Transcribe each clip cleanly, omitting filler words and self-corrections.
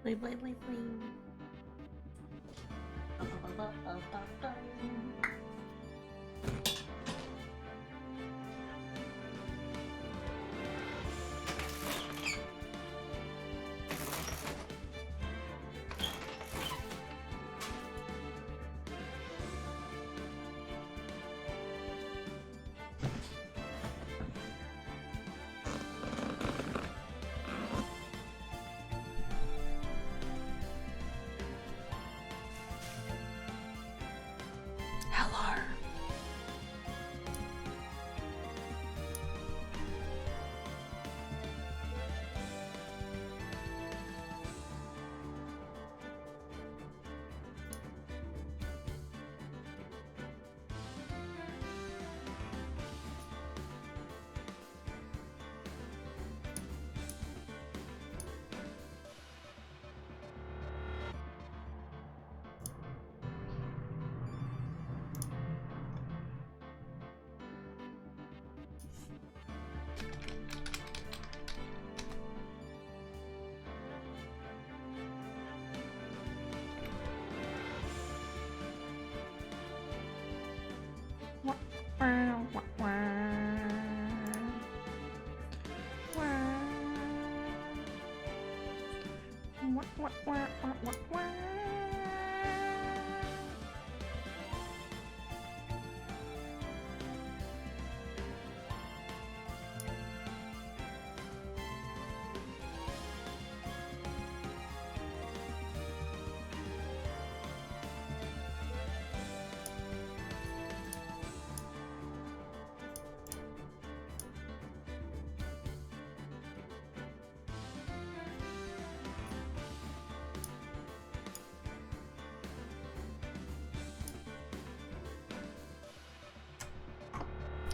Play, play, play, play.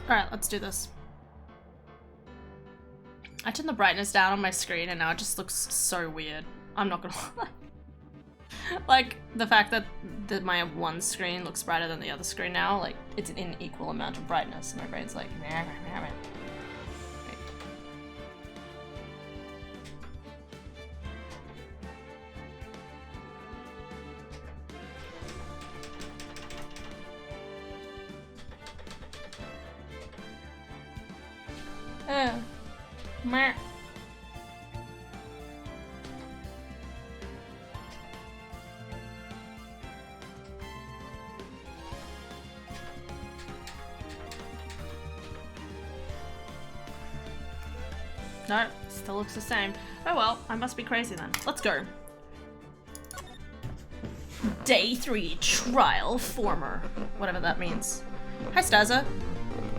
Alright, let's do this. I turned the brightness down on my screen and now it just looks so weird. I'm not gonna lie. Like, the fact that my one screen looks brighter than the other screen now, like, it's an equal amount of brightness. And my brain's like, meh, meh, meh, meh. Meh. No, still looks the same. Oh well, I must be crazy then. Let's go. Day 3, trial former. Whatever that means. Hi, Staza.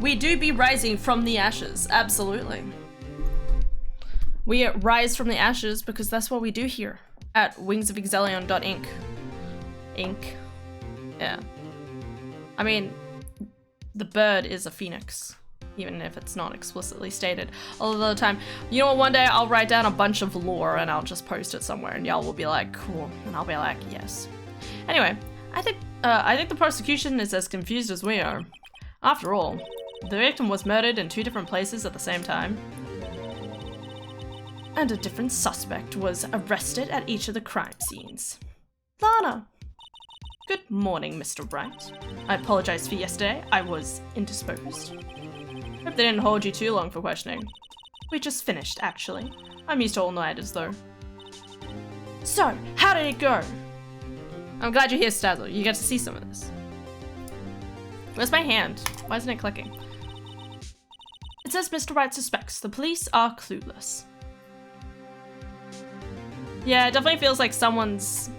We do be rising from the ashes, absolutely. We rise from the ashes because that's what we do here at wingsofexelion.inc. Inc. Yeah. I mean, the bird is a phoenix, even if it's not explicitly stated. All the time, you know what, one day I'll write down a bunch of lore and I'll just post it somewhere and y'all will be like, cool. And I'll be like, yes. Anyway, I think the prosecution is as confused as we are. After all, the victim was murdered in 2 different places at the same time. And a different suspect was arrested at each of the crime scenes. Lana! Good morning, Mr. Wright. I apologize for yesterday. I was indisposed. Hope they didn't hold you too long for questioning. We just finished, actually. I'm used to all-nighters, though. So, how did it go? I'm glad you're here, Stazzle. You get to see some of this. Where's my hand? Why isn't it clicking? It says Mr. Wright suspects the police are clueless. Yeah, it definitely feels like someone's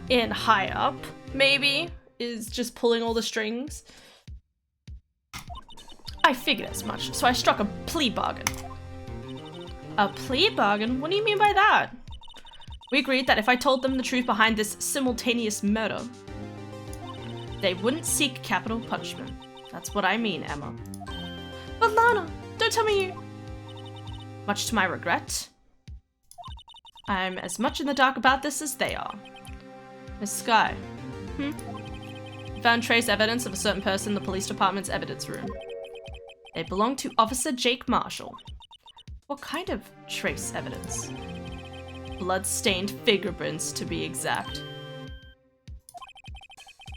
in high up, maybe, is just pulling all the strings. I figured as much, so I struck a plea bargain. A plea bargain? What do you mean by that? We agreed that if I told them the truth behind this simultaneous murder, they wouldn't seek capital punishment. That's what I mean, Emma. But Lana, don't tell me you... Much to my regret, I'm as much in the dark about this as they are. Miss Sky. Found trace evidence of a certain person in the police department's evidence room. It belonged to Officer Jake Marshall. What kind of trace evidence? blood-stained fingerprints to be exact.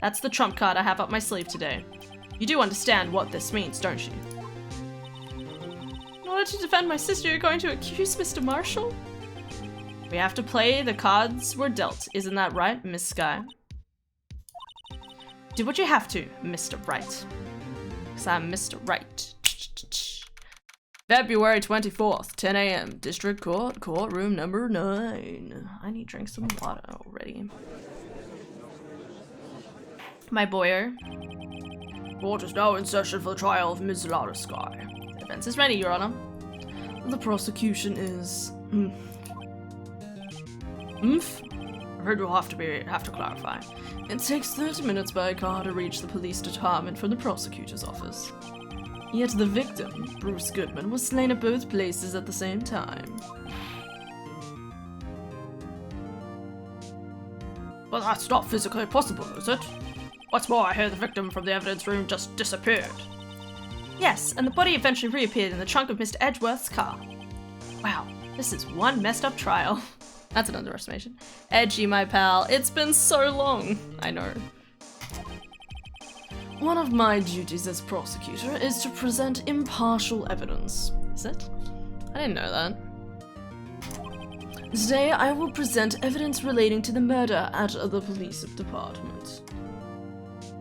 That's the trump card I have up my sleeve today. You do understand what this means, don't you? In order to defend my sister, you're going to accuse Mr. Marshall? We have to play the cards we're dealt, isn't that right, Miss Sky? Do what you have to, Mr. Wright. Because I'm Mr. Wright. February 24th, 10 AM, District Court, courtroom number 9. I need to drink some water already. My boyer. Court is now in session for the trial of Ms. Lara Sky. Defense is ready, Your Honor. The prosecution is... I heard you'll have to clarify. It takes 30 minutes by car to reach the police department from the prosecutor's office. Yet the victim, Bruce Goodman, was slain at both places at the same time. But that's not physically possible, is it? What's more, I hear the victim from the evidence room just disappeared. Yes, and the body eventually reappeared in the trunk of Mr. Edgeworth's car. Wow, this is one messed up trial. That's an underestimation. Edgy, my pal. It's been so long. I know. One of my duties as prosecutor is to present impartial evidence. Is it? I didn't know that. Today, I will present evidence relating to the murder at the police department.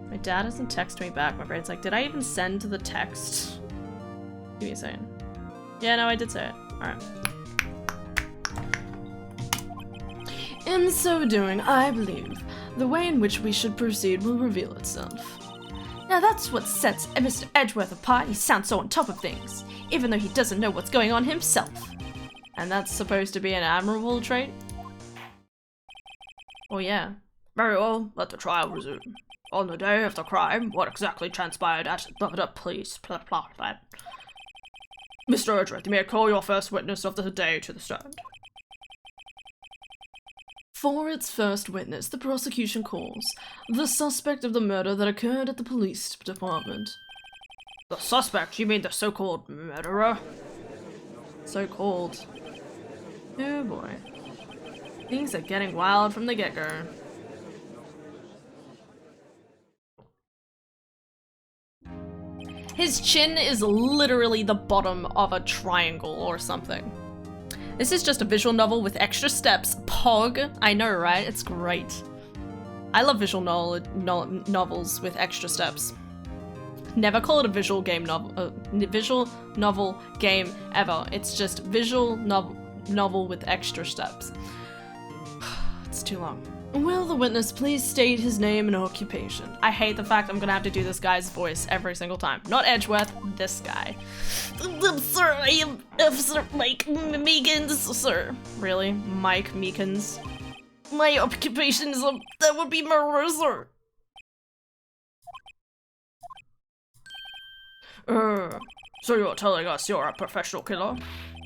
My dad hasn't texted me back. My brain's like, did I even send the text? Give me a second. Yeah, no, I did say it. Alright. In so doing, I believe the way in which we should proceed will reveal itself. Now that's what sets Mr. Edgeworth apart. He sounds so on top of things, even though he doesn't know what's going on himself. And that's supposed to be an admirable trait? Oh yeah. Very well, let the trial resume. On the day of the crime, what exactly transpired at the police? Mr. Edgeworth, you may call your first witness of the day to the stand. For its first witness, the prosecution calls the suspect of the murder that occurred at the police department. The suspect? You mean the so-called murderer? So-called. Oh boy. Things are getting wild from the get-go. His chin is literally the bottom of a triangle or something. This is just a visual novel with extra steps. Pog. I know, right? It's great. I love visual novels with extra steps. Never call it a visual novel game ever. It's just visual novel with extra steps. It's too long. Will the witness please state his name and occupation? I hate the fact I'm gonna have to do this guy's voice every single time. Not Edgeworth, this guy. Sir, I am Officer Mike Meekins, sir. Really? Mike Meekins? My occupation is that would be murderer, sir. So you're telling us you're a professional killer?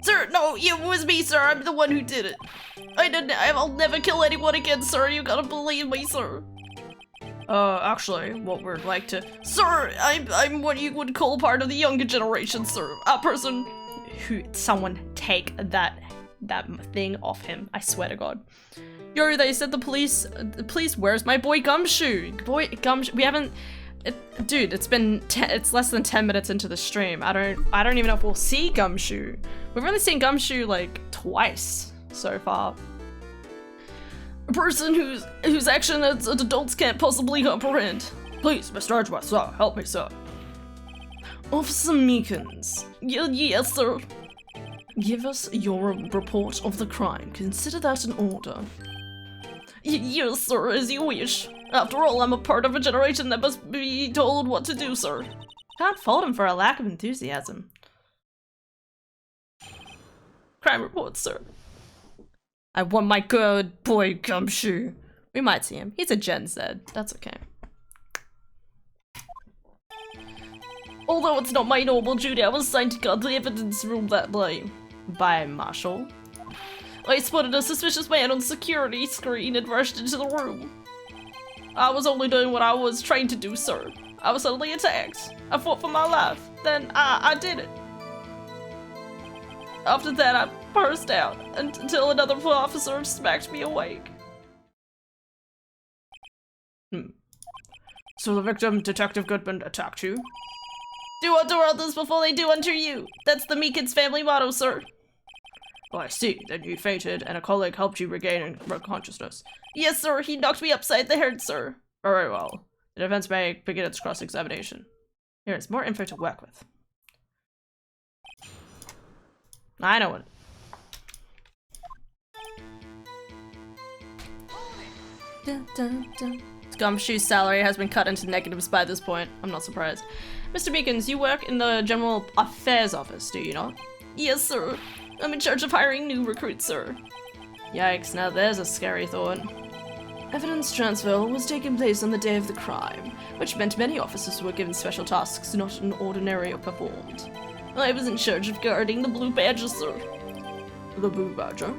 Sir, no, it was me, sir. I'm the one who did it. I'll never kill anyone again, sir. You gotta believe me, sir. Actually, what we're like to... Sir, I'm what you would call part of the younger generation, sir. A person who... Someone take that thing off him. I swear to God. Yo, they said the police, where's my boy Gumshoe? We haven't... Dude, it's less than 10 minutes into the stream. I don't even know if we'll see Gumshoe. We've only seen Gumshoe like twice so far. A person whose action as adults can't possibly comprehend. Please, Mr. Edgeworth, sir, help me, sir. Officer Meekins. Yes, sir. Give us your report of the crime. Consider that an order. Yes, sir, as you wish. After all, I'm a part of a generation that must be told what to do, sir. Can't fault him for a lack of enthusiasm. Crime report, sir. I want my good boy Gumshoe. We might see him. He's a Gen Z. That's okay. Although it's not my normal duty, I was assigned to guard the evidence room that day. By Marshall. I spotted a suspicious man on the security screen and rushed into the room. I was only doing what I was trained to do, sir. I was suddenly attacked. I fought for my life. Then I did it. After that, I passed out until another officer smacked me awake. So the victim, Detective Goodman, attacked you? Do unto others before they do unto you. That's the Meekins family motto, sir. Oh, I see. Then you fainted, and a colleague helped you regain consciousness. Yes, sir. He knocked me upside the head, sir. Very well. The defense may begin its cross-examination. Here is more info to work with. I know it. Dun, dun, dun. Gumshoe's salary has been cut into negatives by this point. I'm not surprised. Mr. Meekins, you work in the General Affairs Office, do you not? Yes, sir. I'm in charge of hiring new recruits, sir. Yikes, now there's a scary thought. Evidence transfer was taking place on the day of the crime, which meant many officers were given special tasks not an ordinary performed. I was in charge of guarding the Blue Badger, sir. The Blue Badger?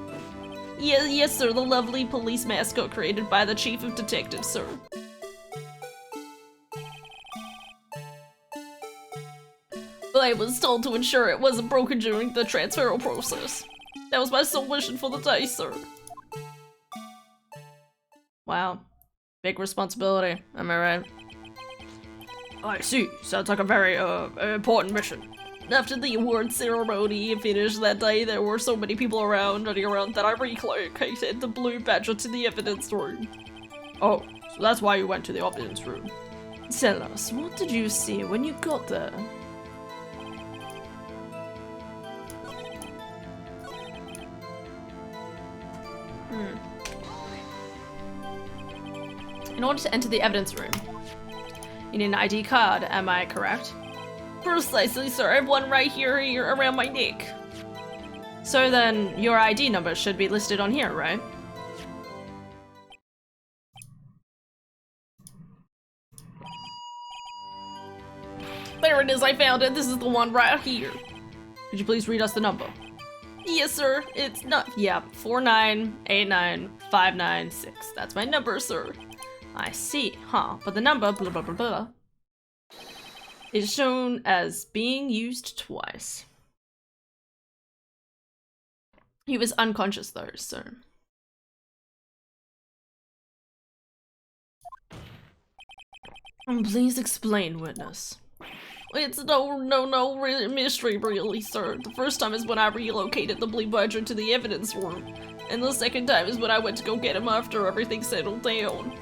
Yes, sir, the lovely police mascot created by the Chief of Detectives, sir. I was told to ensure it wasn't broken during the transferal process. That was my sole mission for the day, sir. Wow. Big responsibility, am I right? I see. Sounds like a very, important mission. After the award ceremony finished that day, there were so many people running around that I relocated the Blue Badger to the evidence room. Oh, so that's why you went to the evidence room. Tell us, what did you see when you got there? In order to enter the evidence room, you need an ID card, am I correct? Precisely, sir. I have one right here around my neck. So then, your ID number should be listed on here, right? There it is, I found it. This is the one right here. Could you please read us the number? Yes, sir. It's not. Yeah, 4989596. That's my number, sir. I see, huh? But the number, blah blah blah blah, is shown as being used twice. He was unconscious though, sir. Please explain, witness. It's no mystery, really, sir. The first time is when I relocated the Blue Badger to the evidence room, and the second time is when I went to go get him after everything settled down.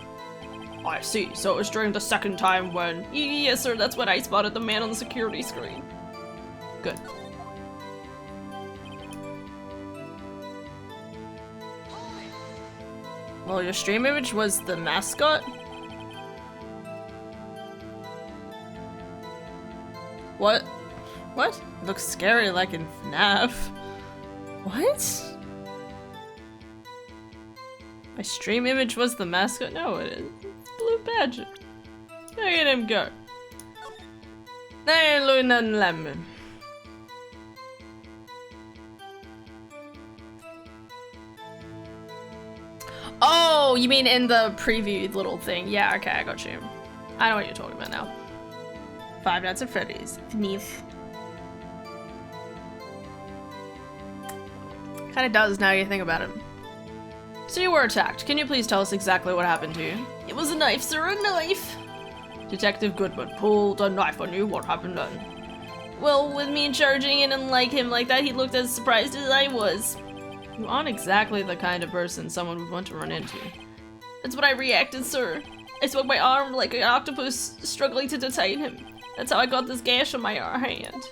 I see. So it was during the second time when... Yes, sir. That's when I spotted the man on the security screen. Good. Well, your stream image was the mascot? What? What? It looks scary like in FNAF. What? My stream image was the mascot? No, it is. It's Blue Badger. Look at him go. There, Luna Lemon. Oh, you mean in the preview little thing? Yeah, okay, I got you. I know what you're talking about now. Five Nights at Freddy's. Neef. Kinda does now you think about it. So you were attacked. Can you please tell us exactly what happened to you? It was a knife, sir, a knife! Detective Goodman pulled a knife on you. What happened then? Well, with me charging in and like him like that, he looked as surprised as I was. You aren't exactly the kind of person someone would want to run into. That's what I reacted, sir. I swung my arm like an octopus, struggling to detain him. That's how I got this gash on my hand.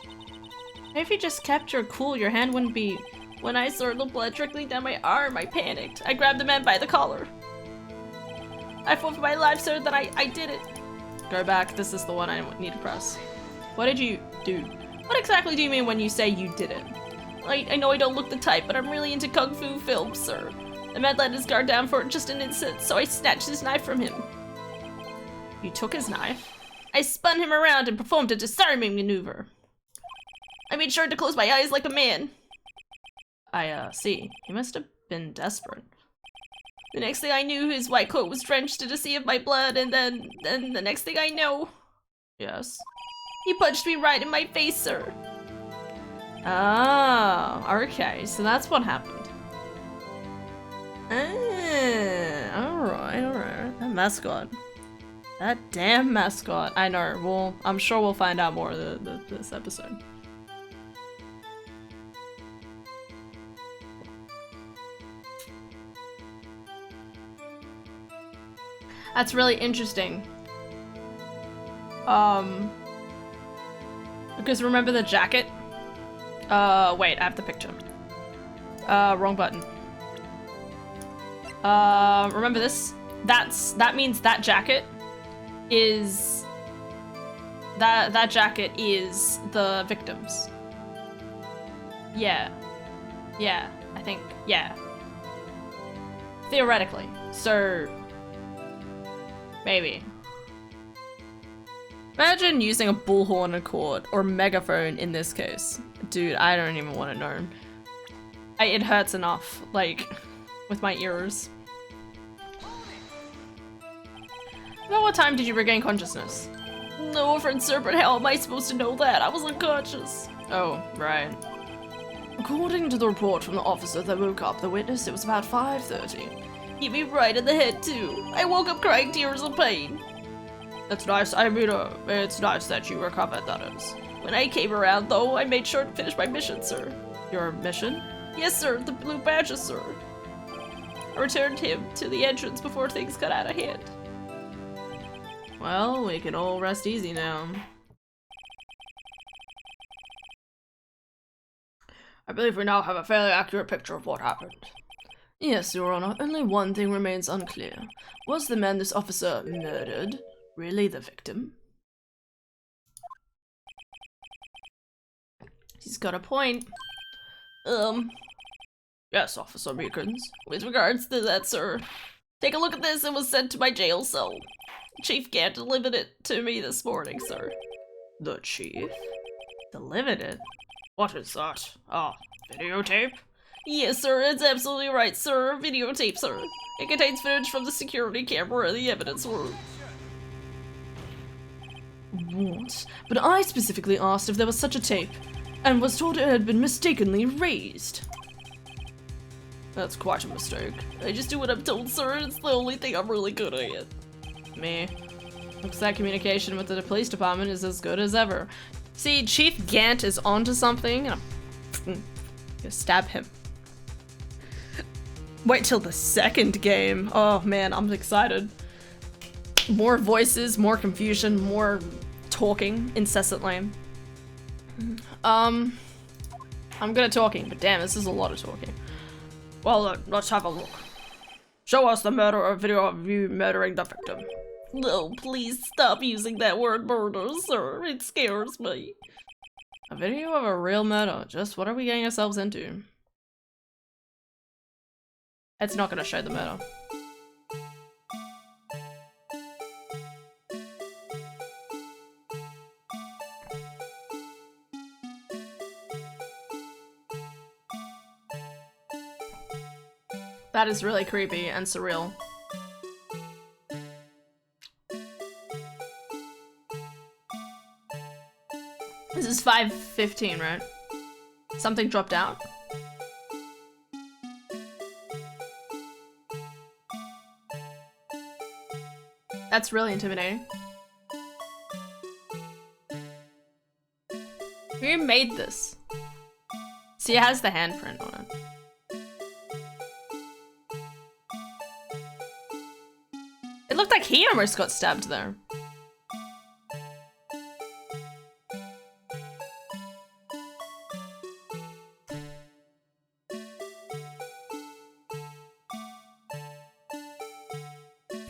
Maybe if you just kept your cool, your hand wouldn't be... When I saw the blood trickling down my arm, I panicked. I grabbed the man by the collar. I fought for my life, sir, that I did it. Go back, this is the one I need to press. What did you do? What exactly do you mean when you say you did it? I know I don't look the type, but I'm really into kung fu films, sir. The man let his guard down for just an instant, so I snatched his knife from him. You took his knife? I spun him around and performed a disarming maneuver. I made sure to close my eyes like a man. I see. He must have been desperate. The next thing I knew, his white coat was drenched in a sea of my blood, and then the next thing I know... Yes? He punched me right in my face, sir. Oh, okay, so that's what happened. Alright. That mascot. That damn mascot. I know, I'm sure we'll find out more of this episode. That's really interesting. Because remember the jacket? Wait, I have the picture. Wrong button. Remember this? That means that jacket is... That jacket is the victims. Yeah. Yeah, I think, yeah. Theoretically. So... maybe. Imagine using a bullhorn in court, or megaphone in this case. Dude, I don't even want to know. It hurts enough, like, with my ears. About what time did you regain consciousness? No offense, sir, but how am I supposed to know that? I was unconscious. Oh, right. According to the report from the officer that woke up the witness, it was about 5:30. Hit me right in the head, too. I woke up crying tears of pain. That's nice. I mean, it's nice that you recovered, that is. When I came around, though, I made sure to finish my mission, sir. Your mission? Yes, sir. The blue badges, sir. I returned him to the entrance before things got out of hand. Well, we can all rest easy now. I believe we now have a fairly accurate picture of what happened. Yes, Your Honor. Only one thing remains unclear. Was the man this officer murdered really the victim? He's got a point. Yes, Officer Meekins. With regards to that, sir. Take a look at this. It was sent to my jail cell. Chief Gant delivered it to me this morning, sir. The chief? Delivered it? What is that? Ah, videotape? Yes, sir, it's absolutely right, sir. Videotape, sir. It contains footage from the security camera in the evidence room. What? But I specifically asked if there was such a tape, and was told it had been mistakenly raised. That's quite a mistake. I just do what I'm told, sir. It's the only thing I'm really good at. Me. Looks like communication with the police department is as good as ever. See, Chief Gant is onto something, and I'm gonna stab him. Wait till the second game. Oh man, I'm excited. More voices, more confusion, more talking incessantly. I'm good at talking, but damn, this is a lot of talking. Well, let's have a look. Show us the video of you murdering the victim. No, please stop using that word murder, sir. It scares me. A video of a real murder. Just what are we getting ourselves into? It's not gonna show the murder. That is really creepy and surreal. This is 5:15, right? Something dropped out? That's really intimidating. Who made this? See, it has the handprint on it. It looked like he almost got stabbed there.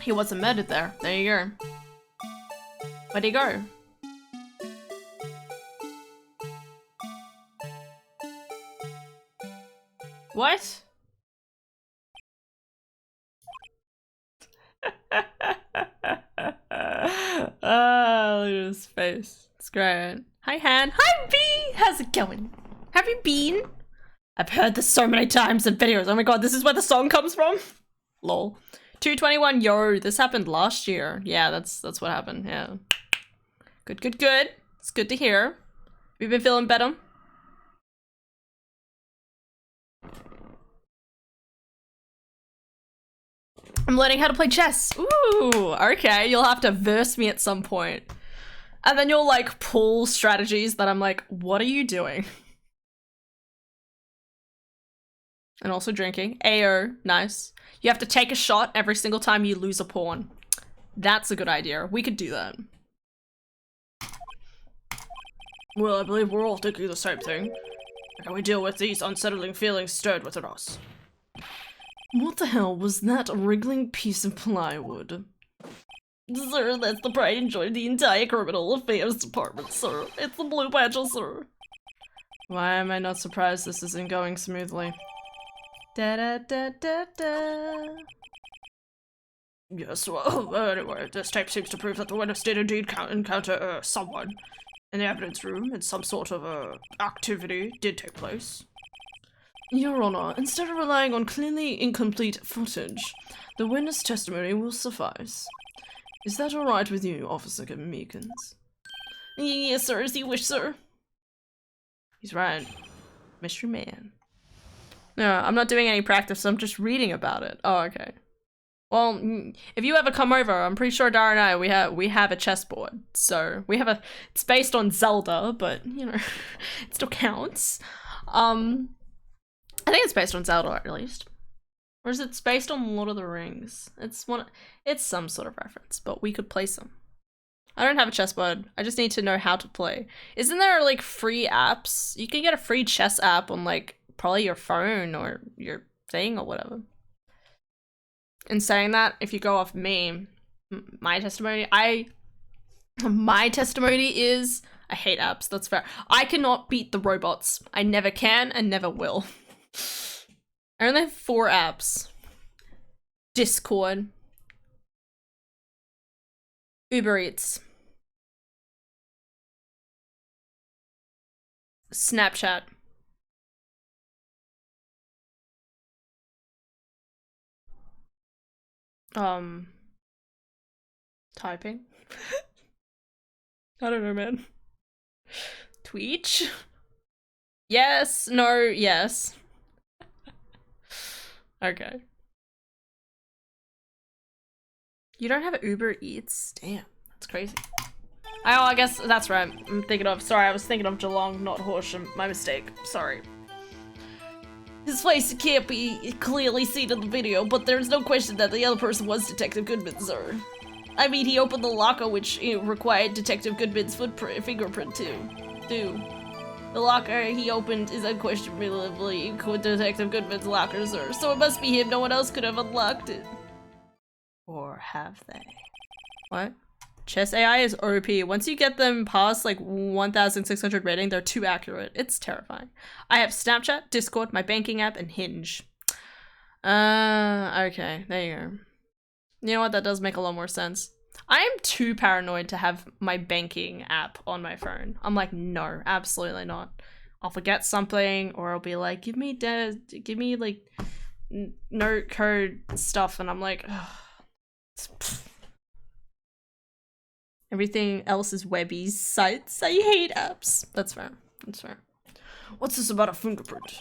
He wasn't murdered there. There you go. Where'd he go? What? Oh, look at his face. It's great. Hi, Han. Hi, B! How's it going? Have you been? I've heard this so many times in videos. Oh my god, this is where the song comes from? Lol. 221, yo, this happened last year. Yeah, that's what happened, yeah. Good. It's good to hear. Have you been feeling better? I'm learning how to play chess. Ooh, okay. You'll have to verse me at some point. And then you'll like pull strategies that I'm like, what are you doing? And also drinking. Ayo, nice. You have to take a shot every single time you lose a pawn. That's a good idea. We could do that. Well, I believe we're all thinking the same thing. How can we deal with these unsettling feelings stirred within us? What the hell was that wriggling piece of plywood? Sir, that's the pride and joy of the entire criminal affairs department, sir. It's the Blue Badger, sir. Why am I not surprised this isn't going smoothly? Da da da da da. Yes, well, anyway, this tape seems to prove that the witness did indeed encounter someone in the evidence room, and some sort of activity did take place. Your Honor, instead of relying on clearly incomplete footage, the witness testimony will suffice. Is that alright with you, Officer Meekins? Yes, sir, as you wish, sir. He's right. Mystery man. No, I'm not doing any practice, I'm just reading about it. Oh, okay. Well, if you ever come over, I'm pretty sure Dara and I, we have a chessboard. So, it's based on Zelda, but, you know, it still counts. I think it's based on Zelda, at least. Or is it based on Lord of the Rings? It's some sort of reference, but we could play some. I don't have a chessboard, I just need to know how to play. Isn't there, like, free apps? You can get a free chess app on, like, probably your phone or your thing or whatever. In saying that, if you go off me, my testimony is, I hate apps, that's fair. I cannot beat the robots. I never can and never will. I only have 4 apps. Discord. Uber Eats. Snapchat. Typing? I don't know, man. Twitch? Yes, no, yes. Okay. You don't have Uber Eats? Damn, that's crazy. Oh, I guess that's right. Sorry, I was thinking of Geelong, not Horsham. My mistake. Sorry. His face can't be clearly seen in the video, but there's no question that the other person was Detective Goodman, sir. I mean, he opened the locker, which required Detective Goodman's fingerprint too. The locker he opened is unquestionably Detective Goodman's locker, sir. So it must be him. No one else could have unlocked it. Or have they? What? Chess AI is OP. Once you get them past like 1,600 rating, they're too accurate. It's terrifying. I have Snapchat, Discord, my banking app, and Hinge. Okay, there you go. You know what? That does make a lot more sense. I am too paranoid to have my banking app on my phone. I'm like, no, absolutely not. I'll forget something, or I'll be like, give me like note code stuff, and I'm like, ugh. Everything else is webby sites. I hate apps. That's fair. That's fair. What's this about a fingerprint?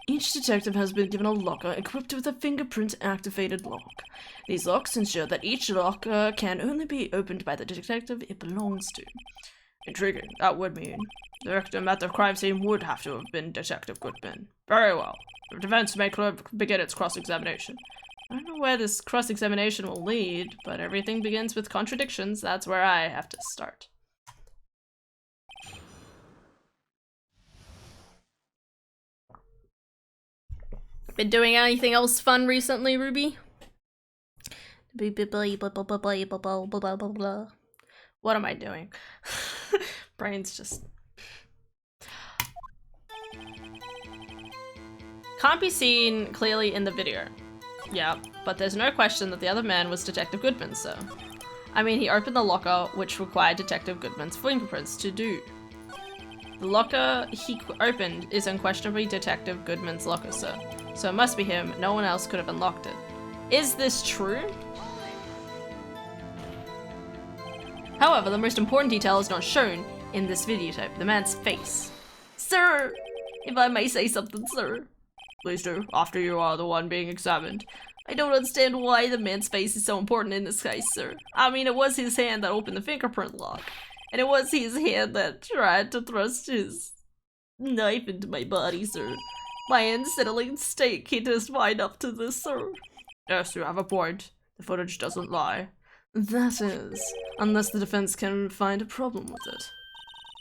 Each detective has been given a locker equipped with a fingerprint-activated lock. These locks ensure that each locker can only be opened by the detective it belongs to. Intriguing. That would mean the victim at the crime scene would have to have been Detective Goodman. Very well. The defense may begin its cross-examination. I don't know where this cross-examination will lead, but everything begins with contradictions. That's where I have to start. Been doing anything else fun recently, Ruby? What am I doing? Brain's just... Can't be seen clearly in the video. Yeah, but there's no question that the other man was Detective Goodman, so... I mean, he opened the locker, which required Detective Goodman's fingerprints to do. The locker he opened is unquestionably Detective Goodman's locker, sir. So it must be him. No one else could have unlocked it. Is this true? However, the most important detail is not shown in this videotape. The man's face. Sir! If I may say something, sir. Please do, after you are the one being examined. I don't understand why the man's face is so important in this case, sir. I mean, it was his hand that opened the fingerprint lock. And it was his hand that tried to thrust his knife into my body, sir. My unsettling state can't just wind up to this, sir. Yes, you have a point. The footage doesn't lie. That is, unless the defense can find a problem with it.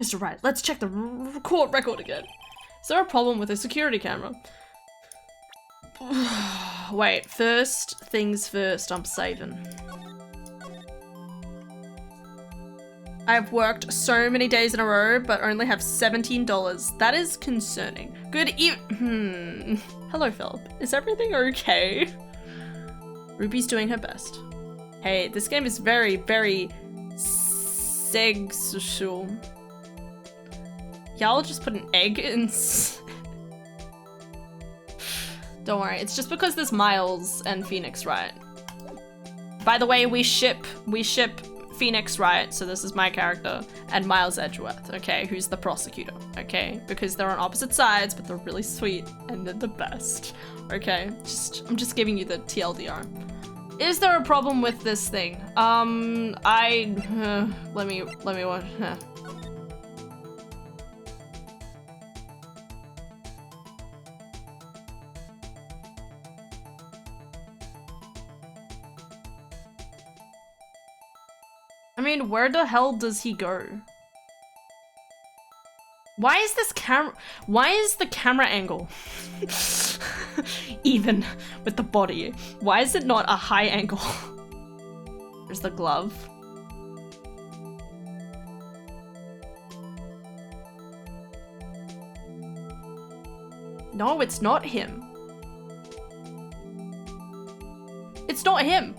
Mr. Wright, let's check the court record again. Is there a problem with the security camera? Wait, first things first, I'm saving. I've worked so many days in a row, but only have $17. That is concerning. Good Hello, Philip. Is everything okay? Ruby's doing her best. Hey, this game is very, very sexual. Y'all just put an egg in. Don't worry, it's just because there's Miles and Phoenix Wright. By the way, we ship Phoenix Wright, so this is my character, and Miles Edgeworth, okay, who's the prosecutor, okay? Because they're on opposite sides, but they're really sweet, and they're the best, okay? I'm just giving you the TLDR. Is there a problem with this thing? Let me watch. I mean, where the hell does he go? Why is the camera angle even with the body? Why is it not a high angle? There's the glove. No, it's not him. It's not him.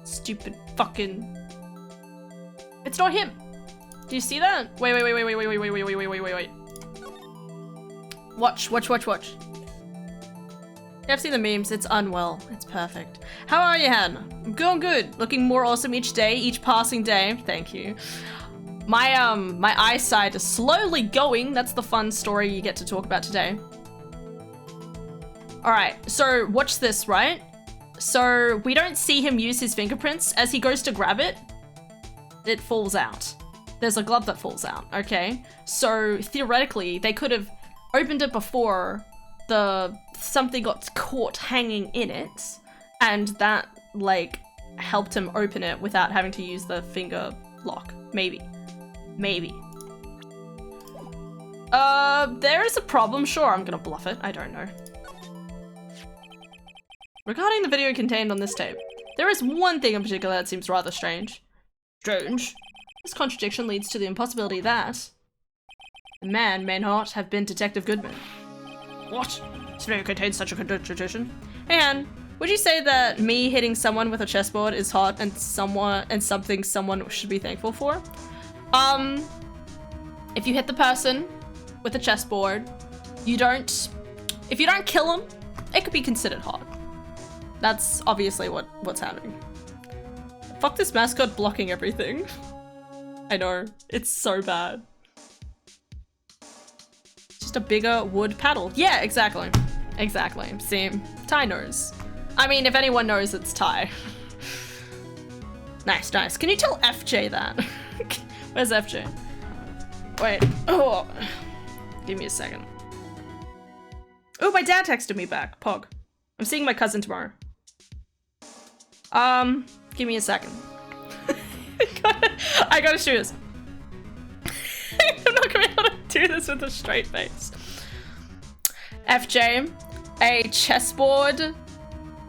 Stupid fucking... It's not him. Do you see that? Wait. Watch. I've seen the memes. It's unwell. It's perfect. How are you, Hannah? I'm going good. Looking more awesome each day, each passing day. Thank you. My eyesight is slowly going. That's the fun story you get to talk about today. All right, so watch this, right? So we don't see him use his fingerprints. As he goes to grab it, it falls out. There's a glove that falls out, okay? So theoretically, they could have opened it before something got caught hanging in it, and that, like, helped him open it without having to use the finger lock. Maybe. There is a problem. Sure, I'm gonna bluff it. I don't know. Regarding the video contained on this tape, there is one thing in particular that seems rather strange. Strange? This contradiction leads to the impossibility that the man may not have been Detective Goodman. What? This video contains such a contradiction? Hey Anne, would you say that me hitting someone with a chessboard is hot and something someone should be thankful for? If you hit the person with a chessboard, if you don't kill him, it could be considered hot. That's obviously what's happening. Fuck this mascot blocking everything. I know, it's so bad. Just a bigger wood paddle. Yeah, exactly. See, Ty knows. I mean, if anyone knows, it's Ty. Nice. Can you tell FJ that? Where's FJ? Wait, oh. Give me a second. Oh, my dad texted me back, Pog. I'm seeing my cousin tomorrow. Give me a second. I gotta shoot this. I'm not gonna be able to do this with a straight face. FJ, a chessboard.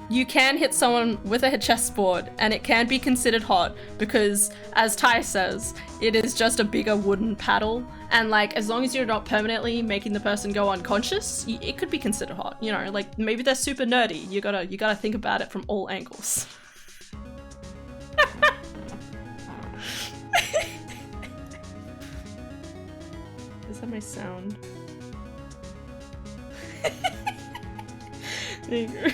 You can hit someone with a chessboard and it can be considered hot because, as Ty says, it is just a bigger wooden paddle, and like, as long as you're not permanently making the person go unconscious, it could be considered hot. You know, like, maybe they're super nerdy. You gotta think about it from all angles. Is that my sound? There you go.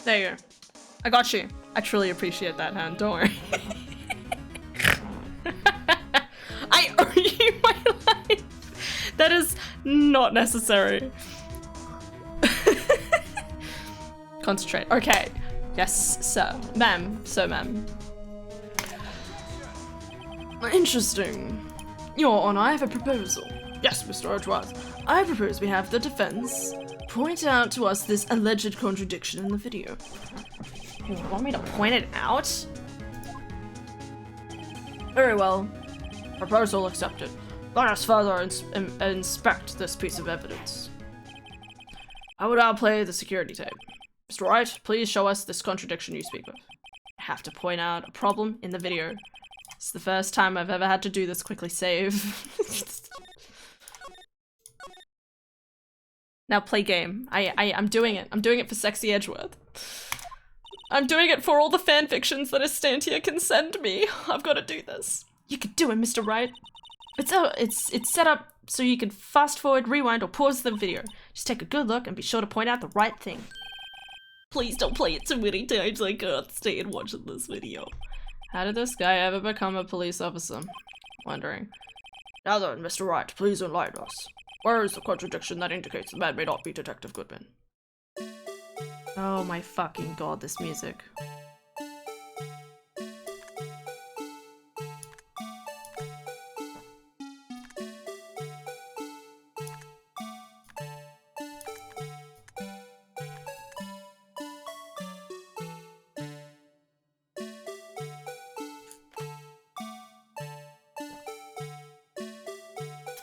There you go. I got you. I truly appreciate that, Han. Don't worry. I owe you my life. That is not necessary. Concentrate. Okay. Yes, sir. Ma'am. Sir, ma'am. Interesting. Your Honor, I have a proposal. Yes, Mr. Edgeworth. I propose we have the defense point out to us this alleged contradiction in the video. You want me to point it out? Very well. Proposal accepted. Let us further inspect this piece of evidence. I will now play the security tape. Mr. Wright, please show us this contradiction you speak of. I have to point out a problem in the video. It's the first time I've ever had to do this. Quickly save. Now play game. I'm doing it. I'm doing it for Sexy Edgeworth. I'm doing it for all the fanfictions that Estantia can send me. I've got to do this. You can do it, Mr. Wright. It's set up so you can fast forward, rewind, or pause the video. Just take a good look and be sure to point out the right thing. Please don't play it too many times. I can't stay and watch this video. How did this guy ever become a police officer? Wondering. Now then, Mr. Wright, please enlighten us. Where is the contradiction that indicates the man may not be Detective Goodman? Oh my fucking god, this music.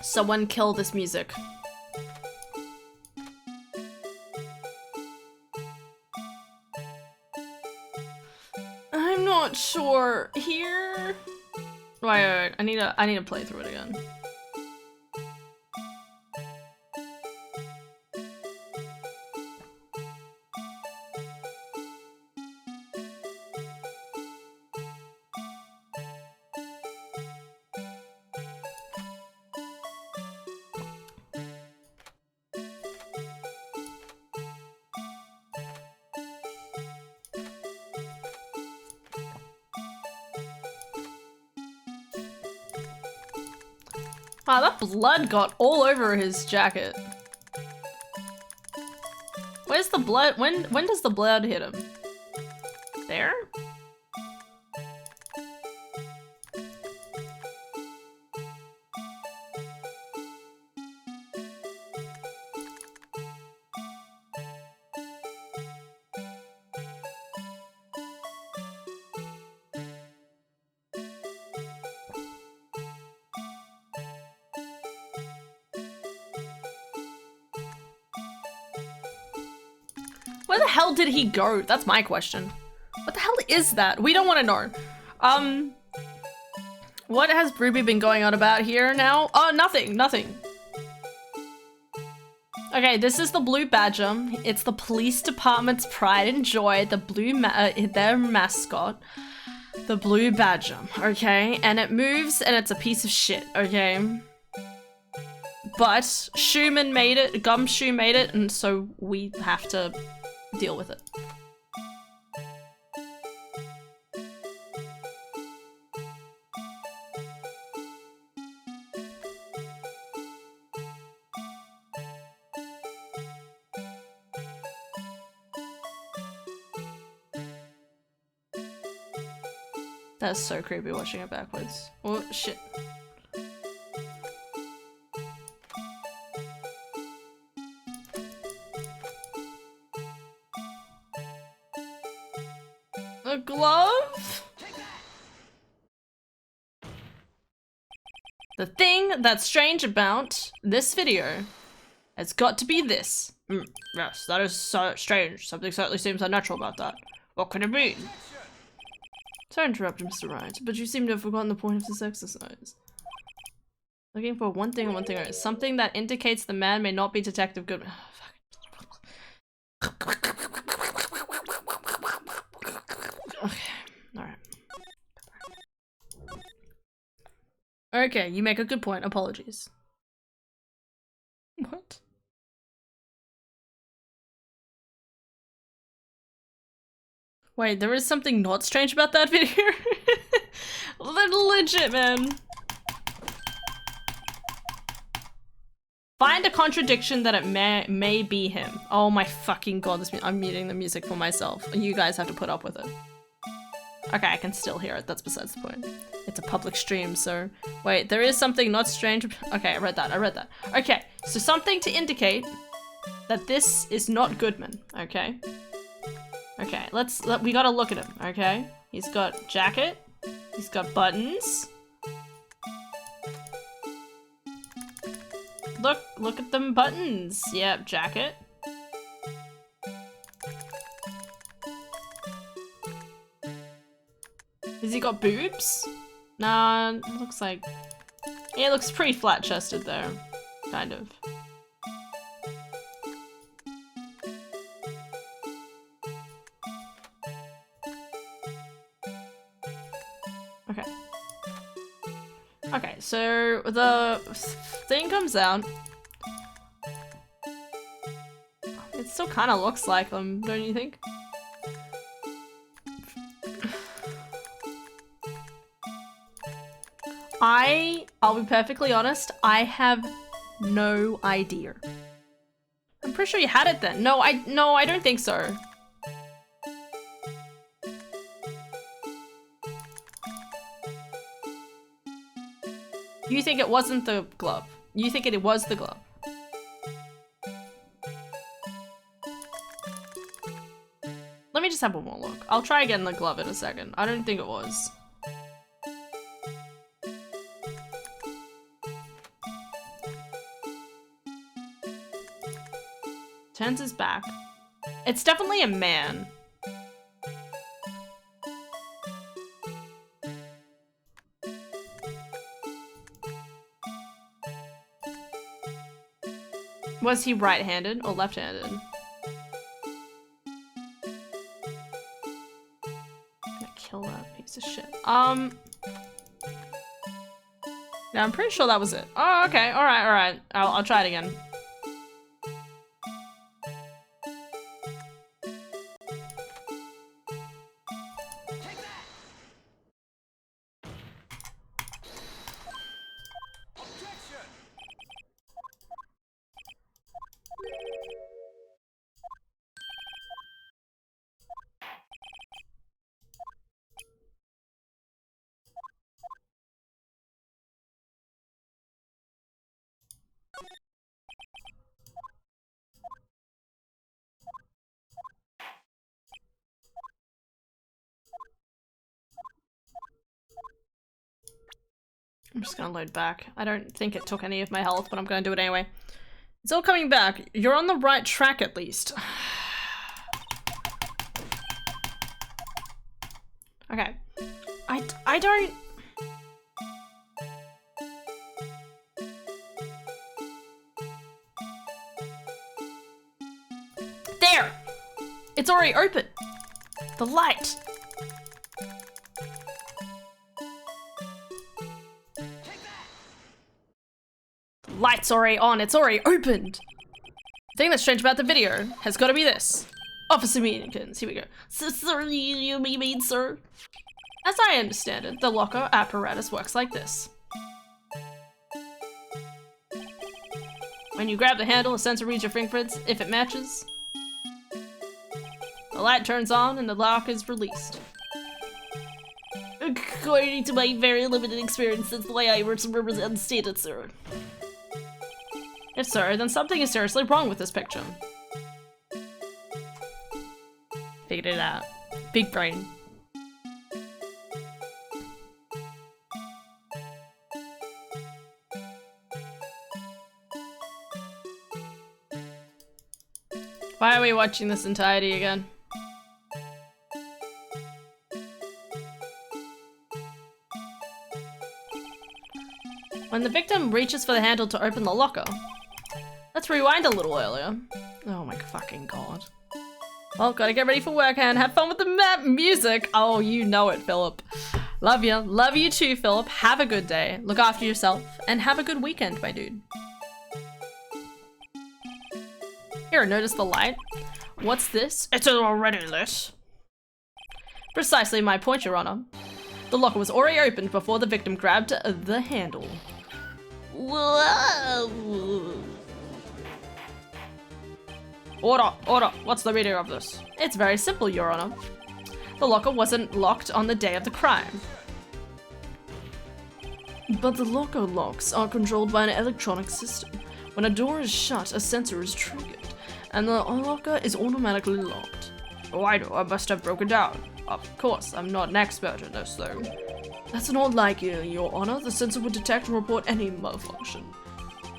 Someone kill this music. I'm not sure. Here? Wait. I need to play through it again. Wow, that blood got all over his jacket. Where's the blood? When does the blood hit him? There? Where the hell did he go? That's my question. What the hell is that? We don't want to know. What has Ruby been going on about here now? Oh, nothing. Okay, this is the Blue Badger. It's the police department's pride and joy. The their mascot. The Blue Badger, okay? And it moves and it's a piece of shit, okay? But Schumann made it, Gumshoe made it, and so we have to deal with it. That's so creepy watching it backwards. Oh, shit. A glove? The thing that's strange about this video has got to be this. Yes, that is so strange. Something certainly seems unnatural about that. What could it mean? Sorry to interrupt, Mr. Wright, but you seem to have forgotten the point of this exercise. Looking for one thing and one thing only. Something that indicates the man may not be Detective Goodman. Okay, alright. Okay, you make a good point. Apologies. What? Wait, there is something not strange about that video? Legit, man. Find a contradiction that it may be him. Oh my fucking god, I'm muting the music for myself. You guys have to put up with it. Okay, I can still hear it. That's besides the point. It's a public stream, so... Wait, there is something not strange... Okay, I read that. Okay, so something to indicate that this is not Goodman, okay? Okay, we gotta look at him, okay? He's got jacket. He's got buttons. Look at them buttons. Yep, jacket. Has he got boobs? Nah, looks like... Yeah, it looks pretty flat-chested though. Kind of. Okay. Okay, so the thing comes out. It still kind of looks like them, don't you think? I'll be perfectly honest, I have no idea. I'm pretty sure you had it then. No, I don't think so. You think it wasn't the glove? You think it was the glove? Let me just have one more look. I'll try again the glove in a second. I don't think it was. Turns his back. It's definitely a man. Was he right-handed or left-handed? I'm gonna kill that piece of shit. Yeah, I'm pretty sure that was it. Oh, okay. Alright. I'll try it again. I'm just gonna load back. I don't think it took any of my health, but I'm gonna do it anyway. It's all coming back. You're on the right track at least. Okay. I don't... There! It's already open. The light. Light's already on, it's already opened! The thing that's strange about the video has got to be this. Officer Meanikins, here we go. Sir, you mean, sir? As I understand it, the locker apparatus works like this. When you grab the handle, a sensor reads your fingerprints. If it matches, the light turns on and the lock is released. According to my very limited experience, that's the way I understand it, sir. If so, then something is seriously wrong with this picture. Figured it out. Big brain. Why are we watching this entirety again? When the victim reaches for the handle to open the locker. Let's rewind a little earlier. Oh my fucking god. Well, gotta get ready for work and have fun with the map music. Oh, you know it, Philip. Love you. Love you too, Philip. Have a good day. Look after yourself and have a good weekend, my dude. Here, notice the light. What's this? It's already lit. Precisely my point, Your Honor. The locker was already opened before the victim grabbed the handle. Whoa. Order, what's the meaning of this? It's very simple, Your Honor. The locker wasn't locked on the day of the crime. But the locker locks are controlled by an electronic system. When a door is shut, a sensor is triggered, and the locker is automatically locked. Oh, I know, I must have broken down. Of course, I'm not an expert in this, though. That's not like you, Your Honor. The sensor would detect and report any malfunction.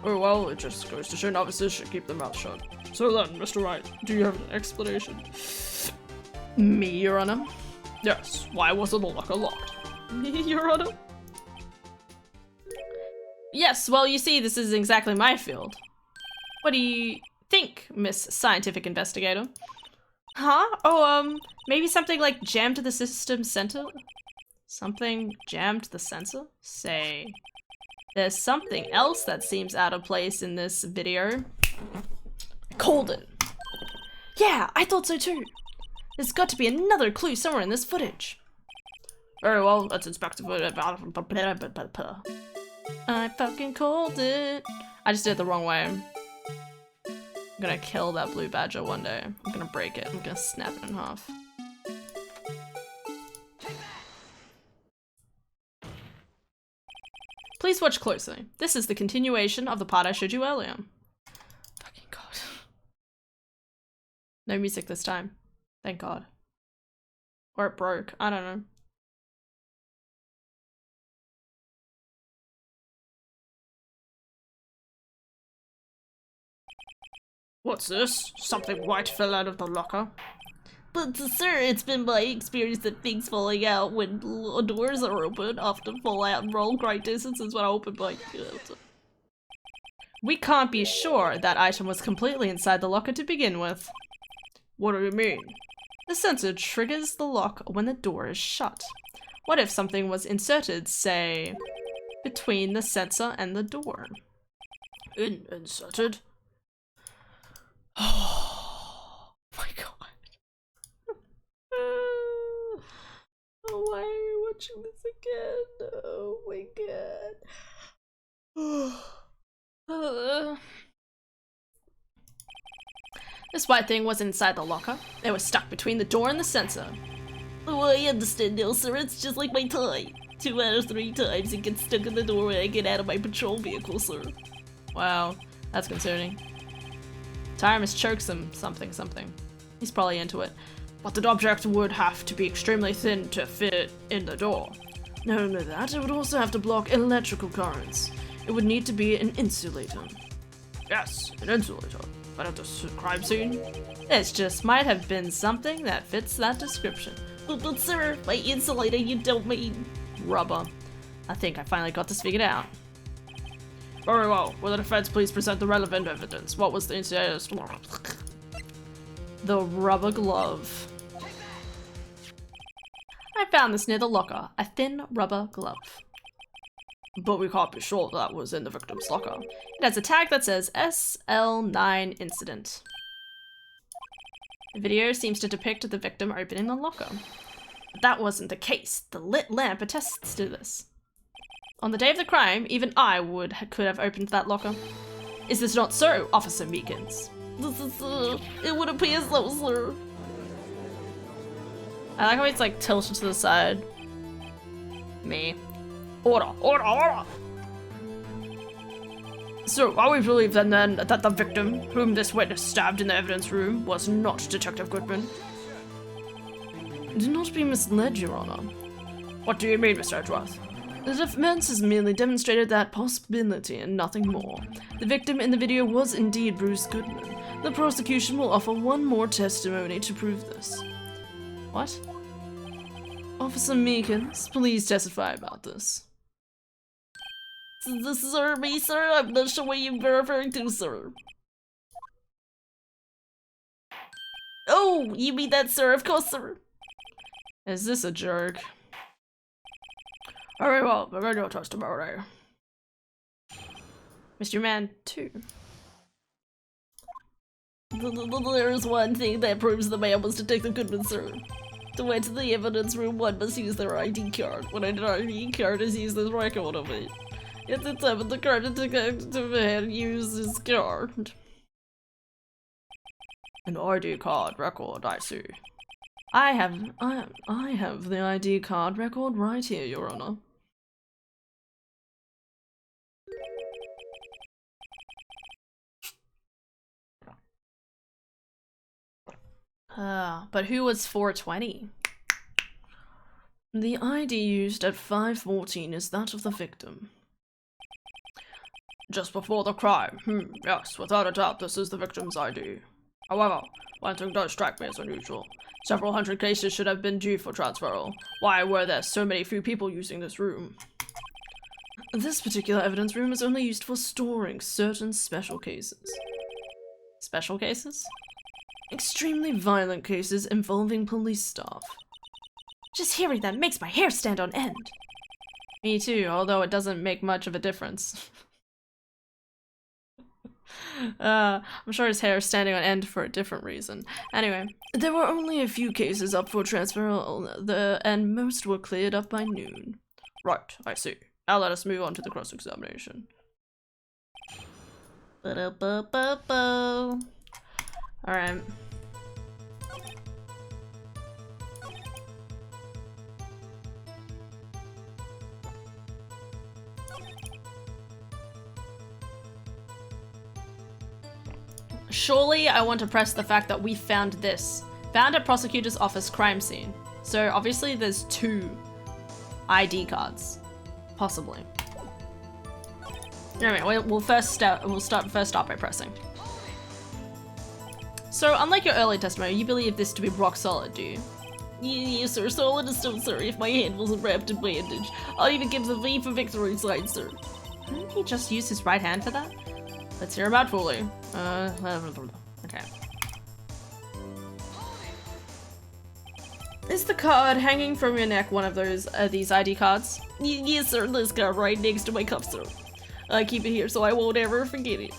Oh, well, it just goes to show novices should keep their mouth shut. So then, Mr. Wright, do you have an explanation? Me, Your Honor? Yes, why wasn't the locker locked? Me, Your Honor? Yes, well, you see, this is exactly my field. What do you think, Miss Scientific Investigator? Huh? Oh, maybe something like jammed to the system center? Something jammed to the sensor? Say, there's something else that seems out of place in this video. Called it. Yeah, I thought so too. There's got to be another clue somewhere in this footage. Very well, let's inspect the footage. I fucking called it. I just did it the wrong way. I'm gonna kill that blue badger one day. I'm gonna break it. I'm gonna snap it in half. Please watch closely. This is the continuation of the part I showed you earlier. Fucking God. No music this time. Thank God. Or it broke. I don't know. What's this? Something white fell out of the locker? But sir, it's been my experience that things falling out when doors are open often fall out and roll great distances when I open my... We can't be sure that item was completely inside the locker to begin with. What do you mean? The sensor triggers the lock when the door is shut. What if something was inserted, say, between the sensor and the door? Inserted? Oh my God. Why are you watching this again? Oh my God. This white thing wasn't inside the locker. It was stuck between the door and the sensor. Oh, I understand now, sir. It's just like my tie. 2 out of 3 times it gets stuck in the door when I get out of my patrol vehicle, sir. Wow, that's concerning. Tire mischokes him something. He's probably into it. But the object would have to be extremely thin to fit in the door. Not only that, it would also have to block electrical currents. It would need to be an insulator. Yes, an insulator. But at the crime scene? This just might have been something that fits that description. But sir, by insulator you don't mean... Rubber. I think I finally got this figured out. Very well. Will the defense please present the relevant evidence? What was the insulator's... The rubber glove. I found this near the locker. A thin rubber glove. But we can't be sure that was in the victim's locker. It has a tag that says SL9 incident. The video seems to depict the victim opening the locker. But that wasn't the case. The lit lamp attests to this. On the day of the crime, even I could have opened that locker. Is this not so, Officer Meekins? This is, it would appear so, sir. I like how he's like tilted to the side. Me. Order, order, order! So, are we believe then that the victim, whom this witness stabbed in the evidence room, was not Detective Goodman? Do not be misled, Your Honor. What do you mean, Mr. Edgeworth? The defense has merely demonstrated that possibility and nothing more. The victim in the video was indeed Bruce Goodman. The prosecution will offer one more testimony to prove this. What? Officer Meekins, please testify about this. This is me, sir. I'm not sure what you're referring to, sir. Oh, you mean that, sir? Of course, sir. Is this a jerk? Very well, begin your testimony. Mr. Man 2. There's one thing that proves the man was Detective Goodman, sir. To enter the evidence room, one must use their ID card. When an ID card is used, there's record of it. It's determined the card to man use his card. An ID card record, I see. I have the ID card record right here, Your Honor. But who was 420? The ID used at 5:14 is that of the victim. Just before the crime. Yes, without a doubt, this is the victim's ID. However, one thing does strike me as unusual. Several hundred cases should have been due for transferal. Why were there so few people using this room? This particular evidence room is only used for storing certain special cases. Special cases? Extremely violent cases involving police staff. Just hearing that makes my hair stand on end. Me too, although it doesn't make much of a difference. I'm sure his hair is standing on end for a different reason. Anyway, there were only a few cases up for transfer, and most were cleared up by noon. Right, I see. Now let us move on to the cross-examination. Alright. Surely I want to press the fact that we found this. Found at prosecutor's office crime scene. So obviously there's 2 ID cards. Possibly. Anyway, we'll start by pressing. So unlike your earlier testimony, you believe this to be rock solid, do you? Yes, sir. Solid as stone, sir. If my hand wasn't wrapped in bandage, I'll even give the V for victory sign, sir. Didn't he just use his right hand for that? Let's hear about Foley. Okay. Is the card hanging from your neck one of these ID cards? Yes, sir. This card right next to my cuff, sir. I keep it here so I won't ever forget it.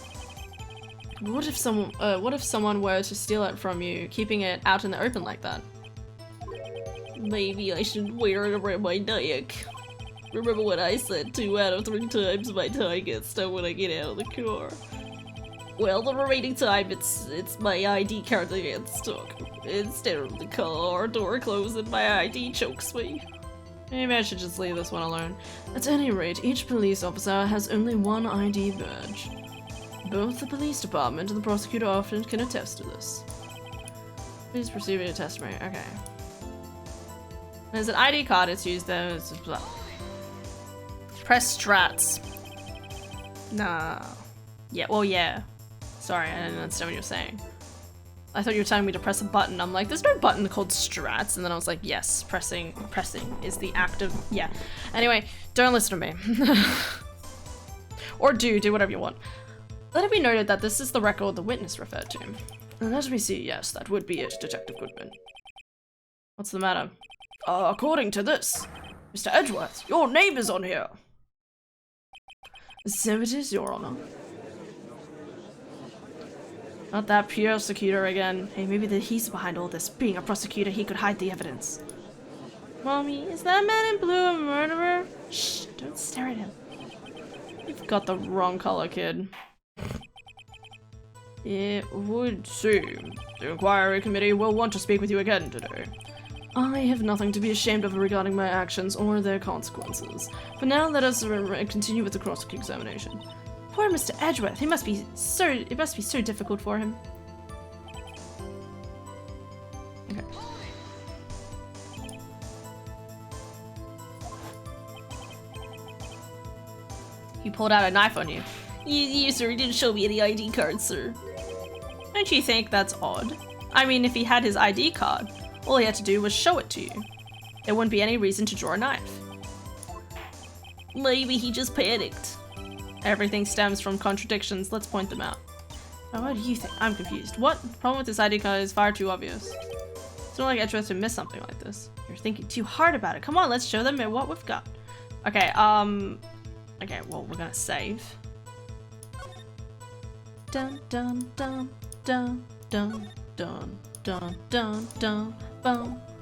What if someone were to steal it from you, keeping it out in the open like that? Maybe I should wear it around my neck. Remember what I said, 2 out of 3 times my tie gets stolen when I get out of the car. Well, the remaining time, it's my ID card that gets took. Instead of the car door closing, my ID chokes me. Maybe I should just leave this one alone. At any rate, each police officer has only one ID badge. Both the police department and the prosecutor often can attest to this. Please proceed with your testimony. Okay. There's an ID card, it's used there. Press strats. Nah. Yeah, well, yeah. Sorry, I didn't understand what you were saying. I thought you were telling me to press a button. I'm like, there's no button called strats. And then I was like, yes, pressing is the act of, yeah. Anyway, don't listen to me. Or do whatever you want. Let it be noted that this is the record the witness referred to. And let me see, yes, that would be it, Detective Goodman. What's the matter? According to this, Mr. Edgeworth, your name is on here. So it is, Your Honor. Not that prosecutor again. Hey, maybe he's behind all this. Being a prosecutor, he could hide the evidence. Mommy, is that man in blue a murderer? Shh, don't stare at him. You've got the wrong color, kid. It would seem the inquiry committee will want to speak with you again today. I have nothing to be ashamed of regarding my actions or their consequences. But now let us continue with the cross-examination. Poor Mr. Edgeworth, it must be so difficult for him. Okay. He pulled out a knife on you. You, sir, didn't show me any ID cards, sir. Don't you think that's odd? I mean, if he had his ID card, all he had to do was show it to you. There wouldn't be any reason to draw a knife. Maybe he just panicked. Everything stems from contradictions. Let's point them out. Now, what do you think? I'm confused. What? The problem with this ID card is far too obvious. It's not like Edgeworth to miss something like this. You're thinking too hard about it. Come on, let's show them what we've got. Okay, okay, well, we're gonna save. Dun dun dun dun dun dun dun dun dun bum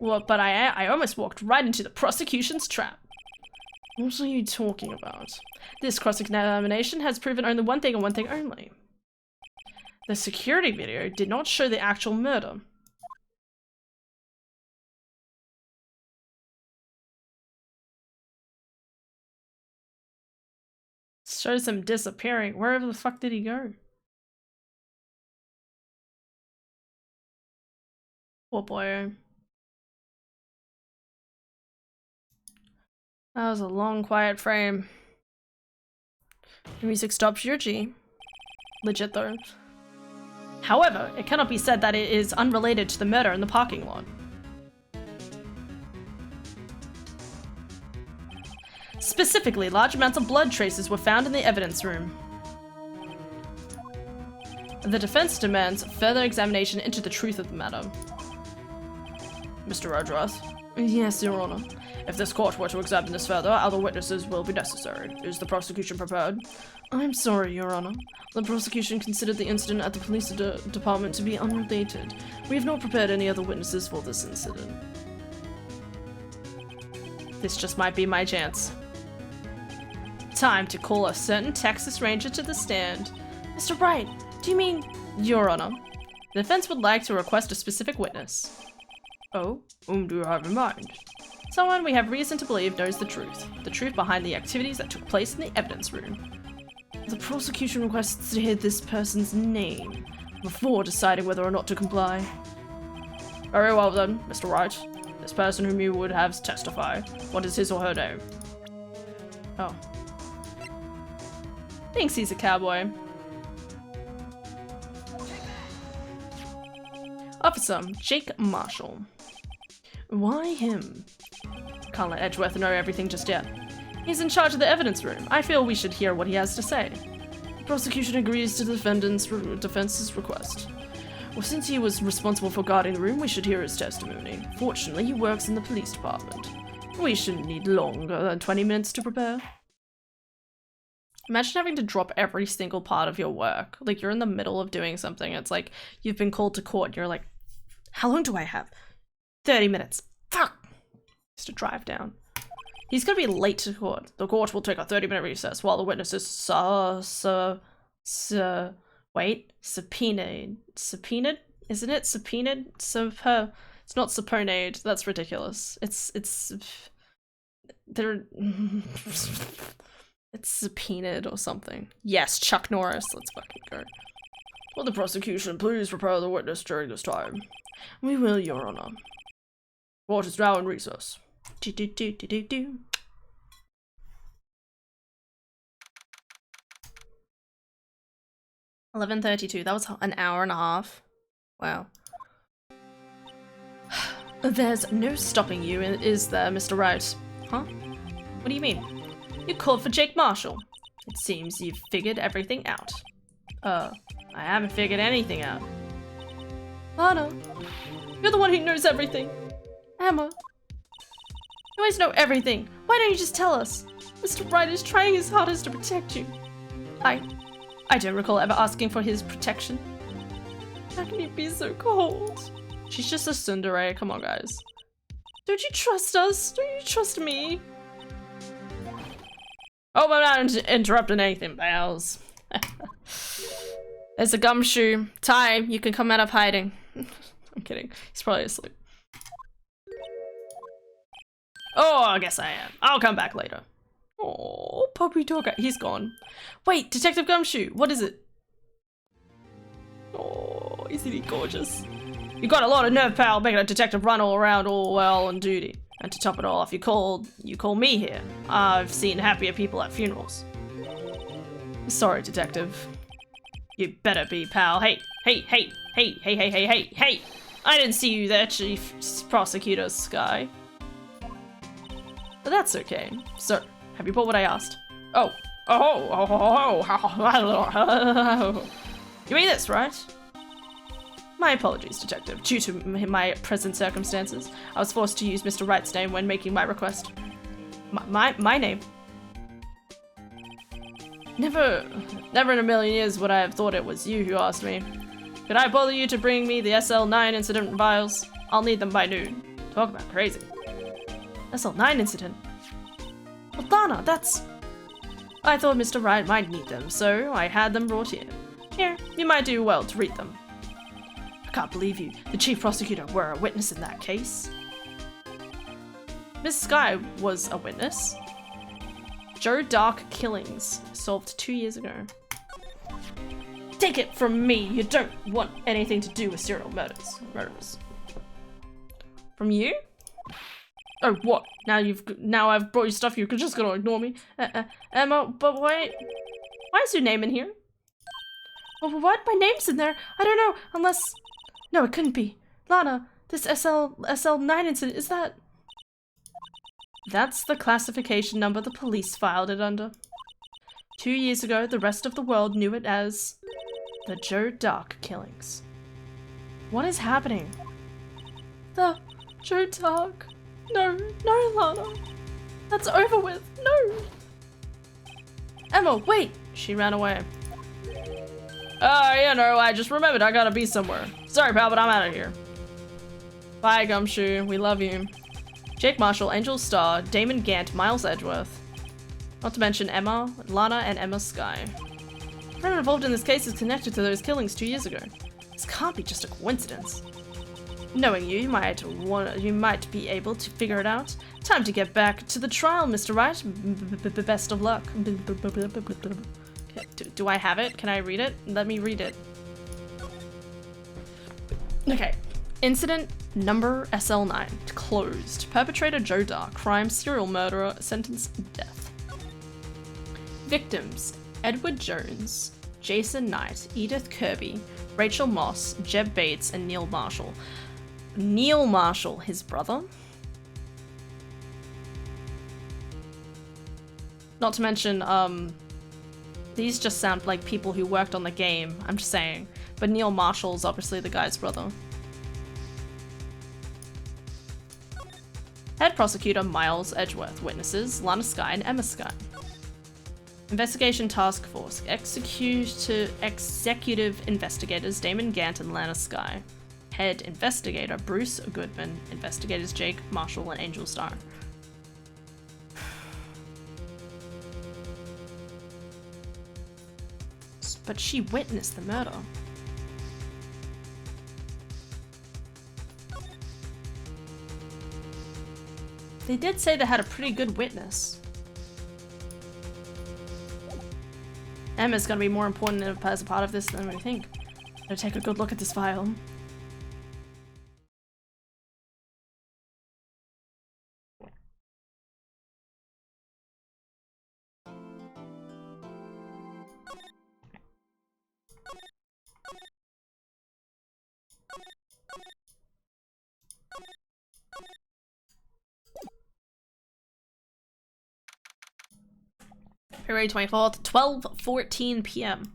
Well, but I almost walked right into the prosecution's trap. What are you talking about? This cross-examination has proven only one thing and one thing only. The security video did not show the actual murder. It shows him disappearing. Wherever the fuck did he go? Poor boy. That was a long, quiet frame. The music stops your G. Legit though. However, it cannot be said that it is unrelated to the murder in the parking lot. Specifically, large amounts of blood traces were found in the evidence room. The defense demands further examination into the truth of the matter. Mr. Redruth? Yes, Your Honor. If this court were to examine this further, other witnesses will be necessary. Is the prosecution prepared? I'm sorry, Your Honor. The prosecution considered the incident at the police department to be unrelated. We have not prepared any other witnesses for this incident. This just might be my chance. Time to call a certain Texas Ranger to the stand. Mr. Wright, do you mean... Your Honor. The defense would like to request a specific witness. Oh, whom do you have in mind? Someone we have reason to believe knows the truth behind the activities that took place in the evidence room. The prosecution requests to hear this person's name before deciding whether or not to comply. Very well then, Mr. Wright. This person whom you would have testify. What is his or her name? Oh. Thinks he's a cowboy. Officer Jake Marshall. Why him? Can't let Edgeworth know everything just yet. He's in charge of the evidence room. I feel we should hear what he has to say. The prosecution agrees to the defense's request. Well, since he was responsible for guarding the room, we should hear his testimony. Fortunately, he works in the police department. We shouldn't need longer than 20 minutes to prepare. Imagine having to drop every single part of your work. Like, you're in the middle of doing something. It's like, you've been called to court, and you're like, how long do I have? 30 minutes. Fuck! Just to drive down. He's gonna be late to court. The court will take a 30-minute recess while the witnesses subpoenaed? Isn't it? Subpoenaed? It's not subpoenaed. That's ridiculous. They're... It's subpoenaed or something. Yes, Chuck Norris. Let's fucking go. Will the prosecution please prepare the witness during this time? We will, Your Honor. Court is now in recess. 11:32. That was an hour and a half. Wow. There's no stopping you, is there, Mr. Wright? Huh? What do you mean? You called for Jake Marshall. It seems you've figured everything out. I haven't figured anything out. Lana, you're the one who knows everything. Emma, you always know everything. Why don't you just tell us? Mr. Wright is trying his hardest to protect you. I don't recall ever asking for his protection. How can you be so cold? She's just a tsundere. Come on, guys. Don't you trust us? Don't you trust me? Oh, I'm not interrupting anything, pals. There's a gumshoe. Ty, you can come out of hiding. I'm kidding. He's probably asleep. Oh, I guess I am. I'll come back later. Oh, puppy dog. He's gone. Wait, Detective Gumshoe. What is it? Oh, isn't he gorgeous? You got a lot of nerve, pal, making a detective run all around all well on duty. And to top it off, you call me here. I've seen happier people at funerals. Sorry, detective. You better be, pal. Hey. I didn't see you there, Chief Prosecutor Sky. But that's okay. Sir, have you bought what I asked? Oh. You mean this, right? My apologies, Detective. Due to my present circumstances, I was forced to use Mr. Wright's name when making my request. My name? Never in a million years would I have thought it was you who asked me. Could I bother you to bring me the SL9 incident files? I'll need them by noon. Talk about crazy. SL9 incident. Well, Lana, that's... I thought Mr. Wright might need them, so I had them brought in. Here, you might do well to read them. I can't believe you, the chief prosecutor, were a witness in that case. Miss Sky was a witness. Joe Dark killings, solved 2 years ago. Take it from me, you don't want anything to do with serial murders. From you? Oh, what? Now I've brought you stuff, you're just gonna ignore me? Emma, but wait. Why is your name in here? Well, what? My name's in there. I don't know, unless... No, it couldn't be. Lana, this SL9 incident, is that... That's the classification number the police filed it under. 2 years ago, the rest of the world knew it as the Joe Dark killings. What is happening? The Joe Dark. No, Lana. That's over with. No. Emma, wait. She ran away. I just remembered I gotta be somewhere. Sorry, pal, but I'm out of here. Bye, Gumshoe. We love you. Jake Marshall, Angel Starr, Damon Gant, Miles Edgeworth. Not to mention Emma, Lana, and Emma Sky. Everyone involved in this case is connected to those killings 2 years ago. This can't be just a coincidence. Knowing you might be able to figure it out. Time to get back to the trial, Mr. Wright. Best of luck. Okay, do I have it? Can I read it? Let me read it. Okay. Incident number SL9. Closed. Perpetrator Joe Dark. Crime serial murderer. Sentenced to death. Victims: Edward Jones, Jason Knight, Edith Kirby, Rachel Moss, Jeb Bates, and Neil Marshall. Neil Marshall, his brother. Not to mention, these just sound like people who worked on the game, I'm just saying. But Neil Marshall's obviously the guy's brother. Head prosecutor Miles Edgeworth. Witnesses Lana Sky and Emma Sky. Investigation Task Force. Executive investigators Damon Gant and Lana Sky. Head investigator Bruce Goodman. Investigators Jake Marshall and Angel Starr. But she witnessed the murder. They did say they had a pretty good witness. Emma's gonna be more important as a part of this than we think. Better take a good look at this file. February 24th, 12:14 p.m.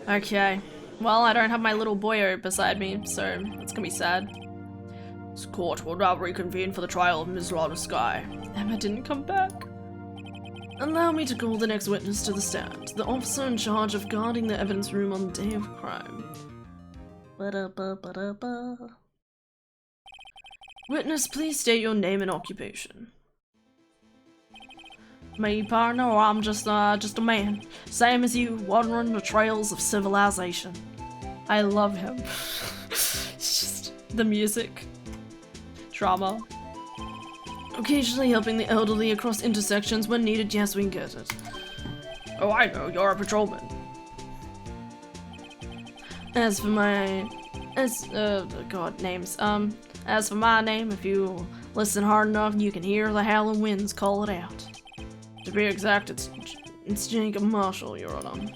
Okay. Well, I don't have my little boyo beside me, so it's gonna be sad. This court will now reconvene for the trial of Ms. Lana Sky. Emma didn't come back. Allow me to call the next witness to the stand. The officer in charge of guarding the evidence room on the day of crime. Ba-da-ba-ba-da-ba. Witness, please state your name and occupation. Me, partner, or I'm just a man, same as you, wandering the trails of civilization. I love him. It's just the music, drama. Occasionally helping the elderly across intersections when needed. Yes, we can get it. Oh, I know, you're a patrolman. As for my name, if you listen hard enough, you can hear the howling winds call it out. To be exact, it's Jacob Marshall, Your Honor.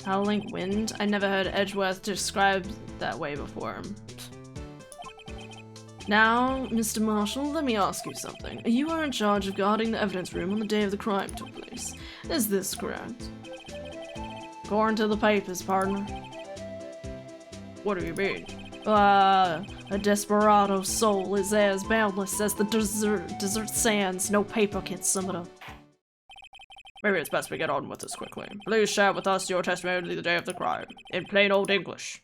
Howling wind? I never heard Edgeworth described that way before. Now, Mr. Marshall, let me ask you something. You are in charge of guarding the evidence room on the day of the crime took place. Is this correct? According to the papers, partner. What do you mean? A desperado soul is as boundless as the desert sands. No paper can sum it up. Maybe it's best we get on with this quickly. Please share with us your testimony the day of the crime, in plain old English.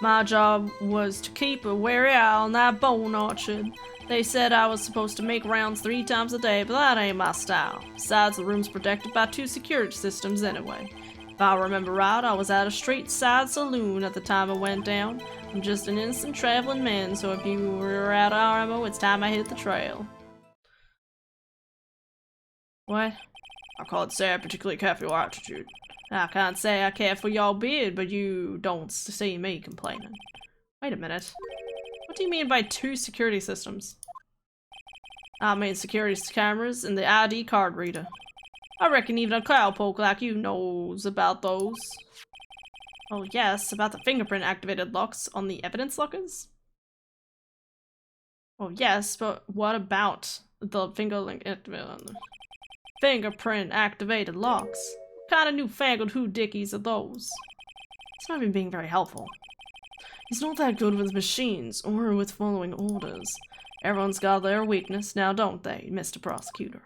My job was to keep a wary eye on that bone orchard. They said I was supposed to make rounds 3 times a day, but that ain't my style. Besides, the room's protected by 2 security systems anyway. If I remember right, I was at a street side saloon at the time it went down. I'm just an innocent traveling man, so if you were out of ammo, it's time I hit the trail. What? I can't say I particularly care for your attitude. I can't say I care for your beard, but you don't see me complaining. Wait a minute. What do you mean by 2 security systems? I mean security cameras and the ID card reader. I reckon even a cowpoke like you knows about those. Oh yes, about the fingerprint activated locks on the evidence lockers? Oh yes, but what about the fingerprint activated locks? What kind of newfangled hoodickies are those? It's not even being very helpful. He's not that good with machines or with following orders. Everyone's got their weakness now, don't they, Mr. Prosecutor?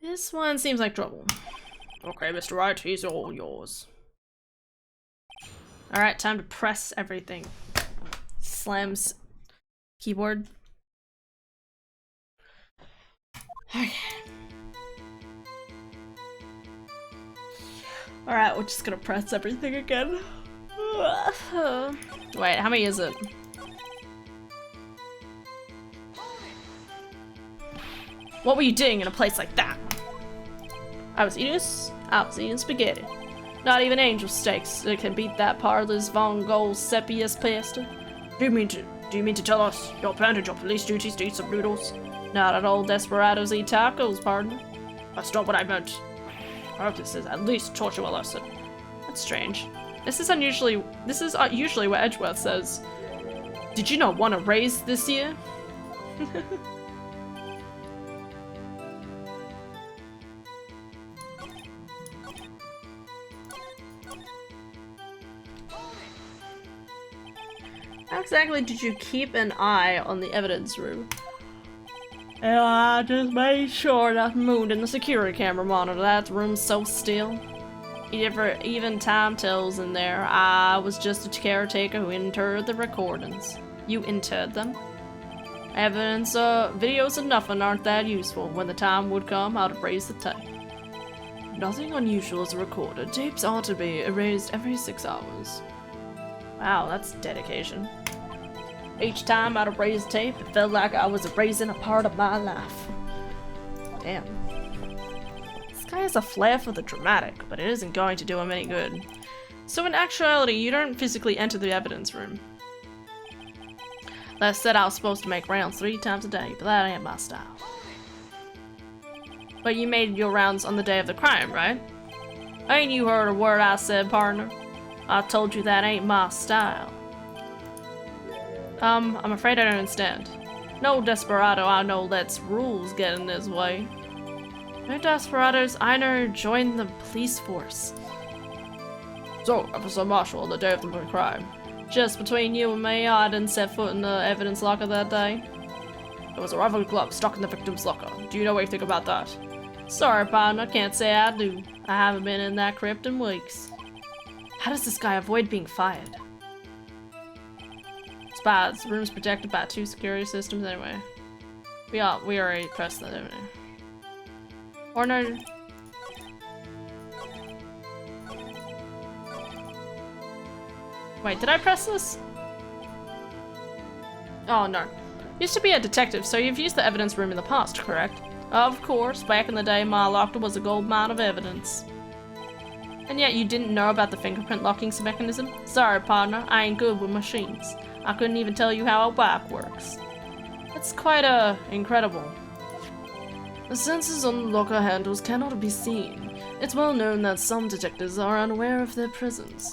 This one seems like trouble. Okay, Mr. Wright, he's all yours. Alright, time to press everything. Slams keyboard. Okay. Alright, we're just gonna press everything again. Wait, how many is it? What were you doing in a place like that? I was eating spaghetti. Not even angel steaks that can beat that parlor's Von Gogh sepias pasta. Do you mean to tell us you abandoned your police duties to eat some noodles? Not at all desperados eat tacos, partner. That's not what I meant. I hope this is at least taught you a lesson. That's strange. This is usually what Edgeworth says. Did you not want a raise this year? How exactly did you keep an eye on the evidence room? Well, I just made sure that moon in the security camera monitor that room's so still. Even time tells in there. I was just a caretaker who entered the recordings. You entered them? Evidence, videos of nothing aren't that useful. When the time would come, I'd erase the tape. Nothing unusual is recorded. Tapes ought to be erased every 6 hours. Wow, that's dedication. Each time I'd erase tape, it felt like I was erasing a part of my life. Damn. This guy has a flair for the dramatic, but it isn't going to do him any good. So in actuality, you don't physically enter the evidence room. Les said I was supposed to make rounds 3 times a day, but that ain't my style. But you made your rounds on the day of the crime, right? Ain't you heard a word I said, partner? I told you that ain't my style. I'm afraid I don't understand. No desperado I know lets rules get in his way. No desperados I know join the police force. So, Officer Marshall, on the day of the crime, just between you and me, I didn't set foot in the evidence locker that day. There was a rival club stuck in the victim's locker. Do you know anything about that? Sorry, partner, can't say I do. I haven't been in that crypt in weeks. How does this guy avoid being fired? Spies. The room's protected by 2 security systems anyway. We already pressed that, didn't we? Or no. Wait, did I press this? Oh no. Used to be a detective, so you've used the evidence room in the past, correct? Of course, back in the day my locker was a gold mine of evidence. And yet you didn't know about the fingerprint locking mechanism? Sorry, partner, I ain't good with machines. I couldn't even tell you how a bike works. It's quite, incredible. The sensors on the locker handles cannot be seen. It's well known that some detectives are unaware of their presence.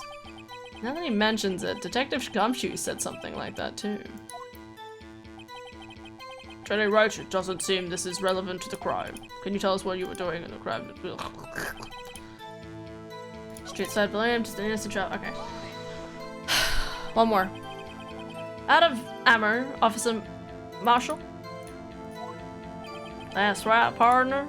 Now that he mentions it, Detective Gumshoe said something like that too. Teddy Wright, it doesn't seem this is relevant to the crime. Can you tell us what you were doing in the crime? Street side blame, just an innocent trap. Okay. One more. Out of ammo, Officer Marshall. That's right, partner.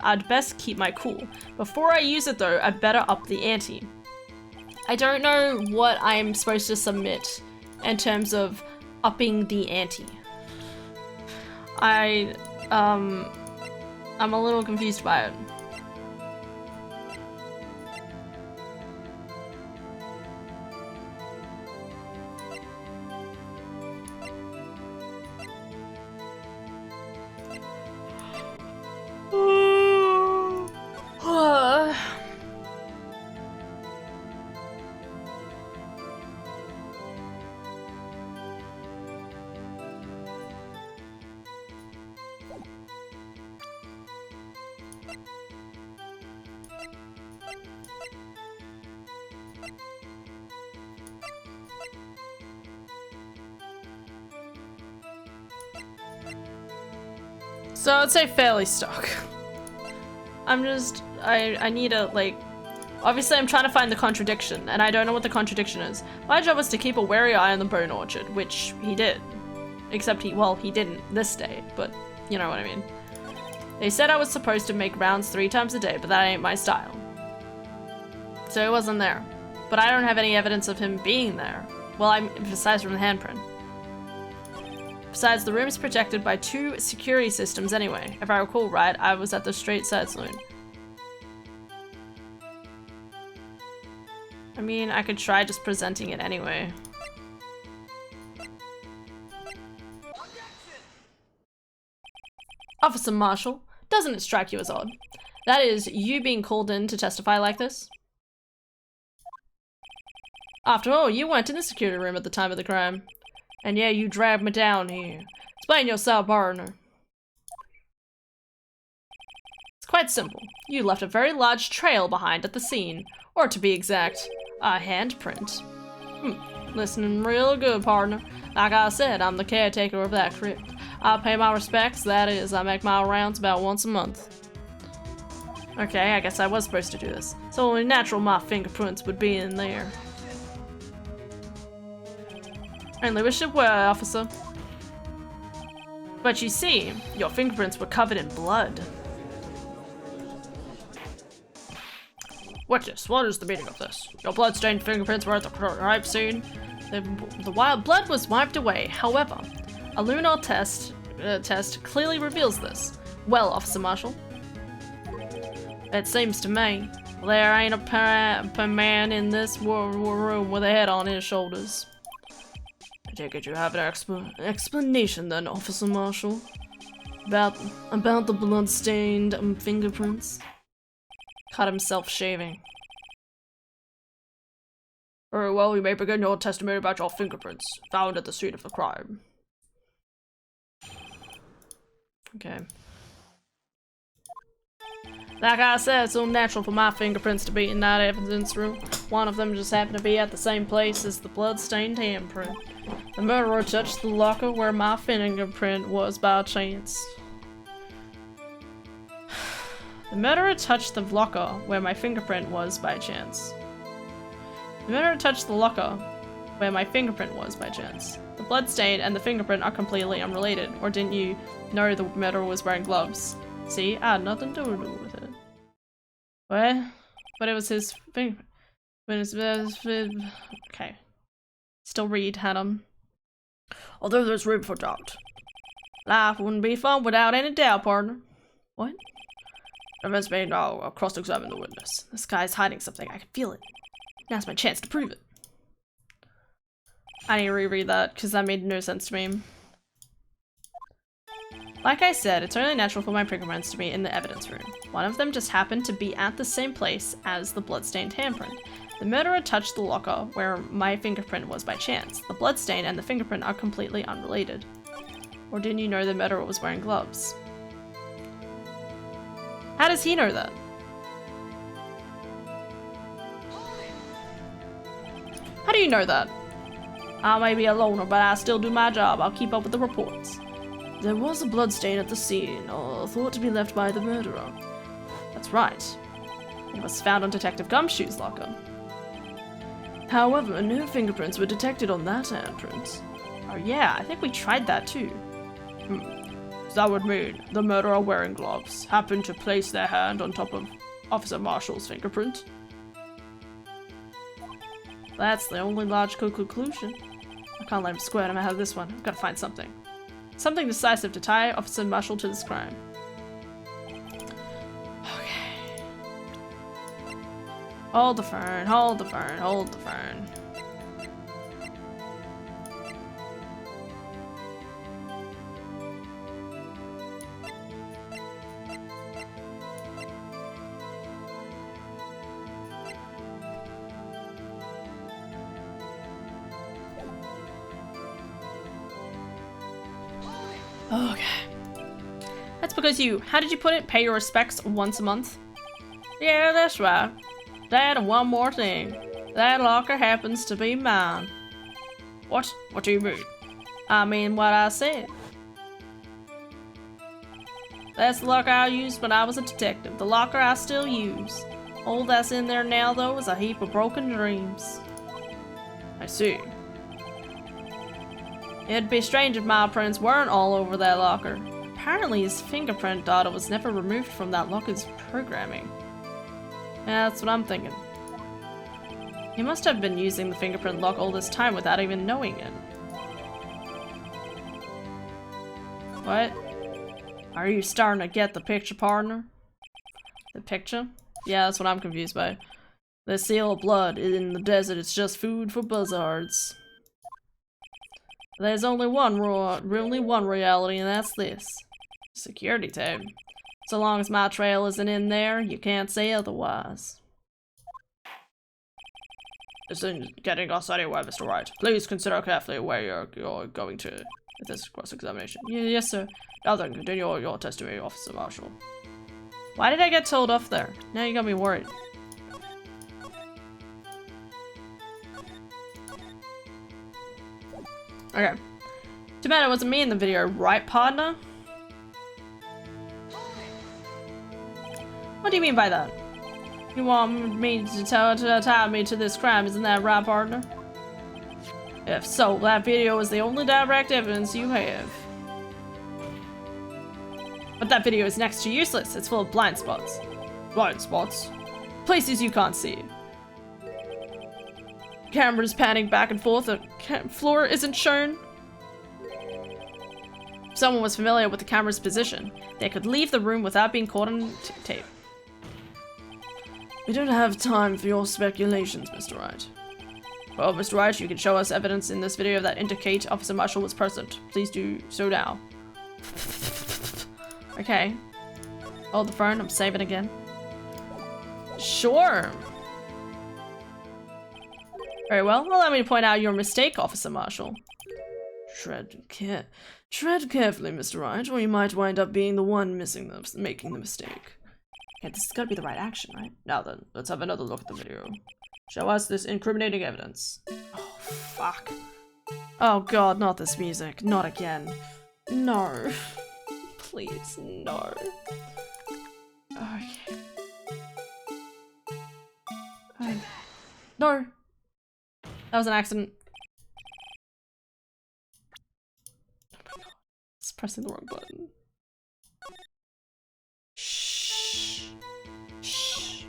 I'd best keep my cool. Before I use it though, I'd better up the ante. I don't know what I'm supposed to submit in terms of upping the ante. I'm a little confused by it. So I'd say fairly stuck. I need a, like, obviously I'm trying to find the contradiction, and I don't know what the contradiction is. My job was to keep a wary eye on the bone orchard, which he did. Except he didn't this day, but you know what I mean. They said I was supposed to make rounds 3 times a day, but that ain't my style. So he wasn't there. But I don't have any evidence of him being there. Well, besides from the handprint. Besides, the room is protected by 2 security systems anyway. If I recall right, I was at the straight side saloon. I mean, I could try just presenting it anyway. Officer Marshall, doesn't it strike you as odd? That is, you being called in to testify like this? After all, you weren't in the security room at the time of the crime. And yeah, you dragged me down here. Explain yourself, partner. It's quite simple. You left a very large trail behind at the scene. Or to be exact, a handprint. Listening real good, partner. Like I said, I'm the caretaker of that crypt. I pay my respects, that is, I make my rounds about once a month. Okay, I guess I was supposed to do this. So only natural my fingerprints would be in there. I only wish it were, officer. But you see, your fingerprints were covered in blood. What is the meaning of this? Your blood-stained fingerprints were at the crime scene. The wild blood was wiped away. However, a lunar test clearly reveals this. Well, Officer Marshall, it seems to me there ain't a man in this room with a head on his shoulders. I take it you have an explanation then, Officer Marshall, about the blood-stained fingerprints. Caught himself shaving. Very well, you may begin your testimony about your fingerprints found at the scene of the crime. Okay. Like I said, it's unnatural for my fingerprints to be in that evidence room. One of them just happened to be at the same place as the blood-stained handprint. The murderer touched the locker where my fingerprint was by chance. The murderer touched the locker where my fingerprint was by chance. The murderer touched the locker where my fingerprint was by chance. The bloodstain and the fingerprint are completely unrelated. Or didn't you know the murderer was wearing gloves? See, I had nothing to do with it. What? But it was his fingerprint. Okay. Still read, Hannah. Although there's room for doubt. Life wouldn't be fun without any doubt, partner. What? Convince me, I'll cross-examine the witness. This guy's hiding something, I can feel it. Now's my chance to prove it. I need to reread that, because that made no sense to me. Like I said, it's only natural for my fingerprints to be in the evidence room. One of them just happened to be at the same place as the bloodstained handprint. The murderer touched the locker where my fingerprint was by chance. The bloodstain and the fingerprint are completely unrelated. Or didn't you know the murderer was wearing gloves? How does he know that? How do you know that? I may be a loner, but I still do my job. I'll keep up with the reports. There was a bloodstain at the scene, or thought to be left by the murderer. That's right. It was found on Detective Gumshoe's locker. However, no fingerprints were detected on that handprint. Oh yeah, I think we tried that too. That would mean the murderer wearing gloves happened to place their hand on top of Officer Marshall's fingerprint. That's the only logical conclusion. I can't let him square him out of this one. I've got to find something. Something decisive to tie Officer Marshall to this crime. Okay. Hold the fern, hold the fern, hold the fern. Okay. That's because how did you put it? Pay your respects once a month? Yeah, that's right. That and one more thing. That locker happens to be mine. What? What do you mean? I mean what I said. That's the locker I used when I was a detective. The locker I still use. All that's in there now, though, is a heap of broken dreams. I see. It'd be strange if my prints weren't all over that locker. Apparently his fingerprint data was never removed from that locker's programming. Yeah, that's what I'm thinking. He must have been using the fingerprint lock all this time without even knowing it. What? Are you starting to get the picture, partner? The picture? Yeah, that's what I'm confused by. The seal of blood in the desert is just food for buzzards. There's only one reality, and that's this. Security tape. So long as my trail isn't in there, you can't say otherwise. This isn't getting us anywhere, Mr. Wright. Please consider carefully where you're going to with this cross-examination. Yes, sir. Now then, continue your testimony, Officer Marshall. Why did I get told off there? Now you got me worried. Okay. Too bad it wasn't me in the video, right, partner? What do you mean by that? You want me to tie me to this crime, isn't that right, partner? If so, that video is the only direct evidence you have. But that video is next to useless. It's full of blind spots. Blind spots? Places you can't see. Cameras panning back and forth, the floor isn't shown. If someone was familiar with the camera's position, they could leave the room without being caught on tape. We don't have time for your speculations, Mr. Wright. Well, Mr. Wright, you can show us evidence in this video that indicate Officer Marshall was present. Please do so now. Okay. Hold the phone, I'm saving again. Sure. Very well. Allow me to point out your mistake, Officer Marshall. Tread carefully, Mr. Wright, or you might wind up being the one making the mistake. Okay, this has got to be the right action, right? Now then, let's have another look at the video. Show us this incriminating evidence. Oh, fuck. Oh god, not this music. Not again. No. Please, no. Okay. No. That was an accident. Oh my god. It's pressing the wrong button. Shh. Shh.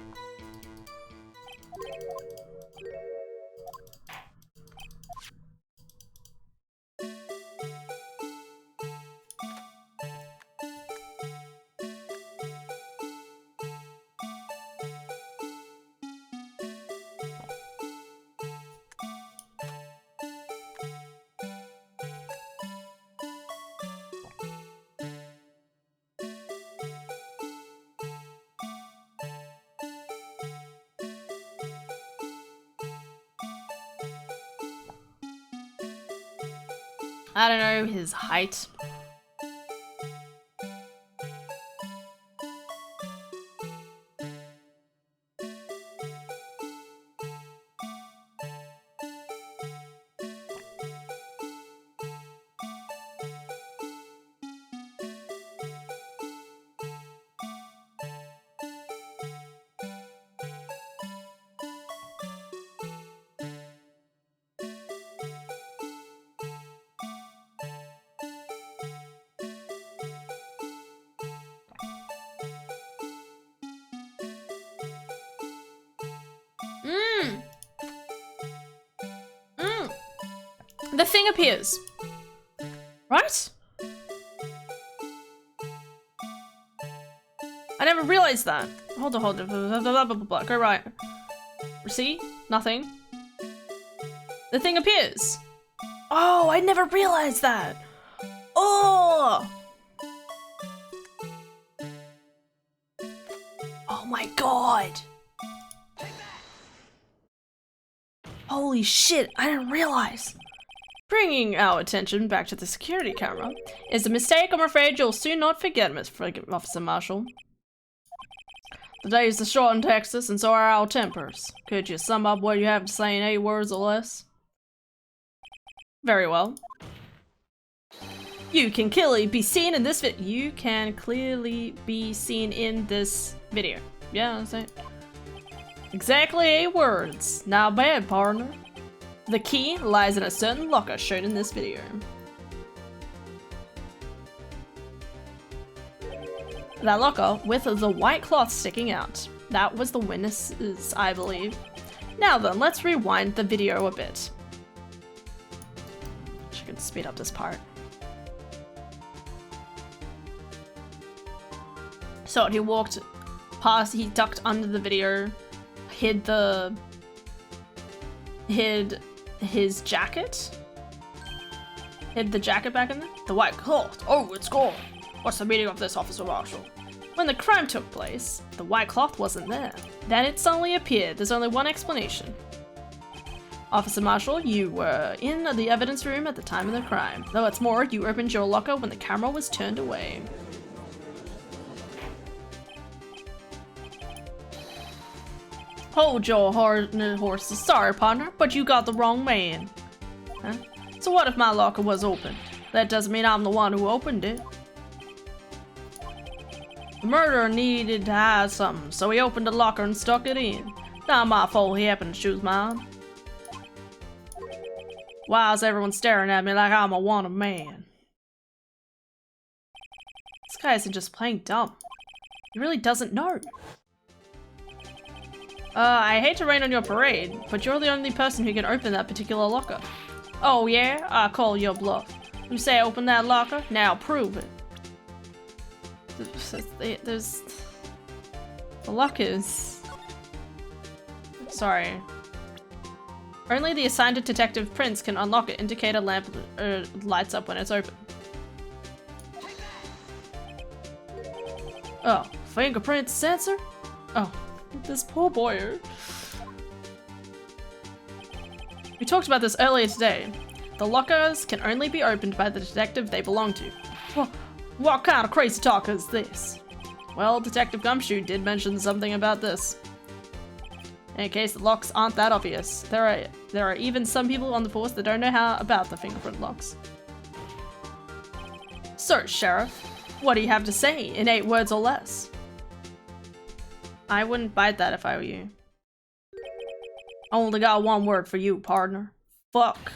I don't know, his height. the thing appears. Right? I never realized that. Hold on. Go right. See? Nothing. The thing appears. Oh, I never realized that. Oh! Oh my god. Holy shit, I didn't realize. Bringing our attention back to the security camera is a mistake I'm afraid you'll soon not forget, Officer Marshall. The days are short in Texas, and so are our tempers. Could you sum up what you have to say in 8 words or less? Very well. You can clearly be seen in this video. You can clearly be seen in this video. Yeah, that's it. Exactly 8 words. Not bad, partner. The key lies in a certain locker shown in this video. That locker with the white cloth sticking out. That was the witnesses, I believe. Now then, let's rewind the video a bit. I can speed up this part. So he walked past, he ducked under the video, hid his jacket? Hid the jacket back in there? The white cloth. Oh, it's gone. What's the meaning of this, Officer Marshall? When the crime took place, the white cloth wasn't there. Then it suddenly appeared. There's only one explanation. Officer Marshall, you were in the evidence room at the time of the crime. Though it's more, you opened your locker when the camera was turned away. Hold your horses. Sorry, partner, but you got the wrong man. Huh? So what if my locker was open? That doesn't mean I'm the one who opened it. The murderer needed to hide something, so he opened the locker and stuck it in. Not my fault he happened to choose mine. Why is everyone staring at me like I'm a wanted man? This guy isn't just playing dumb. He really doesn't know. I hate to rain on your parade, but you're the only person who can open that particular locker. Oh yeah? I call your bluff. You say open that locker? Now prove it. There's... The lockers... Sorry. Only the assigned detective Prince can unlock it. Indicator lamp lights up when it's open. Oh, fingerprint sensor? Oh. This poor boy. We talked about this earlier today. The lockers can only be opened by the detective they belong to. What kind of crazy talk is this? Well, Detective Gumshoe did mention something about this. In case the locks aren't that obvious, there are even some people on the force that don't know how about the fingerprint locks. So, Sheriff, what do you have to say in 8 words or less? I wouldn't bite that if I were you. Only got 1 word for you, partner. Fuck.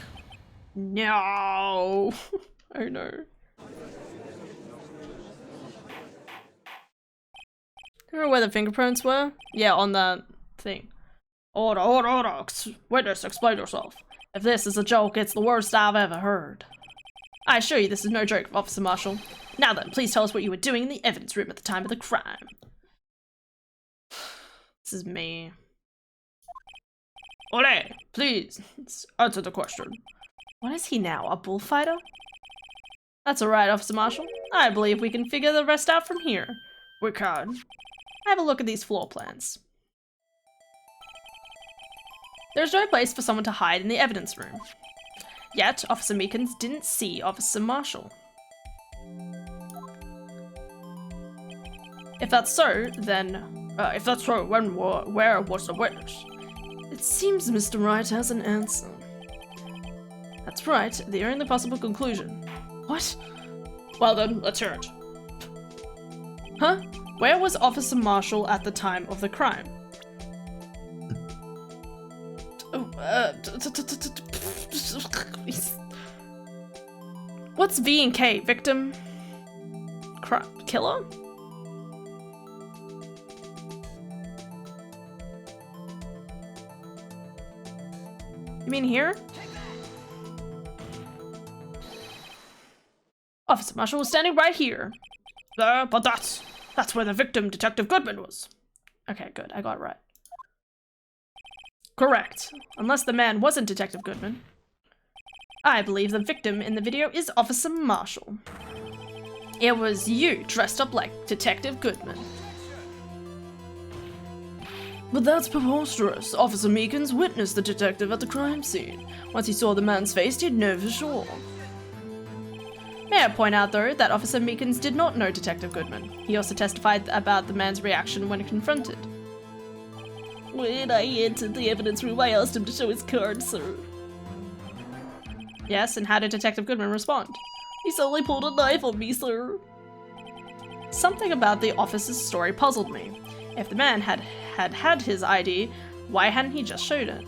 No. Oh no. Remember where the fingerprints were? Yeah, on that thing. Order. Witness, explain yourself. If this is a joke, it's the worst I've ever heard. I assure you this is no joke, Officer Marshall. Now then, please tell us what you were doing in the evidence room at the time of the crime. This is me. Ole, please, answer the question. What is he now, a bullfighter? That's alright, Officer Marshall. I believe we can figure the rest out from here. We can. Have a look at these floor plans. There's no place for someone to hide in the evidence room. Yet, Officer Meekins didn't see Officer Marshall. If that's so, then... if that's so, where was the witness? It seems Mr. Wright has an answer. That's right, the only possible conclusion. What? Well then, let's hear it. Huh? Where was Officer Marshall at the time of the crime? What's V and K? Victim? Killer? You mean here? Officer Marshall was standing right here. But that's where the victim, Detective Goodman, was. Okay, good. I got it right. Correct. Unless the man wasn't Detective Goodman. I believe the victim in the video is Officer Marshall. It was you dressed up like Detective Goodman. But that's preposterous. Officer Meekins witnessed the detective at the crime scene. Once he saw the man's face, he'd know for sure. May I point out, though, that Officer Meekins did not know Detective Goodman. He also testified about the man's reaction when confronted. When I entered the evidence room, I asked him to show his card, sir. Yes, and how did Detective Goodman respond? He suddenly pulled a knife on me, sir. Something about the officer's story puzzled me. If the man had his ID, why hadn't he just showed it?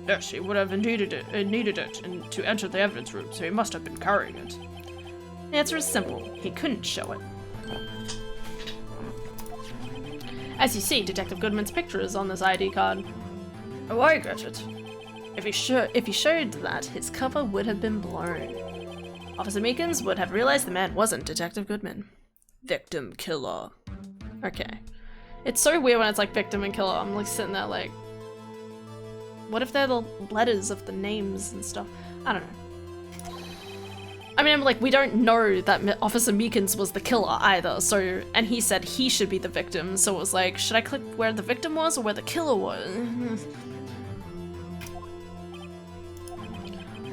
Yes, he would have needed it to enter the evidence room, so he must have been carrying it. The answer is simple. He couldn't show it. As you see, Detective Goodman's picture is on this ID card. Oh, I get it. If he showed that, his cover would have been blown. Officer Meekins would have realized the man wasn't Detective Goodman. Victim killer. Okay. It's so weird when it's like victim and killer. I'm like sitting there like, what if they're the letters of the names and stuff? I don't know. I mean, like, we don't know that Officer Meekins was the killer either, so, and he said he should be the victim, so it was like, should I click where the victim was or where the killer was?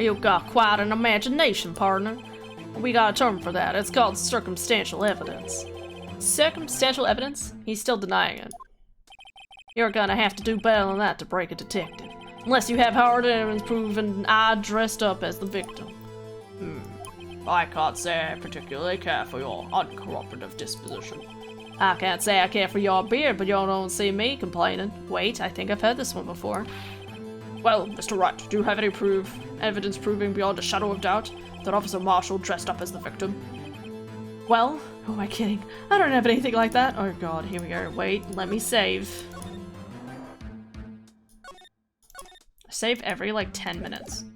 You got quite an imagination, partner. We got a term for that. It's called circumstantial evidence. Circumstantial evidence? He's still denying it. You're gonna have to do better than that to break a detective. Unless you have hard evidence proving I dressed up as the victim. I can't say I particularly care for your uncooperative disposition. I can't say I care for your beard, but you don't see me complaining. Wait, I think I've heard this one before. Well, Mr. Wright, do you have any evidence proving beyond a shadow of doubt that Officer Marshall dressed up as the victim? Well, who am I kidding? I don't have anything like that. Oh god, here we go. Wait, let me save. I save every like 10 minutes.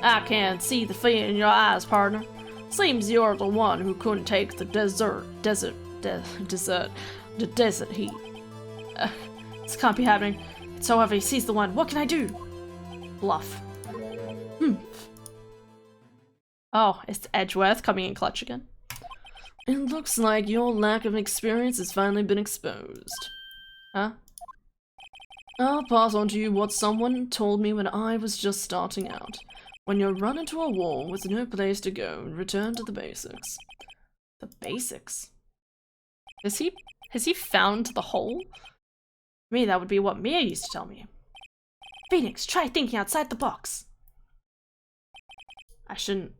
I can see the fear in your eyes, partner. Seems you're the one who couldn't take the desert heat. This can't be happening. So if he sees the one, what can I do? Bluff. Oh, it's Edgeworth coming in clutch again. It looks like your lack of experience has finally been exposed. Huh? I'll pass on to you what someone told me when I was just starting out. When you run into a wall with no place to go, return to the basics. The basics? Has he found the hole? For me, that would be what Mia used to tell me. Phoenix, try thinking outside the box. I shouldn't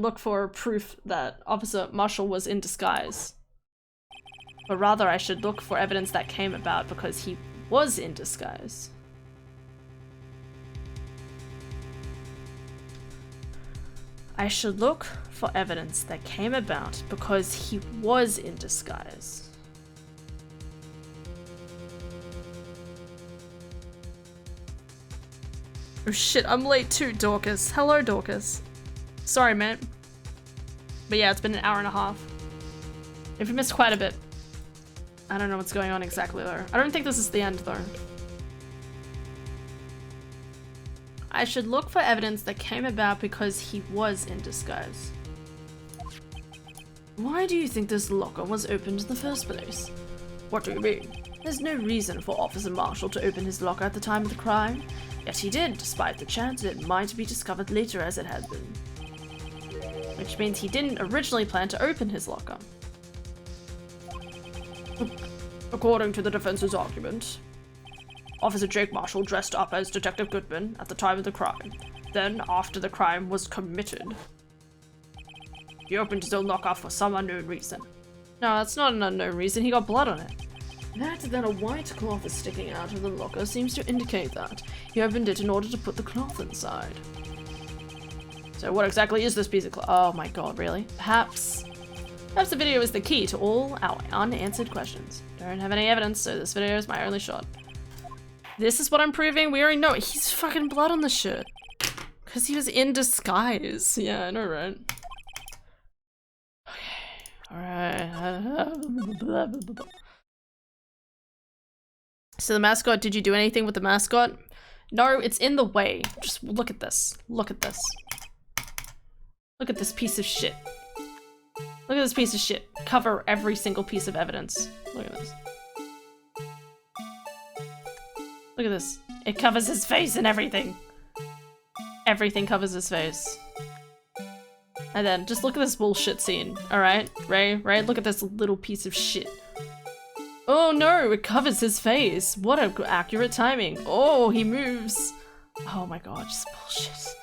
look for proof that Officer Marshall was in disguise. But rather, I should look for evidence that came about because he was in disguise. I should look for evidence that came about because he was in disguise. Oh shit, I'm late too, Dorcas. Hello, Dorcas. Sorry, man. But yeah, it's been an hour and a half. If you missed quite a bit. I don't know what's going on exactly though. I don't think this is the end though. I should look for evidence that came about because he was in disguise. Why do you think this locker was opened in the first place? What do you mean? There's no reason for Officer Marshall to open his locker at the time of the crime, yet he did, despite the chance that it might be discovered later as it had been. Which means he didn't originally plan to open his locker. According to the defense's argument, Officer Jake Marshall dressed up as Detective Goodman at the time of the crime. Then, after the crime was committed, he opened his own locker for some unknown reason. No, that's not an unknown reason. He got blood on it. That then a white cloth is sticking out of the locker seems to indicate that he opened it in order to put the cloth inside. So what exactly is this piece of cloth? Oh my god, really? Perhaps the video is the key to all our unanswered questions. Don't have any evidence, so this video is my only shot. This is what I'm proving? We already know it. He's fucking blood on the shirt. Because he was in disguise. Yeah, I know, right? Okay. Alright. So the mascot, did you do anything with the mascot? No, it's in the way. Just look at this. Look at this. Look at this piece of shit. Look at this piece of shit. Cover every single piece of evidence. Look at this. Look at this. It covers his face and everything. Everything covers his face. And then, just look at this bullshit scene, alright? Ray, look at this little piece of shit. Oh no, it covers his face. What accurate timing. Oh, he moves. Oh my god, just bullshit.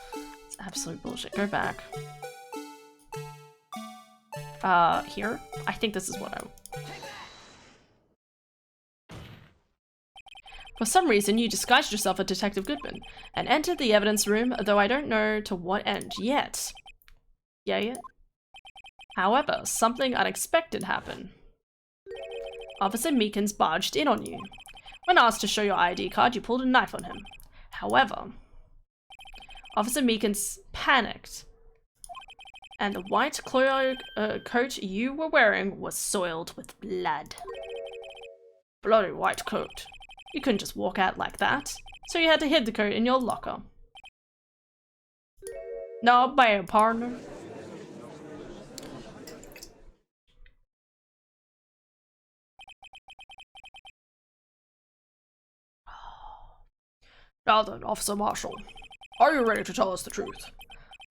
It's absolute bullshit. Go back. Here? I think this is what I... For some reason, you disguised yourself as Detective Goodman and entered the evidence room, though I don't know to what end yet. Yeah. However, something unexpected happened. Officer Meekins barged in on you. When asked to show your ID card, you pulled a knife on him. However, Officer Meekins panicked, and the white coat you were wearing was soiled with blood. Bloody white coat. You couldn't just walk out like that, so you had to hide the coat in your locker. Not bad, partner. Now then, Officer Marshall, are you ready to tell us the truth?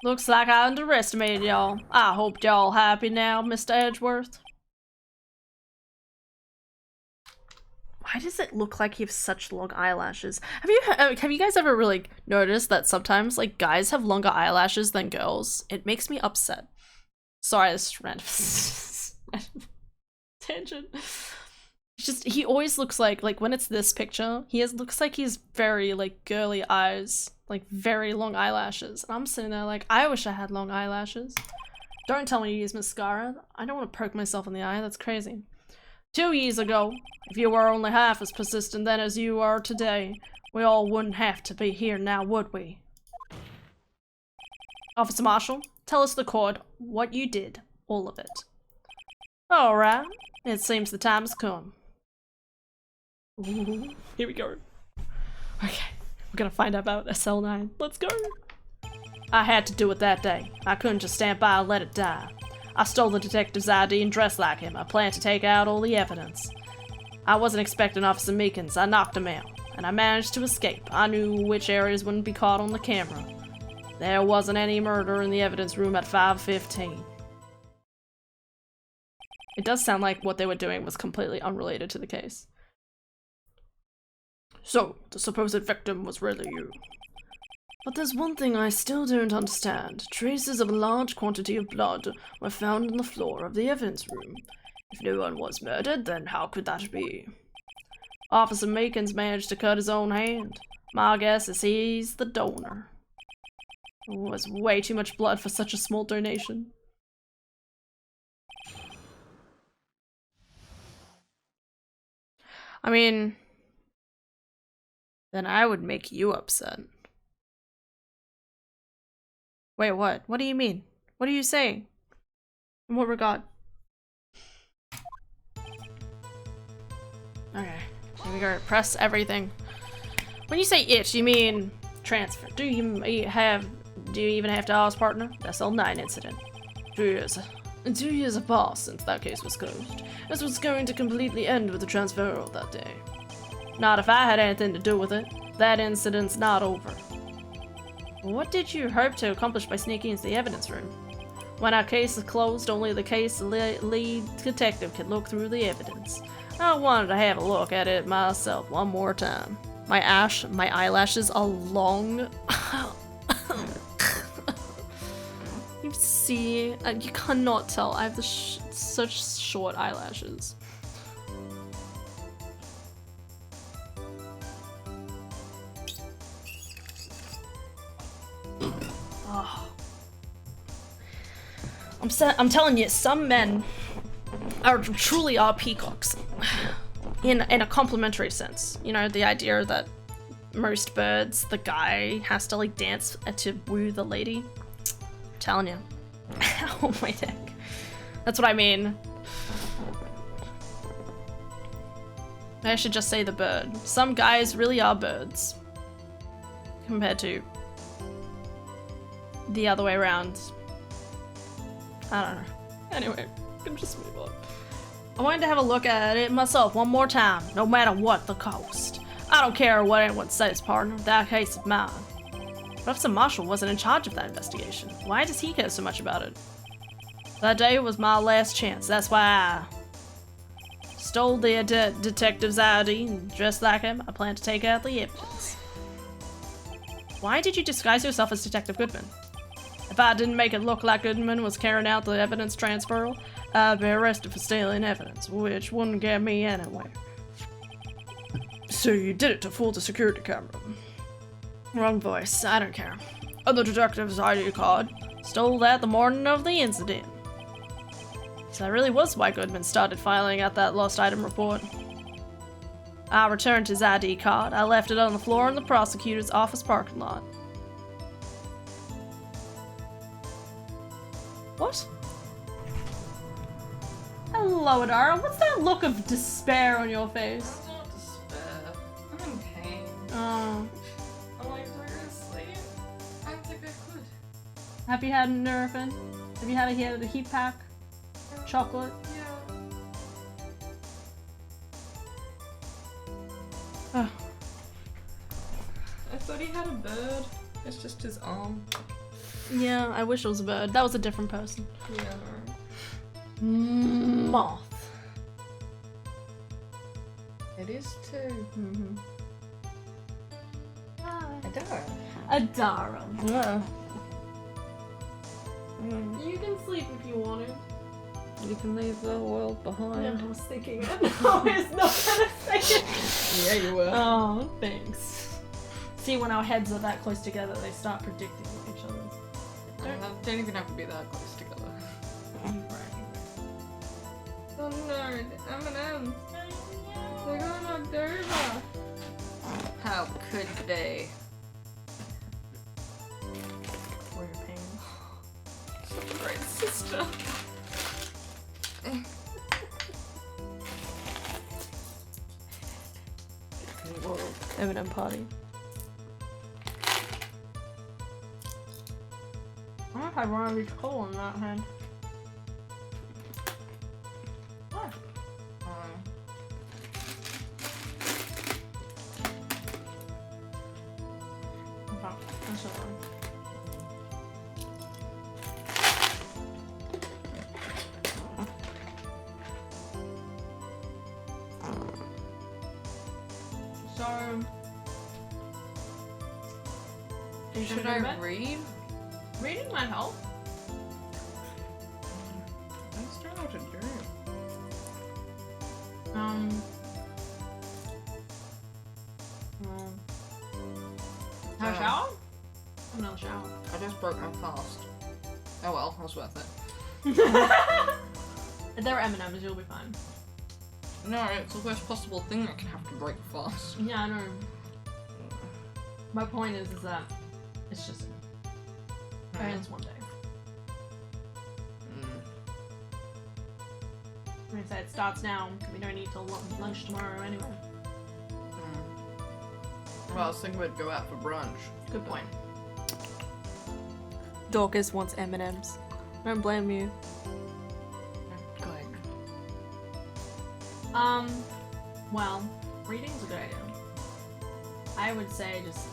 Looks like I underestimated y'all. I hope y'all happy now, Mr. Edgeworth. Why does it look like he has such long eyelashes? Have you guys ever really noticed that sometimes like guys have longer eyelashes than girls? It makes me upset. Sorry, this is random tangent. It's just he always looks like when it's this picture, looks like he's very like girly eyes, like very long eyelashes. And I'm sitting there like, I wish I had long eyelashes. Don't tell me to use mascara. I don't want to poke myself in the eye. That's crazy. 2 years ago, if you were only half as persistent then as you are today, we all wouldn't have to be here now, would we? Officer Marshall, tell us the court what you did, all of it. Alright, it seems the time has come. Ooh, here we go. Okay, we're gonna find out about SL9. Let's go! I had to do it that day. I couldn't just stand by and let it die. I stole the detective's ID and dressed like him. I planned to take out all the evidence. I wasn't expecting Officer Meekins. I knocked him out, and I managed to escape. I knew which areas wouldn't be caught on the camera. There wasn't any murder in the evidence room at 5:15. It does sound like what they were doing was completely unrelated to the case. So, the supposed victim was really you. But there's one thing I still don't understand. Traces of a large quantity of blood were found on the floor of the evidence room. If no one was murdered, then how could that be? Officer Meekins managed to cut his own hand. My guess is he's the donor. It was way too much blood for such a small donation. I mean, then I would make you upset. Wait, what? What do you mean? What are you saying? In what regard? Okay, here we go. Press everything. When you say itch, you mean transfer. Do you even have to ask, partner? SL9 incident. 2 years. 2 years have passed since that case was closed. This was going to completely end with the transfer that day. Not if I had anything to do with it. That incident's not over. What did you hope to accomplish by sneaking into the evidence room? When our case is closed, only the case lead detective can look through the evidence. I wanted to have a look at it myself one more time. My eyelashes are long. You see, you cannot tell. I have such short eyelashes. Oh. I'm telling you, some men truly are peacocks. In a complimentary sense. You know, the idea that most birds, the guy has to like dance to woo the lady. I'm telling you. Oh my neck. That's what I mean. I should just say the bird. Some guys really are birds. Compared to the other way around. I don't know. Anyway, we can just move on. I wanted to have a look at it myself one more time, no matter what the cost. I don't care what anyone says, partner. That case is mine. But Officer Marshall wasn't in charge of that investigation. Why does he care so much about it? That day was my last chance. That's why I stole the detective's ID, and dressed like him, I plan to take out the evidence. Why did you disguise yourself as Detective Goodman? If I didn't make it look like Goodman was carrying out the evidence transfer, I'd be arrested for stealing evidence, which wouldn't get me anywhere. So you did it to fool the security camera. Wrong voice, I don't care. The detective's ID card. Stole that the morning of the incident. So that really was why Goodman started filing out that lost item report. I returned his ID card. I left it on the floor in the prosecutor's office parking lot. What? Hello, Adara. What's that look of despair on your face? It's not despair. I'm in pain. Oh. I'm like, do I go to sleep? I don't think I could. Have you had a Nurofen? Have you had a heat pack? Chocolate? Yeah. Oh. I thought he had a bird. It's just his arm. Yeah, I wish it was a bird. That was a different person. Yeah. Moth. It is too. Mm-hmm. Hi. Adara. Adara. Yeah. You can sleep if you want to. You can leave the world behind. Yeah, I was thinking it. No, it's not gonna say it. Yeah, you were. Oh, thanks. See, when our heads are that close together, they start predicting each other's. Don't even have to be that close together. Oh no, the M&M's. They're going October. How could they? For your pain. Such a great sister. M&M party. I don't know if I want to reach coal in that hand. What? Okay, that's the one. So, are you Should gonna go to I bed? read? Reading might help. I just don't know what to do. Have a shower? Another shower. I just broke my fast. Oh well, it was worth it. If there are M&Ms, you'll be fine. No, it's the worst possible thing that can have to break a fast. Yeah, I know. My point is that it's just it's one day. Like I said, it starts now. We don't eat till lunch tomorrow anyway. Well, I was thinking we'd go out for brunch. Good point. Dorcas wants M&Ms. Don't blame you. Good. Well, reading's a good idea. I would say just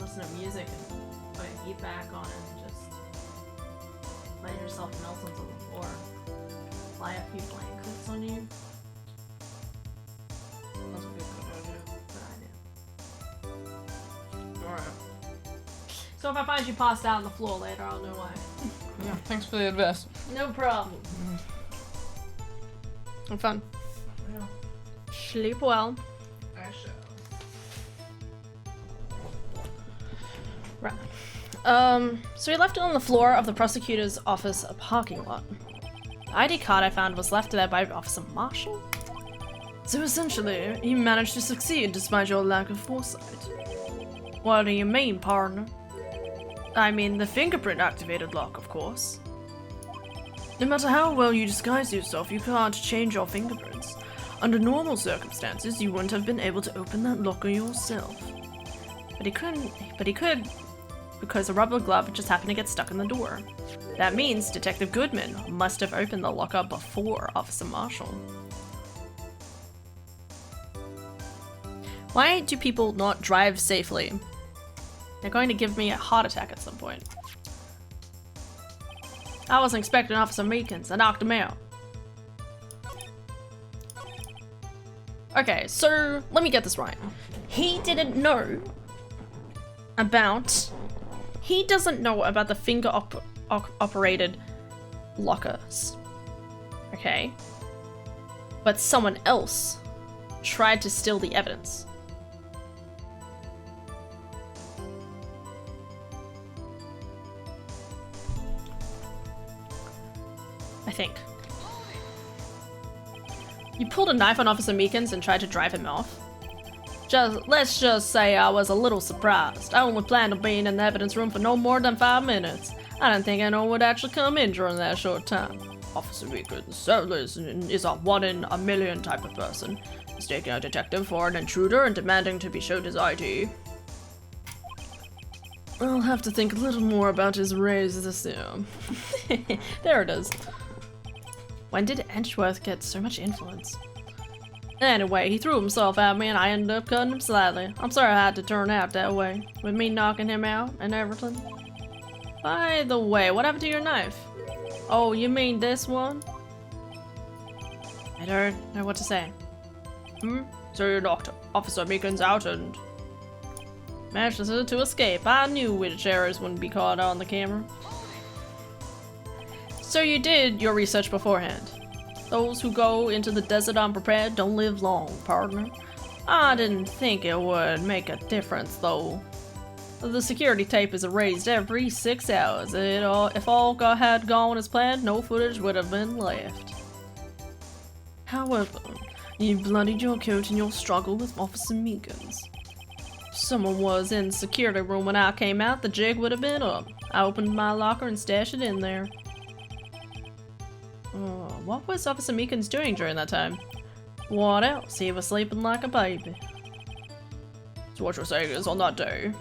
listen to music and put a heat back on it and just let yourself melt onto the floor. Fly a few blankets on you. That's a good Good idea. Alright. So if I find you passed out on the floor later, I'll know why. Yeah, thanks for the advice. No problem. Have fun. Yeah. Sleep well. I shall. Right. So we left it on the floor of the prosecutor's office, a parking lot. The ID card I found was left there by Officer Marshall. So essentially, you managed to succeed despite your lack of foresight. What do you mean, partner? I mean the fingerprint-activated lock, of course. No matter how well you disguise yourself, you can't change your fingerprints. Under normal circumstances, you wouldn't have been able to open that locker yourself. But he could, because a rubber glove just happened to get stuck in the door. That means Detective Goodman must have opened the locker before Officer Marshall. Why do people not drive safely? They're going to give me a heart attack at some point. I wasn't expecting Officer Meekins. I knocked him out. Okay, so let me get this right. He doesn't know about the finger operated lockers. Okay. But someone else tried to steal the evidence. I think. You pulled a knife on Officer Meekins and tried to drive him off? Let's just say I was a little surprised. I only planned on being in the evidence room for no more than 5 minutes. I didn't think anyone would actually come in during that short time. Officer Meekins is a 1 in a million type of person, mistaking a detective for an intruder and demanding to be shown his ID. I'll have to think a little more about his raise this year. There it is. When did Edgeworth get so much influence? Anyway, he threw himself at me and I ended up cutting him slightly. I'm sorry I had to turn out that way, with me knocking him out and everything. By the way, what happened to your knife? Oh, you mean this one? I don't know what to say. So you knocked Officer Meekins out and managed to escape. I knew which errors wouldn't be caught on the camera. So you did your research beforehand. Those who go into the desert unprepared don't live long, partner. I didn't think it would make a difference, though. The security tape is erased every 6 hours. If all had gone as planned, no footage would have been left. However, you bloodied your coat in your struggle with Officer Meekins. If someone was in the security room when I came out, the jig would have been up. I opened my locker and stashed it in there. What was Officer Meekins doing during that time? What else? He was sleeping like a baby. So what you're saying is on that day,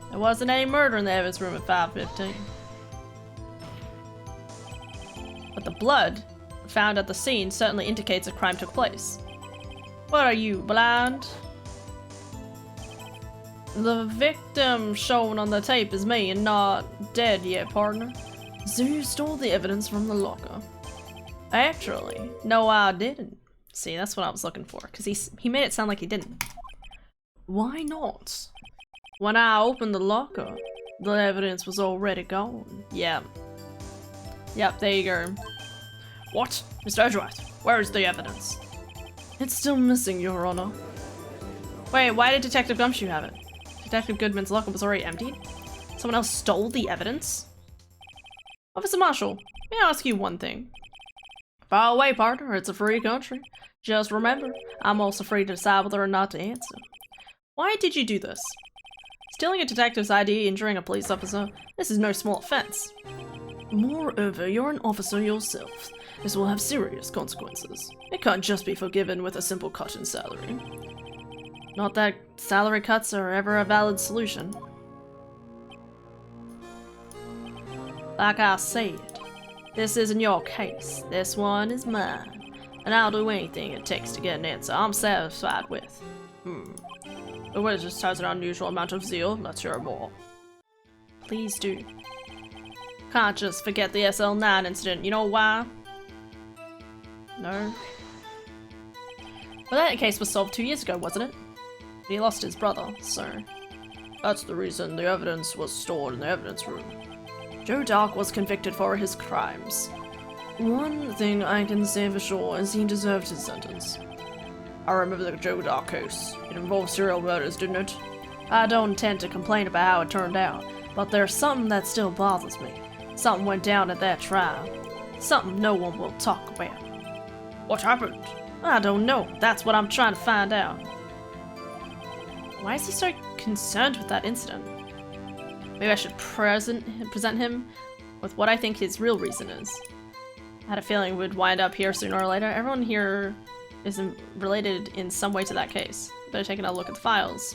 there wasn't any murder in the evidence room at 5:15. But the blood found at the scene certainly indicates a crime took place. What are you, blind? The victim shown on the tape is me and not dead yet, partner. So you stole the evidence from the locker? Actually, no I didn't. See, that's what I was looking for, because he made it sound like he didn't. Why not? When I opened the locker, the evidence was already gone. Yeah. Yep, there you go. What? Mr. Edgeworth, where is the evidence? It's still missing, Your Honor. Wait, why did Detective Gumshoe have it? Detective Goodman's locker was already emptied? Someone else stole the evidence? Officer Marshall, may I ask you one thing? Fire away, partner. It's a free country. Just remember, I'm also free to decide whether or not to answer. Why did you do this? Stealing a detective's ID, injuring a police officer, this is no small offense. Moreover, you're an officer yourself. This will have serious consequences. It can't just be forgiven with a simple cut in salary. Not that salary cuts are ever a valid solution. Like I said, this isn't your case. This one is mine. And I'll do anything it takes to get an answer I'm satisfied with. The witness has an unusual amount of zeal. Let's hear more. Please do. Can't just forget the SL9 incident. You know why? No? Well, that case was solved 2 years ago, wasn't it? He lost his brother, so... That's the reason the evidence was stored in the evidence room. Joe Dark was convicted for his crimes. One thing I can say for sure is he deserved his sentence. I remember the Joe Dark case. It involved serial murders, didn't it? I don't intend to complain about how it turned out, but there's something that still bothers me. Something went down at that trial. Something no one will talk about. What happened? I don't know. That's what I'm trying to find out. Why is he so concerned with that incident? Maybe I should present him with what I think his real reason is. I had a feeling we'd wind up here sooner or later. Everyone here is related in some way to that case. Better take another look at the files.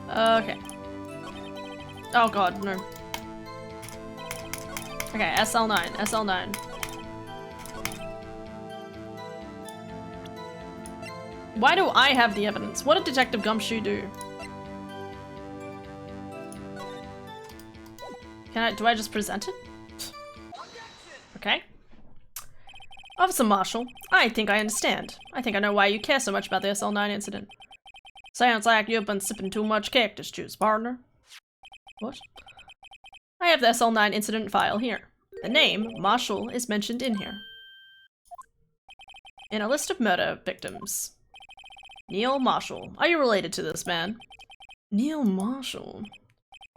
Okay. Oh god, no. Okay, SL9, SL9. Why do I have the evidence? What did Detective Gumshoe do? Do I just present it? Okay. Officer Marshall, I think I understand. I think I know why you care so much about the SL9 incident. Sounds like you've been sipping too much cactus juice, partner. What? I have the SL9 incident file here. The name, Marshall, is mentioned in here. In a list of murder victims. Neil Marshall. Are you related to this man? Neil Marshall?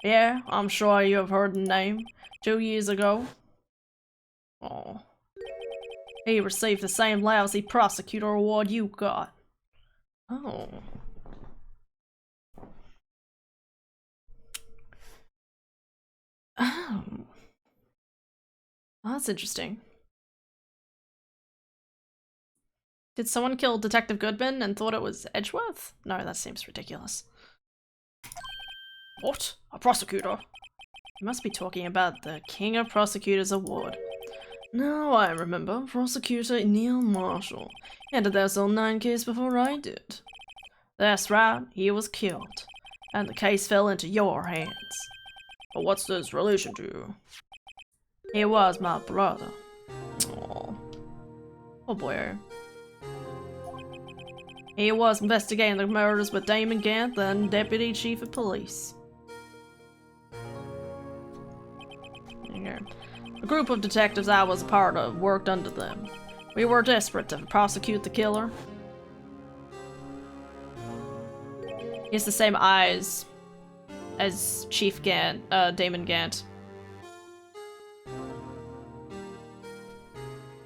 Yeah, I'm sure you have heard the name. 2 years ago. Oh. He received the same lousy prosecutor award you got. Oh. Oh. That's interesting. Did someone kill Detective Goodman and thought it was Edgeworth? No, that seems ridiculous. What? A prosecutor? You must be talking about the King of Prosecutors Award. Now I remember. Prosecutor Neil Marshall. He ended the SL9 case before I did. That's right, he was killed. And the case fell into your hands. But what's this relation to you? He was my brother. Aww. Oh boy. He was investigating the murders with Damon Gant, then Deputy Chief of Police. Okay. A group of detectives I was a part of worked under them. We were desperate to prosecute the killer. He has the same eyes as Chief Gant, Damon Gant.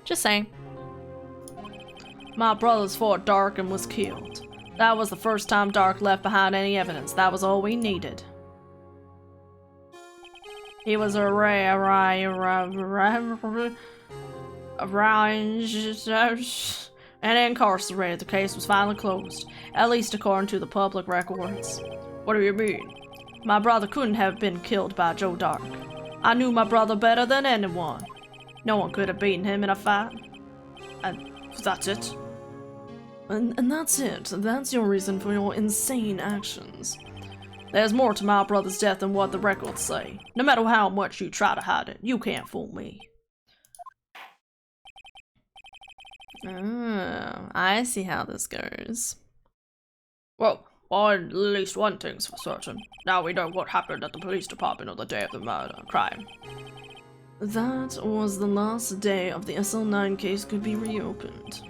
Just saying. My brothers fought Dark and was killed. That was the first time Dark left behind any evidence. That was all we needed. He was and incarcerated. The case was finally closed, at least according to the public records. What do you mean? My brother couldn't have been killed by Joe Dark. I knew my brother better than anyone. No one could have beaten him in a fight. And that's it. And that's it. That's your reason for your insane actions. There's more to my brother's death than what the records say. No matter how much you try to hide it, you can't fool me. Oh, I see how this goes. Well, at least one thing's for certain. Now we know what happened at the police department on the day of the murder crime. That was the last day of the SL9 case could be reopened.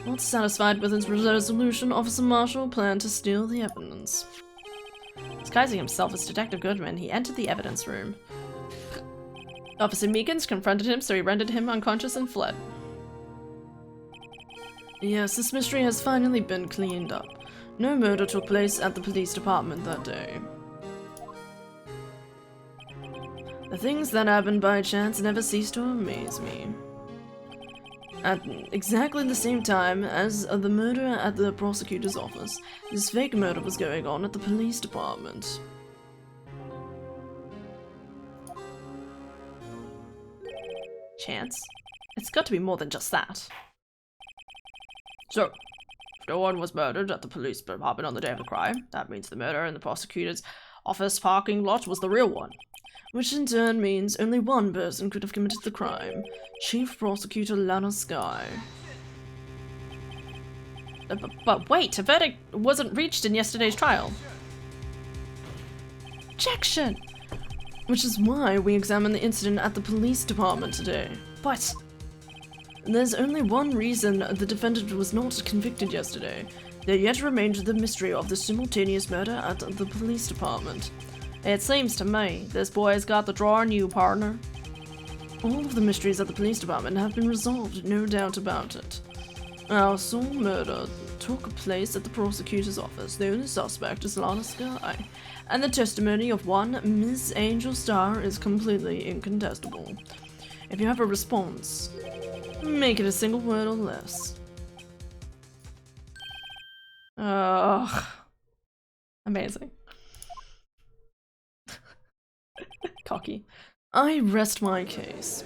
Not satisfied with his resolution, Officer Marshall planned to steal the evidence. Disguising himself as Detective Goodman, he entered the evidence room. Officer Meekins confronted him, so he rendered him unconscious and fled. Yes, this mystery has finally been cleaned up. No murder took place at the police department that day. The things that happen by chance never cease to amaze me. At exactly the same time as the murder at the prosecutor's office, this fake murder was going on at the police department. Chance? It's got to be more than just that. So, if no one was murdered at the police department on the day of the crime, that means the murder in the prosecutor's office parking lot was the real one. Which in turn means only one person could have committed the crime. Chief Prosecutor Lana Sky. But wait, a verdict wasn't reached in yesterday's trial. Objection! Which is why we examined the incident at the police department today. But There's only one reason the defendant was not convicted yesterday. There yet remained the mystery of the simultaneous murder at the police department. It seems to me this boy's got the draw on you, partner. All of the mysteries at the police department have been resolved, no doubt about it. Our sole murder took place at the prosecutor's office. The only suspect is Lana Sky, and the testimony of one Miss Angel Star is completely incontestable. If you have a response, make it a single word or less. Amazing. Cocky. I rest my case.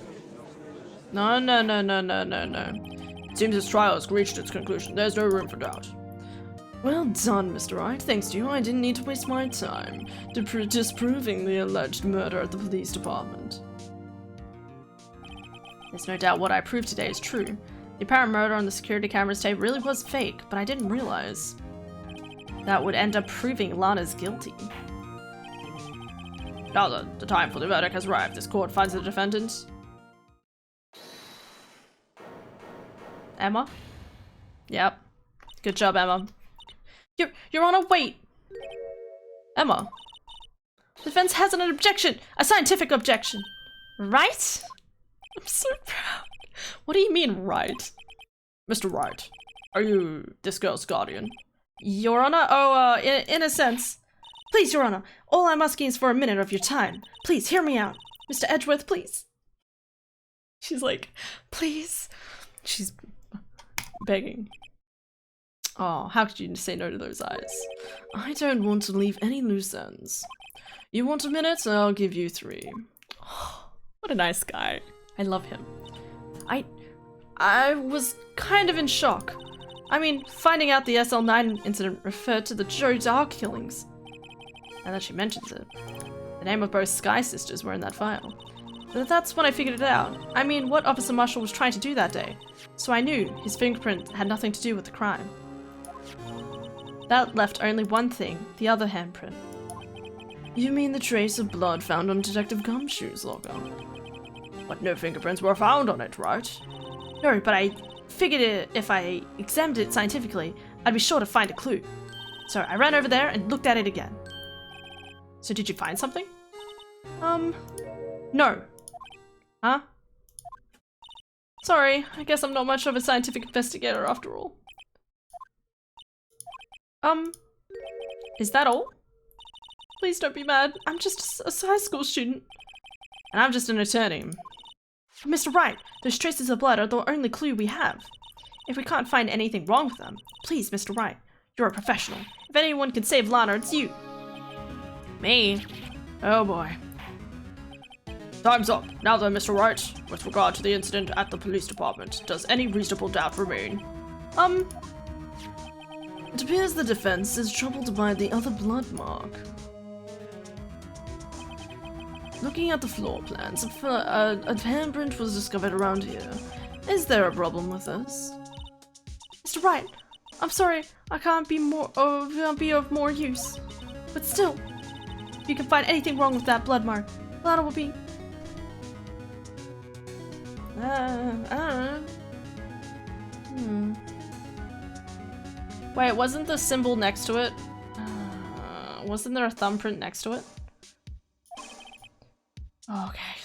No. It seems this trial has reached its conclusion. There's no room for doubt. Well done, Mr. Wright. Thanks to you, I didn't need to waste my time disproving the alleged murder at the police department. There's no doubt what I proved today is true. The apparent murder on the security camera's tape really was fake, but I didn't realize that would end up proving Lana's guilty. Now that the time for the verdict has arrived, this court finds the defendant... Emma? Yep. Good job, Emma. Your Honor, wait! Emma. The defense has an objection! A scientific objection! Right? I'm so proud. What do you mean, right? Mr. Wright, are you this girl's guardian? Your Honor? Oh, in a sense. Please, Your Honor, all I'm asking is for a minute of your time. Please, hear me out. Mr. Edgeworth, please. She's like, please. She's begging. Oh, how could you say no to those eyes? I don't want to leave any loose ends. You want a minute? I'll give you 3. Oh, what a nice guy. I love him. I was kind of in shock. I mean, finding out the SL9 incident referred to the Joe Dark killings. And that she mentions it. The name of both Sky sisters were in that file. But that's when I figured it out. I mean, what Officer Marshall was trying to do that day. So I knew his fingerprint had nothing to do with the crime. That left only one thing, the other handprint. You mean the trace of blood found on Detective Gumshoe's locker? But no fingerprints were found on it, right? No, but I figured if I examined it scientifically, I'd be sure to find a clue. So I ran over there and looked at it again. So did you find something? No. Huh? Sorry, I guess I'm not much of a scientific investigator after all. Is that all? Please don't be mad. I'm just a high school student. And I'm just an attorney. Mr. Wright, those traces of blood are the only clue we have. If we can't find anything wrong with them, please, Mr. Wright, you're a professional. If anyone can save Lana, it's you. Me? Oh boy. Time's up. Now then, Mr. Wright, with regard to the incident at the police department, does any reasonable doubt remain? It appears the defense is troubled by the other blood mark. Looking at the floor plans, a handprint was discovered around here. Is there a problem with this? Mr. Wright, I'm sorry, I can't be of more use. But still, if you can find anything wrong with that blood mark, Lana will be... I don't know. Wait, wasn't the symbol next to it? Wasn't there a thumbprint next to it? Okay.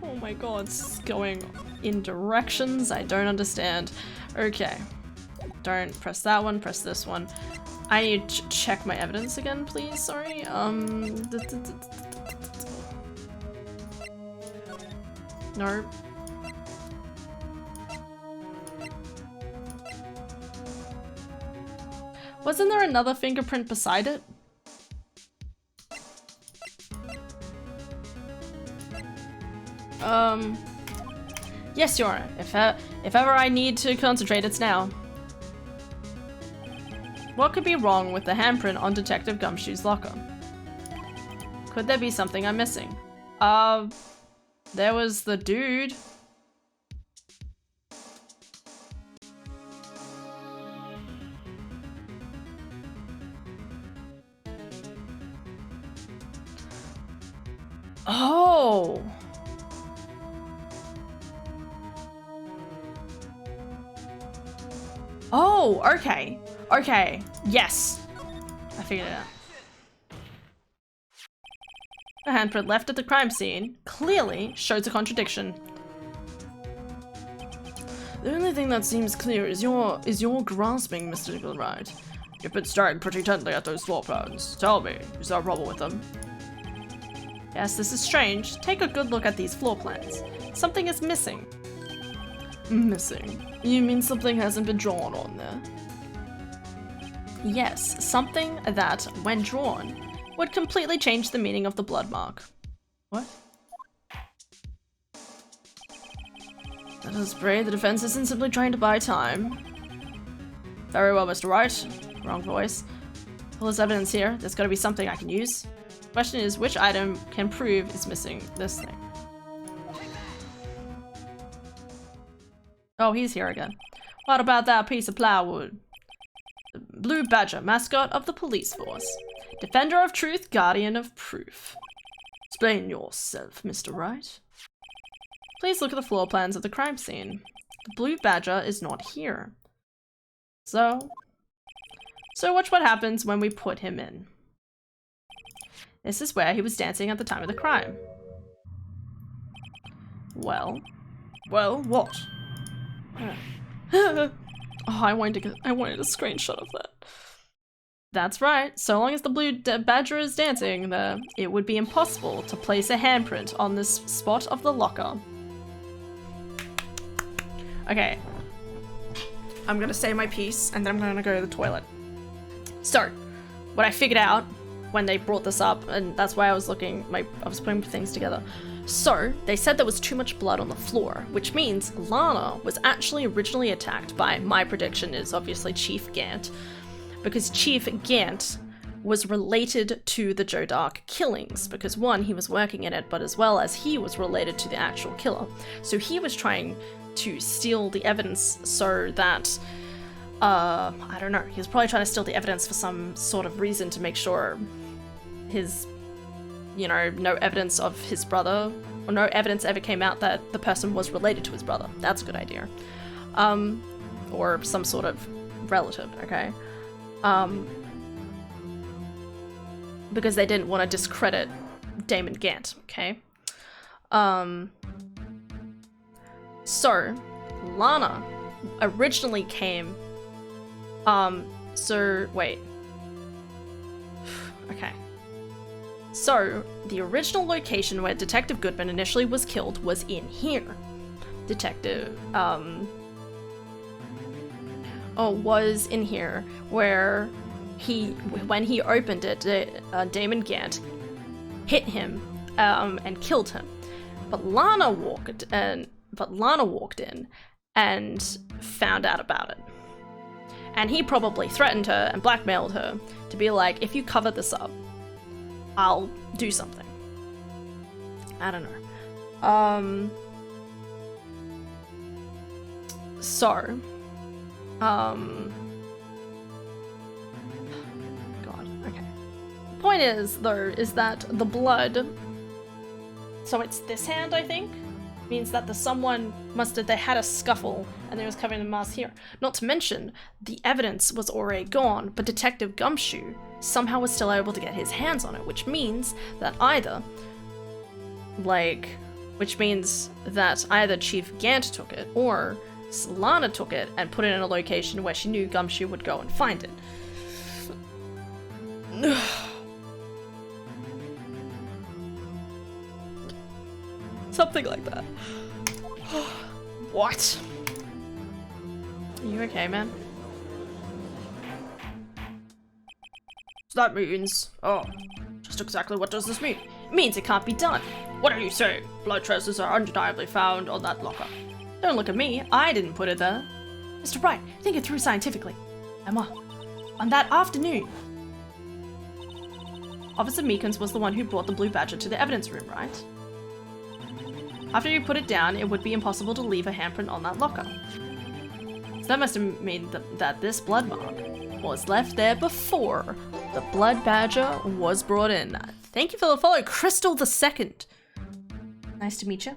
Oh my god, it's going in directions I don't understand. Okay. Don't press that one, press this one. I need to check my evidence again, please. Sorry. No. Wasn't there another fingerprint beside it? Yes, Your Honor. If ever I need to concentrate, it's now. What could be wrong with the handprint on Detective Gumshoe's locker? Could there be something I'm missing? There was the dude. Oh! Oh, okay. Okay. Yes. I figured it out. The handprint left at the crime scene clearly shows a contradiction. The only thing that seems clear is your grasping, Mr. Wright. You've been staring pretty intently at those floor plans. Tell me, is there a problem with them? Yes, this is strange. Take a good look at these floor plans. Something is missing. Missing? You mean something hasn't been drawn on there? Yes, something that, when drawn, would completely change the meaning of the blood mark. What? Let us pray the defense isn't simply trying to buy time. Very well, Mr. Wright. Wrong voice. All this evidence here, there's gotta be something I can use. The question is, which item can prove is missing this thing? Oh, he's here again. What about that piece of plywood? The Blue Badger, mascot of the police force. Defender of truth, guardian of proof. Explain yourself, Mr. Wright. Please look at the floor plans of the crime scene. The Blue Badger is not here. So watch what happens when we put him in. This is where he was dancing at the time of the crime. Well, what? oh, I wanted a screenshot of that. That's right. So long as the Blue Badger is dancing there, it would be impossible to place a handprint on this spot of the locker. Okay. I'm gonna say my piece, and then I'm gonna go to the toilet. So, what I figured out when they brought this up, and that's why I was looking, I was putting things together. So, they said there was too much blood on the floor, which means Lana was actually originally attacked by, my prediction is obviously Chief Gant, because Chief Gant was related to the Joe Dark killings, because one, he was working in it, but as well as he was related to the actual killer. So he was trying to steal the evidence so that, I don't know, he was probably trying to steal the evidence for some sort of reason to make sure his, you know, no evidence of his brother, or no evidence ever came out that the person was related to his brother. That's a good idea. Or some sort of relative, okay? Because they didn't want to discredit Damon Gant, okay? So, Lana originally came, wait. Okay. So, the original location where Detective Goodman initially was killed was in here. Was in here, where when he opened it, Damon Gant hit him, and killed him. But Lana walked in and found out about it. And he probably threatened her and blackmailed her to be like, if you cover this up, I'll do something. I don't know. God, okay. Point is, though, is that the blood, so it's this hand, I think, means that they had a scuffle and they was covering the mask here. Not to mention, the evidence was already gone, but Detective Gumshoe somehow was still able to get his hands on it, which means that either Chief Gant took it, or Lana took it and put it in a location where she knew Gumshoe would go and find it. Something like that. What? Are you okay, man? So that means... Oh, just exactly what does this mean? It means it can't be done. What are you saying? Blood traces are undeniably found on that locker. Don't look at me. I didn't put it there. Mr. Wright, think it through scientifically. Emma, on that afternoon, Officer Meekins was the one who brought the Blue Badger to the evidence room, right? After you put it down, it would be impossible to leave a handprint on that locker. So that must have meant that this blood mark was left there before the Blood Badger was brought in. Thank you for the follow, Crystal II. Nice to meet you.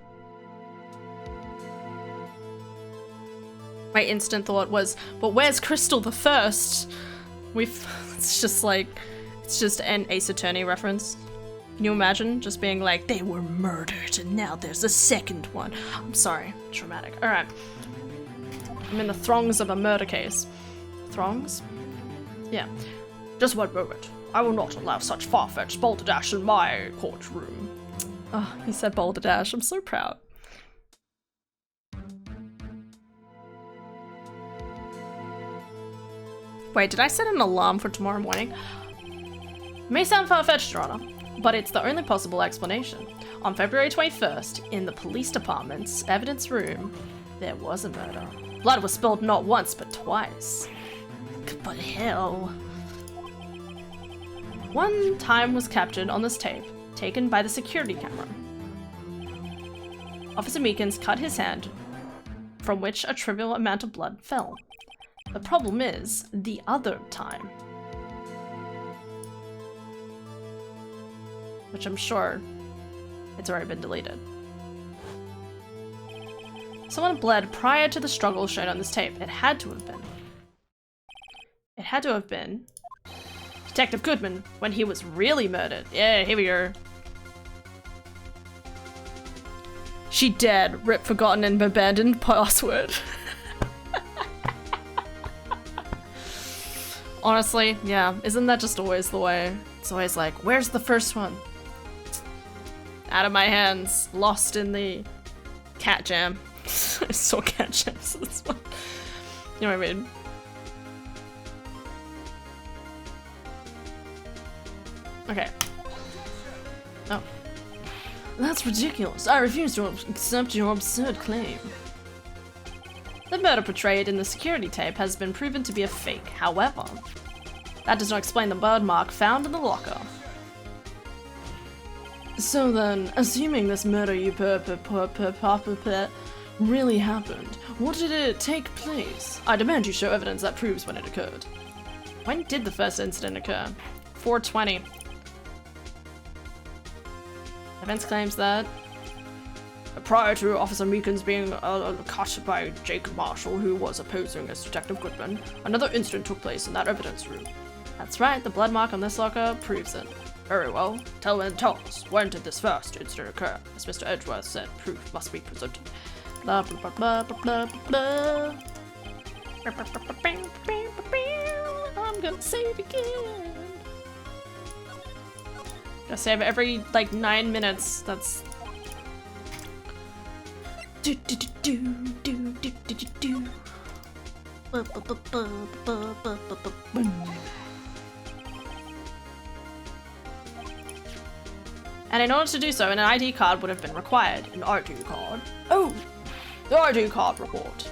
My instant thought was, but where's Crystal the First? It's just like, it's just an Ace Attorney reference. Can you imagine just being like, they were murdered and now there's a second one? I'm sorry, traumatic. Alright. I'm in the throngs of a murder case. Throngs? Yeah. Just one moment. I will not allow such far-fetched balderdash in my courtroom. Oh, he said balderdash. I'm so proud. Wait, did I set an alarm for tomorrow morning? May sound far-fetched, Your Honor, but it's the only possible explanation. On February 21st, in the police department's evidence room, there was a murder. Blood was spilled not once, but twice. But hell. One time was captured on this tape, taken by the security camera. Officer Meekins cut his hand, from which a trivial amount of blood fell. The problem is, the other time. Which I'm sure it's already been deleted. Someone bled prior to the struggle shown on this tape. It had to have been. It had to have been Detective Goodman when he was really murdered. Yeah, here we go. She dead. Rip forgotten and abandoned password. Honestly, yeah. Isn't that just always the way? It's always like, where's the first one? Out of my hands. Lost in the cat jam. I saw cat jams this one. You know what I mean? Okay. Oh. That's ridiculous. I refuse to accept your absurd claim. The murder portrayed in the security tape has been proven to be a fake. However, that does not explain the bird mark found in the locker. So then, assuming this murder really happened, what did it take place? I demand you show evidence that proves when it occurred. When did the first incident occur? 420. Evidence claims that prior to Officer Meekins being cut by Jake Marshall, who was posing as Detective Goodman, another incident took place in that evidence room. That's right, the blood mark on this locker proves it. Very well. Tell us, when did this first incident occur? As Mr. Edgeworth said, proof must be presented. Blah blah blah blah blah blah blah. I'm gonna save again. Gotta save every like 9 minutes. That's do do do do do do do do. And in order to do so, an ID card would have been required. An ID card? Oh! The ID card record.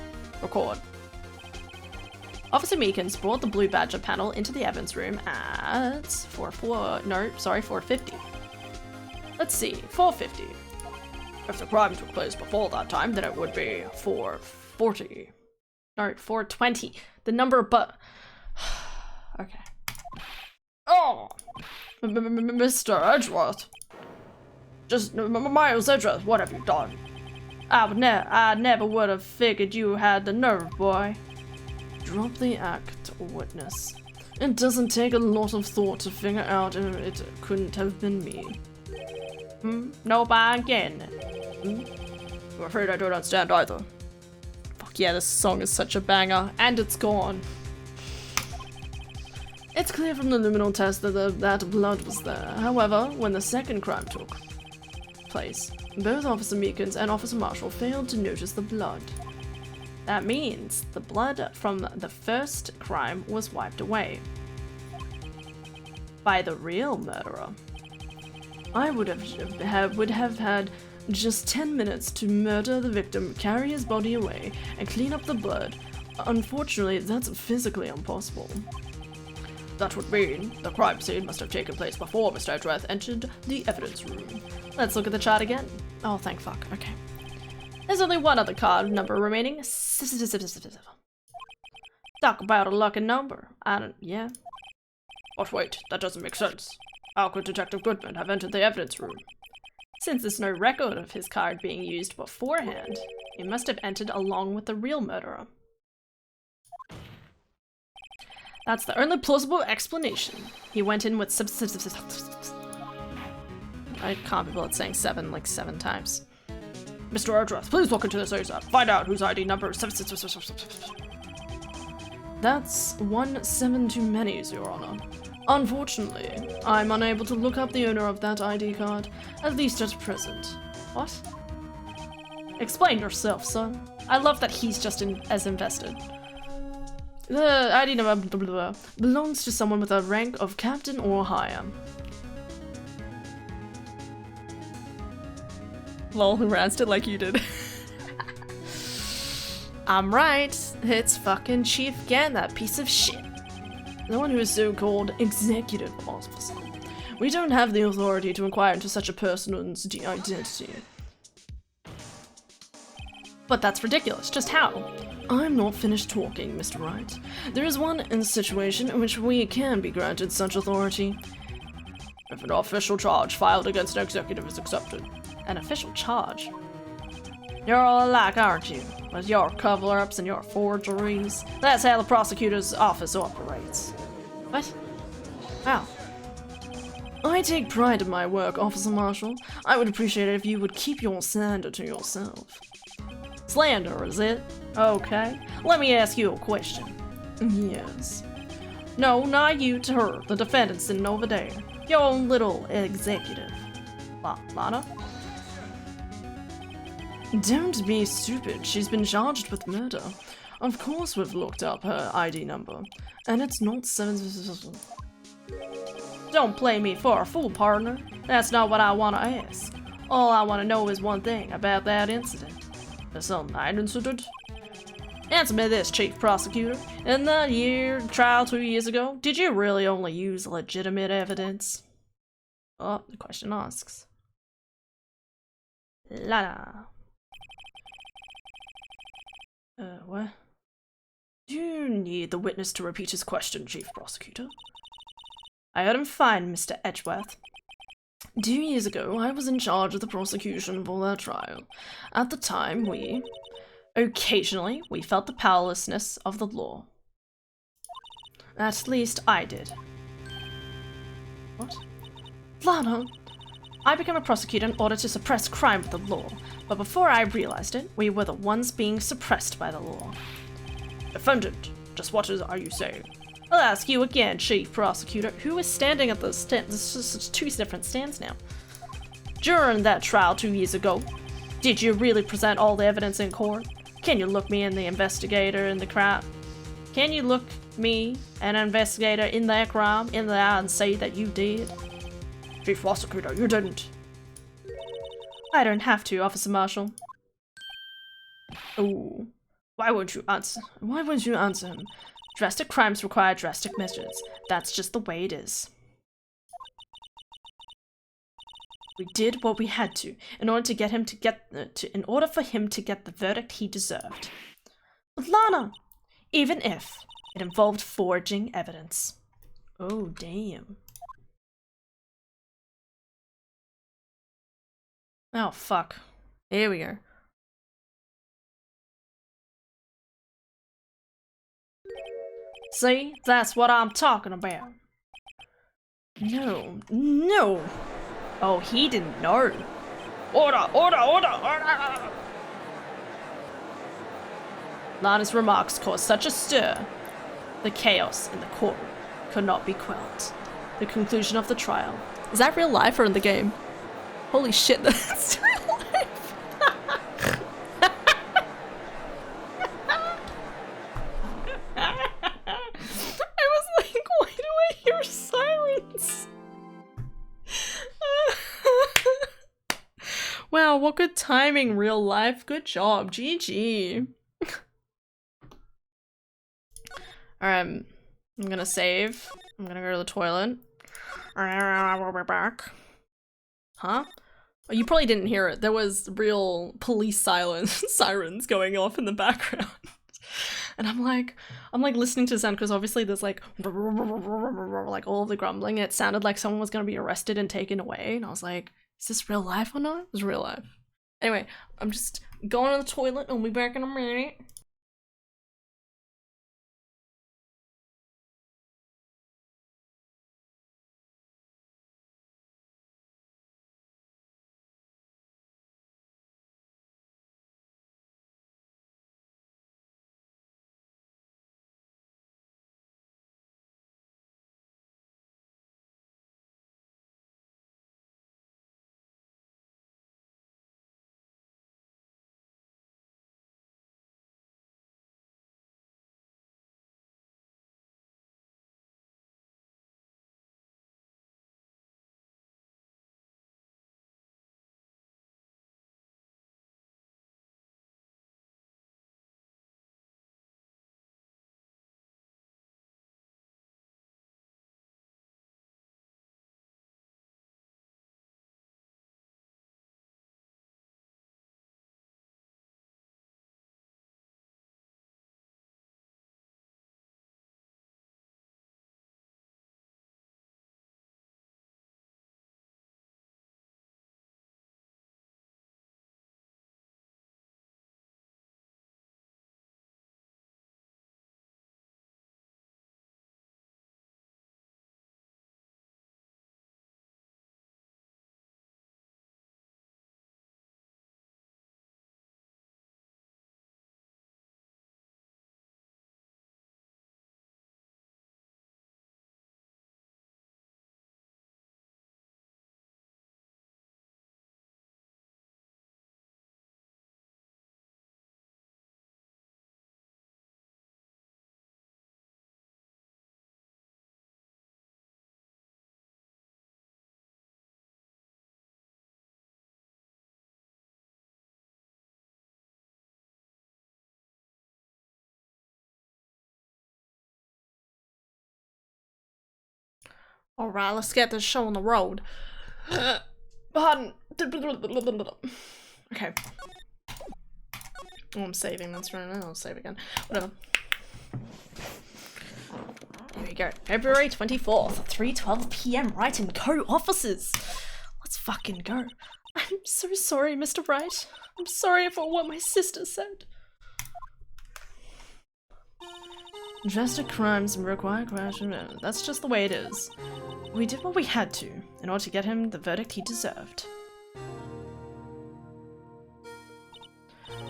Officer Meekins brought the blue badger panel into the evidence room at 450. Let's see, 450. If the crime took place before that time, then it would be 440. No, 420. The number but okay. Oh! Mr. Edgeworth. Just Miles Edgeworth, what have you done? I never would have figured you had the nerve, boy. Drop the act, witness. It doesn't take a lot of thought to figure out it couldn't have been me. No, I'm getting it. I'm afraid I don't understand either. Fuck yeah, this song is such a banger, and it's gone. It's clear from the luminal test that blood was there. However, when the second crime took place, both Officer Meekins and Officer Marshall failed to notice the blood. That means the blood from the first crime was wiped away by the real murderer. I would have had just 10 minutes to murder the victim, carry his body away, and clean up the blood. Unfortunately, that's physically impossible. That would mean the crime scene must have taken place before Mr. Edgeworth entered the evidence room. Let's look at the chart again. Oh, thank fuck. Okay. There's only one other card number remaining. Talk about a lucky number. Yeah. But wait, that doesn't make sense. How could Detective Goodman have entered the evidence room? Since there's no record of his card being used beforehand, he must have entered along with the real murderer. That's the only plausible explanation. He went in with I can't be bothered saying 7 like 7 times. Mr. Address, please look into this ASAP. Find out whose ID number is 7. That's 1 7 too many, Your Honor. Unfortunately, I'm unable to look up the owner of that ID card, at least at present. What? Explain yourself, son. I love that he's just as invested. The ID number blah, blah, blah, belongs to someone with a rank of captain or higher. Lol, who razzed it like you did. I'm right. It's fucking Chief Gann, that piece of shit. The one who is so-called executive officer. We don't have the authority to inquire into such a person's identity. But that's ridiculous. Just how? I'm not finished talking, Mr. Wright. There is one situation in which we can be granted such authority. If an official charge filed against an executive is accepted. An official charge? You're all alike, aren't you? With your cover-ups and your forgeries. That's how the prosecutor's office operates. What? How? I take pride in my work, Officer Marshall. I would appreciate it if you would keep your slander to yourself. Slander, is it? Okay. Let me ask you a question. Yes. No, not you, to her, the defendant sitting over there. Your own little executive. Lana? Don't be stupid. She's been charged with murder. Of course we've looked up her ID number. And it's not 7... Don't play me for a fool, partner. That's not what I want to ask. All I want to know is one thing about that incident. The some night incident? Answer me this, Chief Prosecutor. In the trial 2 years ago, did you really only use legitimate evidence? Oh, the question asks. Lana. What? Do you need the witness to repeat his question, Chief Prosecutor? I heard him fine, Mr. Edgeworth. 2 years ago, I was in charge of the prosecution for that trial. At the time, occasionally, we felt the powerlessness of the law. At least I did. What? Lana! I became a prosecutor in order to suppress crime with the law, but before I realized it, we were the ones being suppressed by the law. Defendant, just what are you saying? I'll ask you again, Chief Prosecutor, who is standing at the stand? There's 2 different stands now. During that trial 2 years ago, did you really present all the evidence in court? Can you look me and the investigator in the crime? Can you look me, an investigator in that crime, in the eye and say that you did? Chief Prosecutor, you didn't. I don't have to, Officer Marshall. Oh, why won't you answer? Why won't you answer him? Drastic crimes require drastic measures. That's just the way it is. We did what we had to in order to get him in order for him to get the verdict he deserved. But Lana, even if it involved forging evidence. Oh, damn. Oh, fuck. Here we go. See? That's what I'm talking about. No. No! Oh, he didn't know. Order! Order! Order! Order! Lana's remarks caused such a stir. The chaos in the courtroom could not be quelled. The conclusion of the trial. Is that real life or in the game? Holy shit, that's real life! I was like, why do I hear sirens? Wow, what good timing, real life. Good job, GG. Alright, I'm gonna save. I'm gonna go to the toilet. We'll be back. Huh? Oh, you probably didn't hear it. There was real police sirens going off in the background. And I'm like listening to the sound because obviously there's like all of the grumbling. It sounded like someone was gonna be arrested and taken away. And I was like, is this real life or not? It was real life. Anyway, I'm just going to the toilet and we'll be back in a minute. Alright, let's get this show on the road. Pardon. Okay. Oh, I'm saving, that's right. I'll save again. Whatever. Here we go. February 24th, 3:12 PM, Wright and Co. offices. Let's fucking go. I'm so sorry, Mr. Wright. I'm sorry for what my sister said. Drastic crimes require crash. That's just the way it is. We did what we had to in order to get him the verdict he deserved.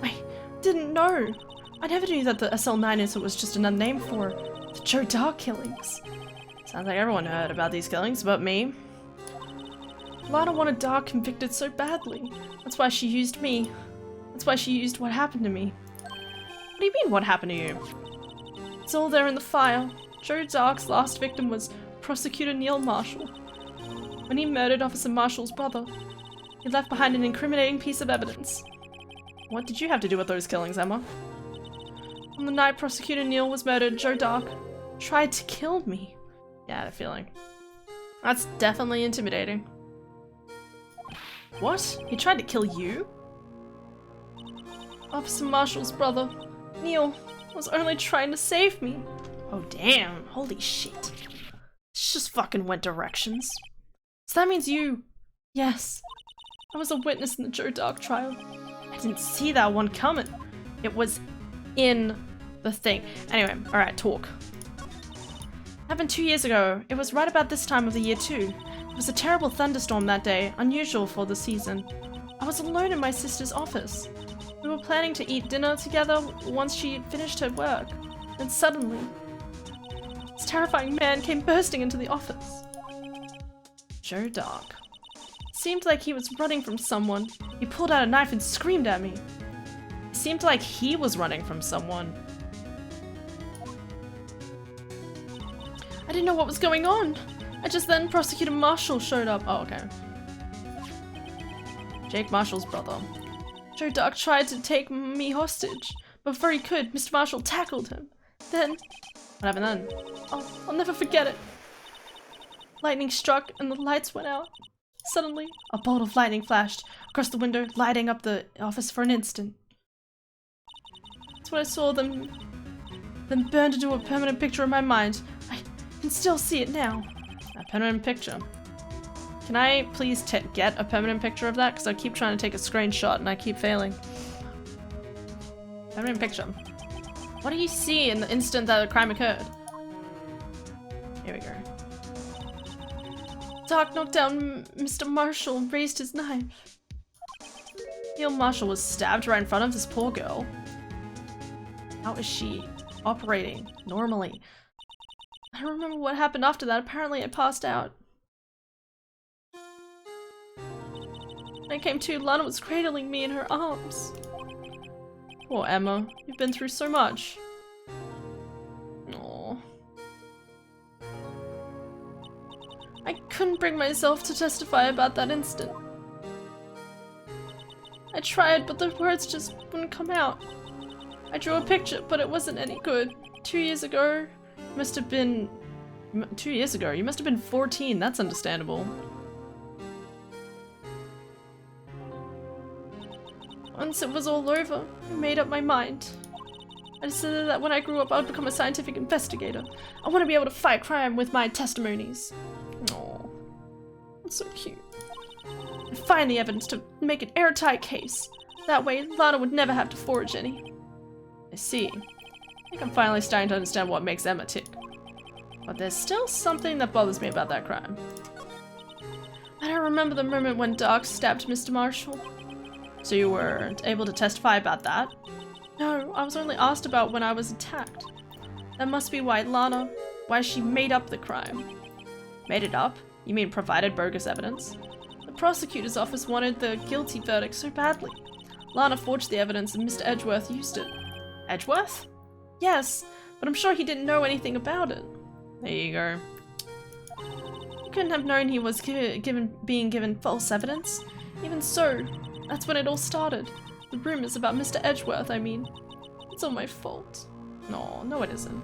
I didn't know. I never knew that the SL9 incident was just another name for the Joe Dark killings. Sounds like everyone heard about these killings but me. Lana wanted Dark convicted so badly. That's why she used me. That's why she used what happened to me. What do you mean, what happened to you? It's all there in the file. Joe Dark's last victim was Prosecutor Neil Marshall. When he murdered Officer Marshall's brother, he left behind an incriminating piece of evidence. What did you have to do with those killings, Emma? On the night Prosecutor Neil was murdered, Joe Dark tried to kill me. Yeah, I had a feeling. That's definitely intimidating. What? He tried to kill you? Officer Marshall's brother, Neil, was only trying to save me. Oh damn, holy shit. This just fucking went directions. So that means you... Yes. I was a witness in the Joe Dark trial. I didn't see that one coming. It was in the thing. Anyway, alright, talk. Happened 2 years ago. It was right about this time of the year too. It was a terrible thunderstorm that day, unusual for the season. I was alone in my sister's office. We were planning to eat dinner together once she finished her work. And suddenly, this terrifying man came bursting into the office. Joe Dark. Seemed like he was running from someone. He pulled out a knife and screamed at me. It seemed like he was running from someone. I didn't know what was going on. Then Prosecutor Marshall showed up. Oh, okay. Jake Marshall's brother. Joe Dark tried to take me hostage. But before he could, Mr. Marshall tackled him. Then... What happened then? I'll never forget it. Lightning struck and the lights went out. Suddenly, a bolt of lightning flashed across the window, lighting up the office for an instant. That's when I saw them burned into a permanent picture in my mind. I can still see it now. A permanent picture. Can I please get a permanent picture of that? Because I keep trying to take a screenshot and I keep failing. Permanent picture. What do you see in the instant that the crime occurred? Here we go. Dark knocked down Mr. Marshall and raised his knife. Neil Marshall was stabbed right in front of this poor girl. How is she operating normally? I don't remember what happened after that. Apparently I passed out. When I came to, Lana was cradling me in her arms. Poor Emma, you've been through so much. Aww. I couldn't bring myself to testify about that instant. I tried, but the words just wouldn't come out. I drew a picture, but it wasn't any good. 2 years ago, you must have been 14, that's understandable. Once it was all over, I made up my mind. I decided that when I grew up, I would become a scientific investigator. I want to be able to fight crime with my testimonies. Aww. That's so cute. And find the evidence to make an airtight case. That way, Lana would never have to forge any. I see. I think I'm finally starting to understand what makes Emma tick. But there's still something that bothers me about that crime. I don't remember the moment when Dark stabbed Mr. Marshall. So you weren't able to testify about that? No, I was only asked about when I was attacked. That must be why she made up the crime. Made it up? You mean provided bogus evidence? The prosecutor's office wanted the guilty verdict so badly. Lana forged the evidence and Mr. Edgeworth used it. Edgeworth? Yes, but I'm sure he didn't know anything about it. There you go. You couldn't have known he was being given false evidence. Even so, that's when it all started. The rumors about Mr. Edgeworth, I mean. It's all my fault. No, it isn't.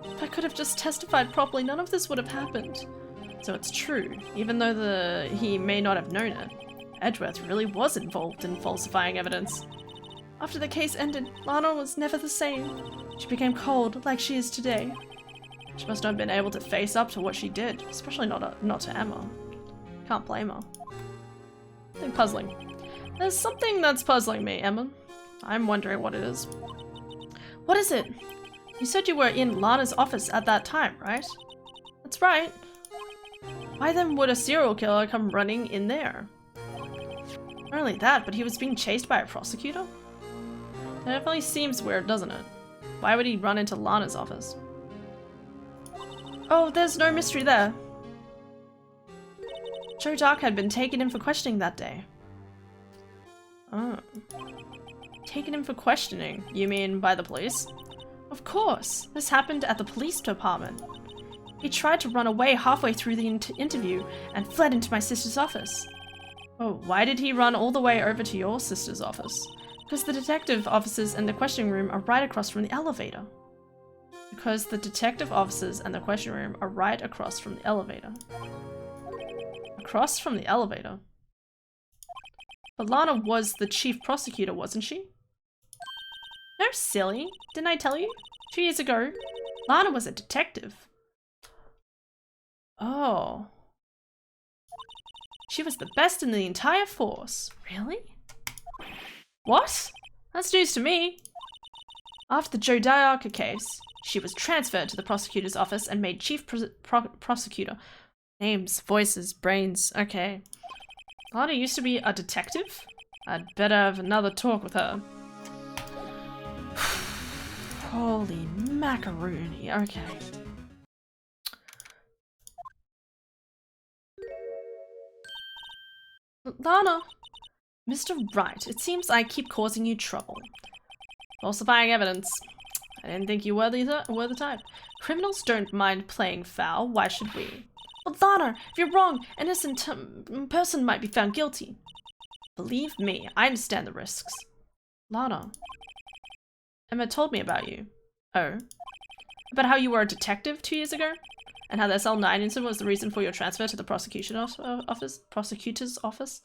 If I could have just testified properly, none of this would have happened. So it's true, even though he may not have known it. Edgeworth really was involved in falsifying evidence. After the case ended, Lana was never the same. She became cold, like she is today. She must not have been able to face up to what she did, especially not to Emma. Can't blame her. Something puzzling. There's something that's puzzling me, Emma. I'm wondering what it is. What is it? You said you were in Lana's office at that time, right? That's right. Why then would a serial killer come running in there? Not only that, but he was being chased by a prosecutor? That definitely seems weird, doesn't it? Why would he run into Lana's office? Oh, there's no mystery there. Joe Dark had been taken in for questioning that day. Oh. Taken in for questioning? You mean by the police? Of course. This happened at the police department. He tried to run away halfway through the interview and fled into my sister's office. Oh, why did he run all the way over to your sister's office? Because the detective offices and the questioning room are right across from the elevator. Because the detective offices and the questioning room are right across from the elevator. Across from the elevator? But Lana was the chief prosecutor, wasn't she? No, silly. Didn't I tell you? 2 years ago, Lana was a detective. Oh. She was the best in the entire force. Really? What? That's news to me. After the Joe Diarca case, she was transferred to the prosecutor's office and made chief prosecutor. Names, voices, brains. Okay. Lana used to be a detective? I'd better have another talk with her. Holy macaroni. Okay. Lana! Mr. Wright, it seems I keep causing you trouble. Falsifying evidence. I didn't think you were the type. Criminals don't mind playing foul, why should we? But Lana, if you're wrong, an innocent person might be found guilty. Believe me, I understand the risks. Lana. Emma told me about you. Oh. About how you were a detective 2 years ago? And how the SL9 incident was the reason for your transfer to the prosecutor's office?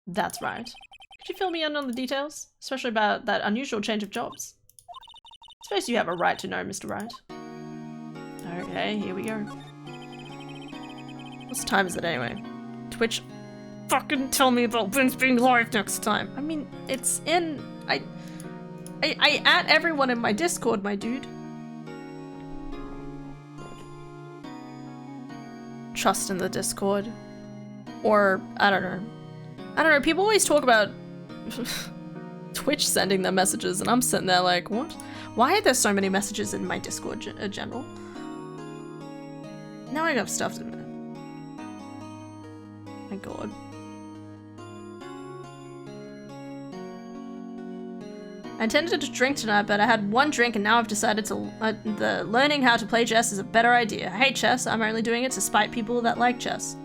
That's right. Could you fill me in on the details? Especially about that unusual change of jobs. I suppose you have a right to know, Mr. Wright. Okay, here we go. What time is it anyway? Twitch, fucking tell me about Vince being live next time. I mean, it's in... I at everyone in my Discord, my dude. Trust in the Discord. Or, I don't know, people always talk about Twitch sending them messages, and I'm sitting there like, what? Why are there so many messages in my Discord general? Now I got stuff to admit. My god. I intended to drink tonight, but I had one drink and now I've decided to learning how to play chess is a better idea. I hate chess, I'm only doing it to spite people that like chess.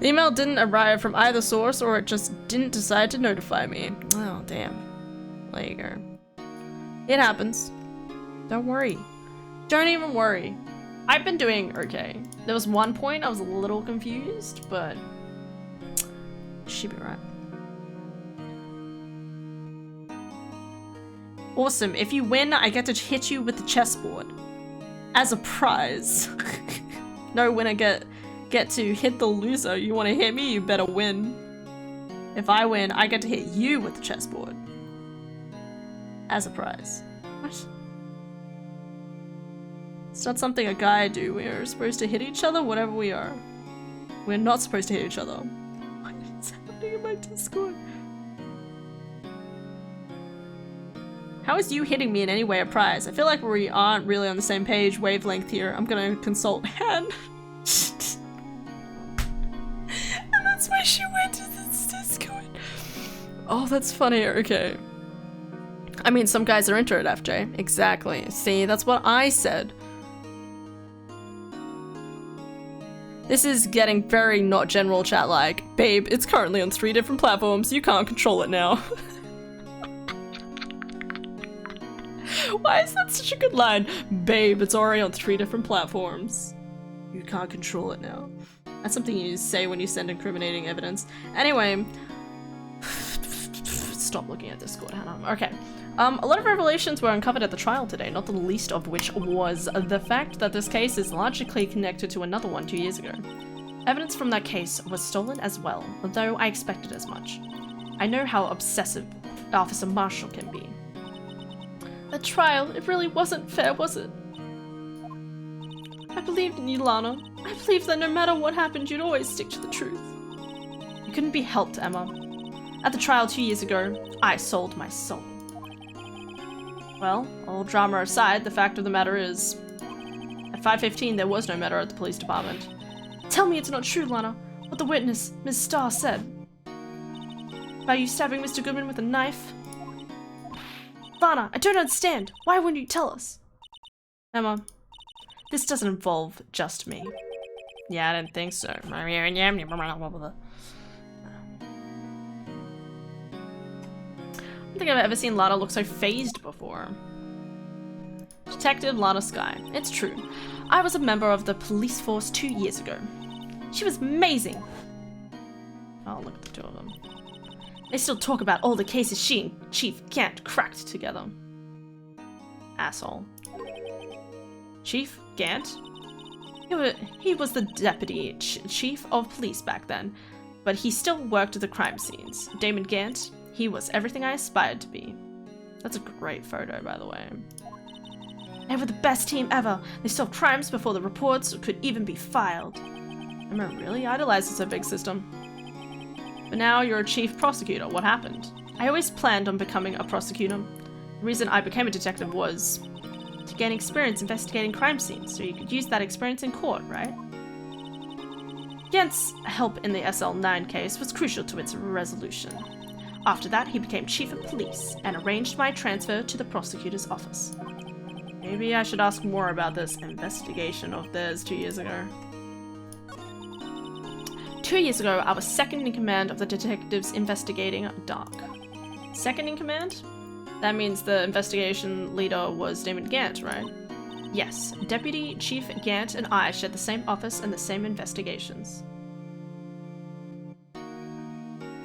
The email didn't arrive from either source or it just didn't decide to notify me. Oh, damn. There you go. It happens. Don't worry. Don't even worry. I've been doing okay. There was one point I was a little confused, but she'd be right. Awesome. If you win, I get to hit you with the chessboard. As a prize. No winner get to hit the loser. You want to hit me? You better win. If I win, I get to hit you with the chessboard. As a prize. What? It's not something a guy do. We are supposed to hit each other, whatever we are. We're not supposed to hit each other. What is happening in my Discord? How is you hitting me in any way a prize? I feel like we aren't really on the same page wavelength here. I'm gonna consult Han. And that's why she went to this Discord. Oh, that's funny. Okay. I mean, some guys are into it, FJ. Exactly. See, that's what I said. This is getting very not general chat like, babe, it's currently on 3 different platforms, you can't control it now. Why is that such a good line? Babe, it's already on 3 different platforms. You can't control it now. That's something you say when you send incriminating evidence. Anyway. Stop looking at Discord, Hannah. Okay. A lot of revelations were uncovered at the trial today, not the least of which was the fact that this case is logically connected to another one 2 years ago. Evidence from that case was stolen as well, though I expected as much. I know how obsessive Officer Marshall can be. The trial, it really wasn't fair, was it? I believed in you, Lana. I believed that no matter what happened, you'd always stick to the truth. It couldn't be helped, Emma. At the trial 2 years ago, I sold my soul. Well, all drama aside, the fact of the matter is, at 5:15 there was no matter at the police department. Tell me it's not true, Lana. What the witness, Ms. Starr, said. About you stabbing Mr. Goodman with a knife? Lana, I don't understand. Why wouldn't you tell us? Emma, this doesn't involve just me. Yeah, I didn't think so. I don't think I've ever seen Lana look so phased before. Detective Lana Skye. It's true. I was a member of the police force 2 years ago. She was amazing. Oh, look at the two of them. They still talk about all the cases she and Chief Gant cracked together. Asshole. Chief Gant? He was the deputy chief of police back then, but he still worked at the crime scenes. Damon Gant, he was everything I aspired to be. That's a great photo, by the way. They were the best team ever. They solved crimes before the reports could even be filed. Emma really idolizes her big system. But now you're a chief prosecutor. What happened? I always planned on becoming a prosecutor. The reason I became a detective was to gain experience investigating crime scenes, so you could use that experience in court, right? Gant's help in the SL9 case was crucial to its resolution. After that, he became chief of police and arranged my transfer to the prosecutor's office. Maybe I should ask more about this investigation of theirs 2 years ago. 2 years ago, I was second in command of the detectives investigating Dark. Second in command? That means the investigation leader was Damon Gant, right? Yes, Deputy Chief Gant and I shared the same office and the same investigations.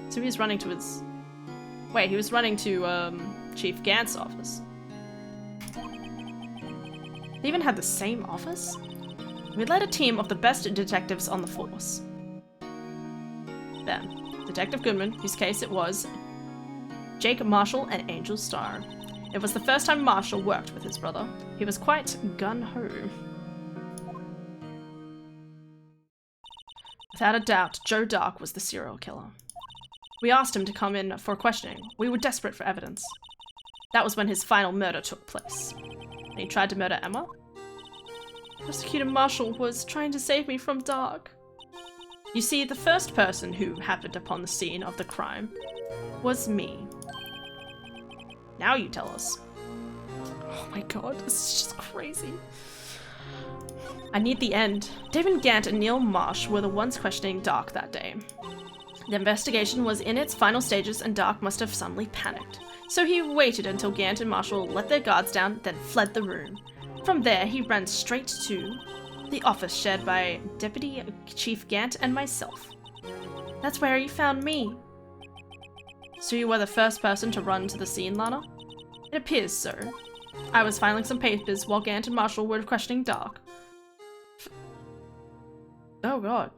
So he was running to his... Wait, he was running to Chief Gant's office. They even had the same office? We led a team of the best detectives on the force. Then, Detective Goodman, whose case it was, Jake Marshall and Angel Starr. It was the first time Marshall worked with his brother. He was quite gun-ho. Without a doubt, Joe Dark was the serial killer. We asked him to come in for questioning. We were desperate for evidence. That was when his final murder took place. And he tried to murder Emma? Prosecutor Marshall was trying to save me from Dark. You see, the first person who happened upon the scene of the crime was me. Now you tell us. Oh my god, this is just crazy. I need the end. Damon Gant and Neil Marsh were the ones questioning Dark that day. The investigation was in its final stages and Dark must have suddenly panicked. So he waited until Gant and Marshall let their guards down, then fled the room. From there, he ran straight to the office shared by Deputy Chief Gant and myself. That's where he found me. So you were the first person to run to the scene, Lana? It appears so. I was filing some papers while Gant and Marshall were questioning Dark. Oh god.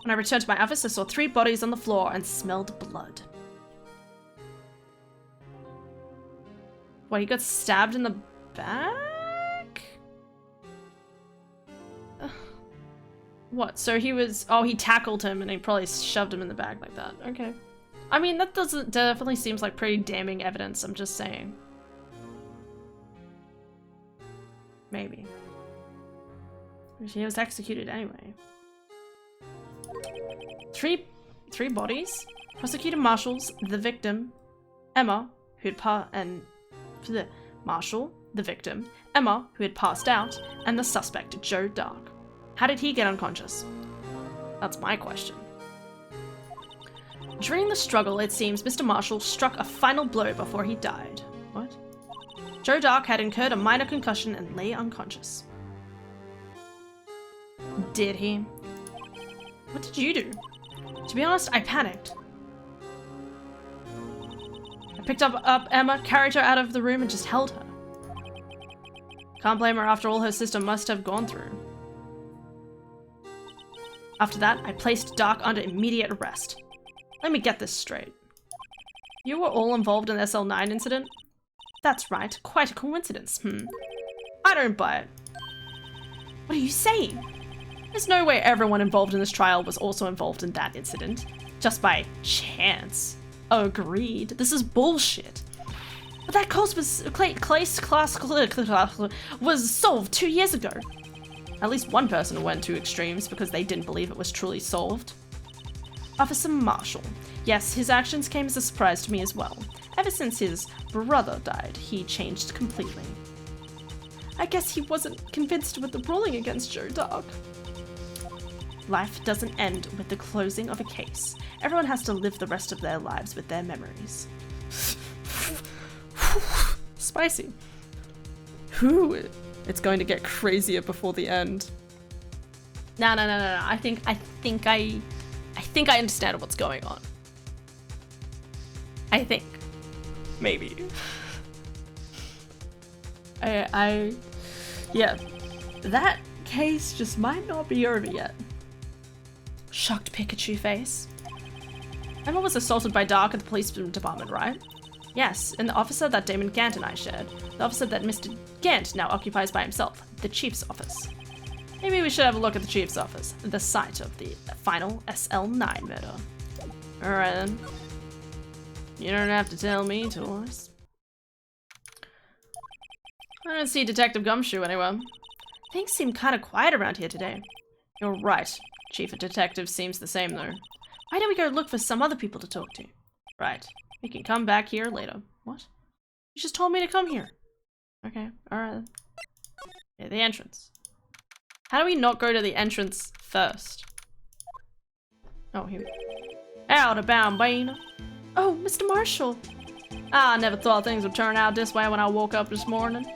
When I returned to my office, I saw 3 bodies on the floor and smelled blood. What, he got stabbed in the back? What, so he was... Oh, he tackled him and he probably shoved him in the back like that. Okay. I mean, that definitely seems like pretty damning evidence, I'm just saying. Maybe. He was executed anyway. 3 bodies? Prosecutor Marshall's, the victim, Emma, who had Marshall, the victim, Emma, who had passed out, and the suspect, Joe Dark. How did he get unconscious? That's my question. During the struggle, it seems Mr. Marshall struck a final blow before he died. What? Joe Dark had incurred a minor concussion and lay unconscious. Did he? What did you do? To be honest, I panicked. I picked up Emma, carried her out of the room, and just held her. Can't blame her after all her sister must have gone through. After that, I placed Dark under immediate arrest. Let me get this straight. You were all involved in the SL9 incident? That's right, quite a coincidence, I don't buy it. What are you saying? There's no way everyone involved in this trial was also involved in that incident. Just by chance. Agreed. This is bullshit. But that case was solved 2 years ago. At least one person went to extremes because they didn't believe it was truly solved. Officer Marshall. Yes, his actions came as a surprise to me as well. Ever since his brother died, he changed completely. I guess he wasn't convinced with the ruling against Joe Dark. Life doesn't end with the closing of a case. Everyone has to live the rest of their lives with their memories. Spicy. Whew. It's going to get crazier before the end. No. I think I understand what's going on. I think. Maybe. Yeah. That case just might not be over yet. Shocked Pikachu face. Emma was assaulted by Dark at the police department, right? Yes, and the officer that Damon Gant and I shared. The officer that Mr. Gant now occupies by himself. The chief's office. Maybe we should have a look at the chief's office. The site of the final SL9 murder. Alright then. You don't have to tell me twice. I don't see Detective Gumshoe anywhere. Things seem kind of quiet around here today. You're right. Chief of Detectives seems the same though. Why don't we go look for some other people to talk to? Right. We can come back here later. What? You just told me to come here. Okay, alright. Yeah, the entrance. How do we not go to the entrance first? Oh, here we go. Out of bound, Bane. Oh, Mr. Marshall. I never thought things would turn out this way when I woke up this morning.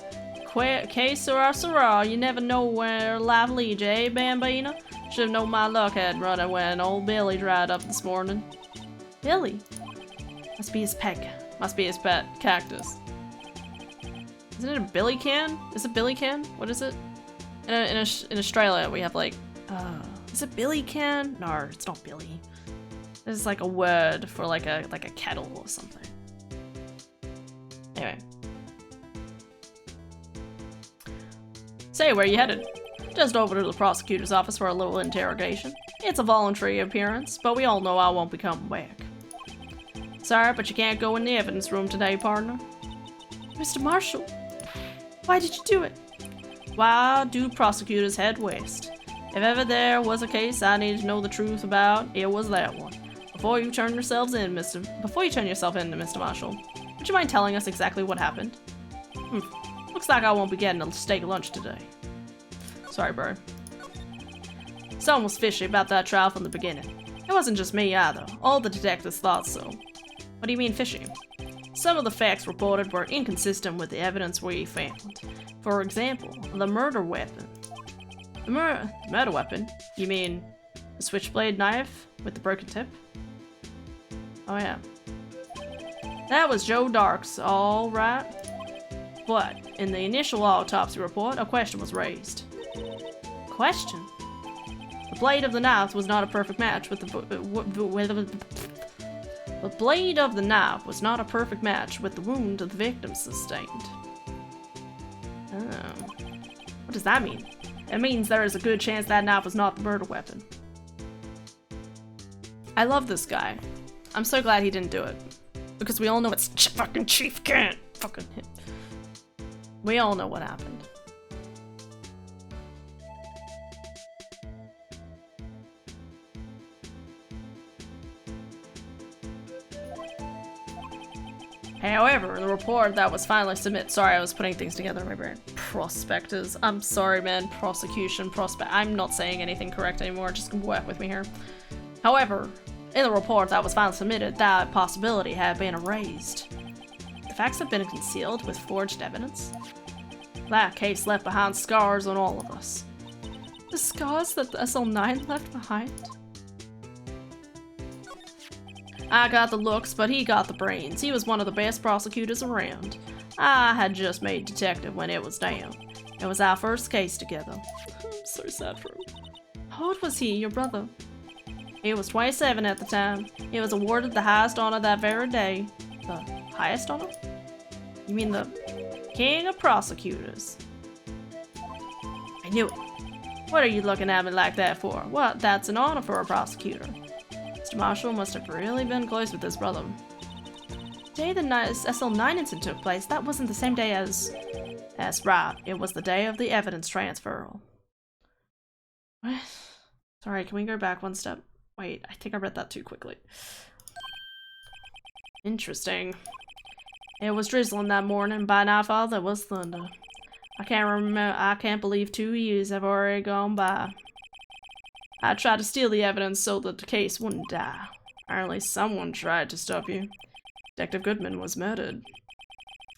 Que sera, you never know where life leads you, eh, Bambina? Should've known my luck had running when old Billy dried up this morning. Billy? Must be his peg. Must be his pet cactus. Isn't it a billy can? Is it billy can? What is it? In Australia, we have like, is it billy can? No, it's not billy. There's like a word for like a kettle or something. Anyway. Say, where you headed? Just over to the prosecutor's office for a little interrogation. It's a voluntary appearance, but we all know I won't be coming back. Sorry, but you can't go in the evidence room today, partner. Mr. Marshall, why did you do it? Why do prosecutors head west? If ever there was a case I needed to know the truth about, it was that one. Before you turn yourself in, Mr. Marshall, would you mind telling us exactly what happened? Looks like I won't be getting a steak lunch today. Sorry, bro. Someone was fishy about that trial from the beginning. It wasn't just me either. All the detectives thought so. What do you mean fishy? Some of the facts reported were inconsistent with the evidence we found. For example, the murder weapon. The murder weapon? You mean the switchblade knife with the broken tip? Oh yeah. That was Joe Dark's, all right. But in the initial autopsy report, a question was raised. Question? The blade of the knife was not a perfect match with the blade of the knife was not a perfect match with the wound the victim sustained. Oh. What does that mean? It means there is a good chance that knife was not the murder weapon. I love this guy. I'm so glad he didn't do it. Because we all know it's fucking Chief Kent. Fucking him. We all know what happened. However, the report that was finally submitted— sorry, I was putting things together in my brain. Prospectors. I'm sorry, man. Prosecution, I'm not saying anything correct anymore. Just work with me here. However, In the report that was finally submitted, that possibility had been erased. The facts have been concealed with forged evidence. That case left behind scars on all of us. The scars that the SL9 left behind? I got the looks, but he got the brains. He was one of the best prosecutors around. I had just made detective when it was down. It was our first case together. I'm so sad for him. How old was he, your brother? He was 27 at the time. He was awarded the highest honor that very day. The highest honor? You mean the King of Prosecutors? I knew it. What are you looking at me like that for? What? That's an honor for a prosecutor. Mr. Marshall must have really been close with his brother. The day the SL9 incident took place, that wasn't the same day as... That's right. It was the day of the evidence transferal. What? Sorry, can we go back one step? Wait, I think I read that too quickly. Interesting. It was drizzling that morning. By nightfall, there was thunder. I can't believe 2 years have already gone by. I tried to steal the evidence so that the case wouldn't die. Apparently someone tried to stop you. Detective Goodman was murdered.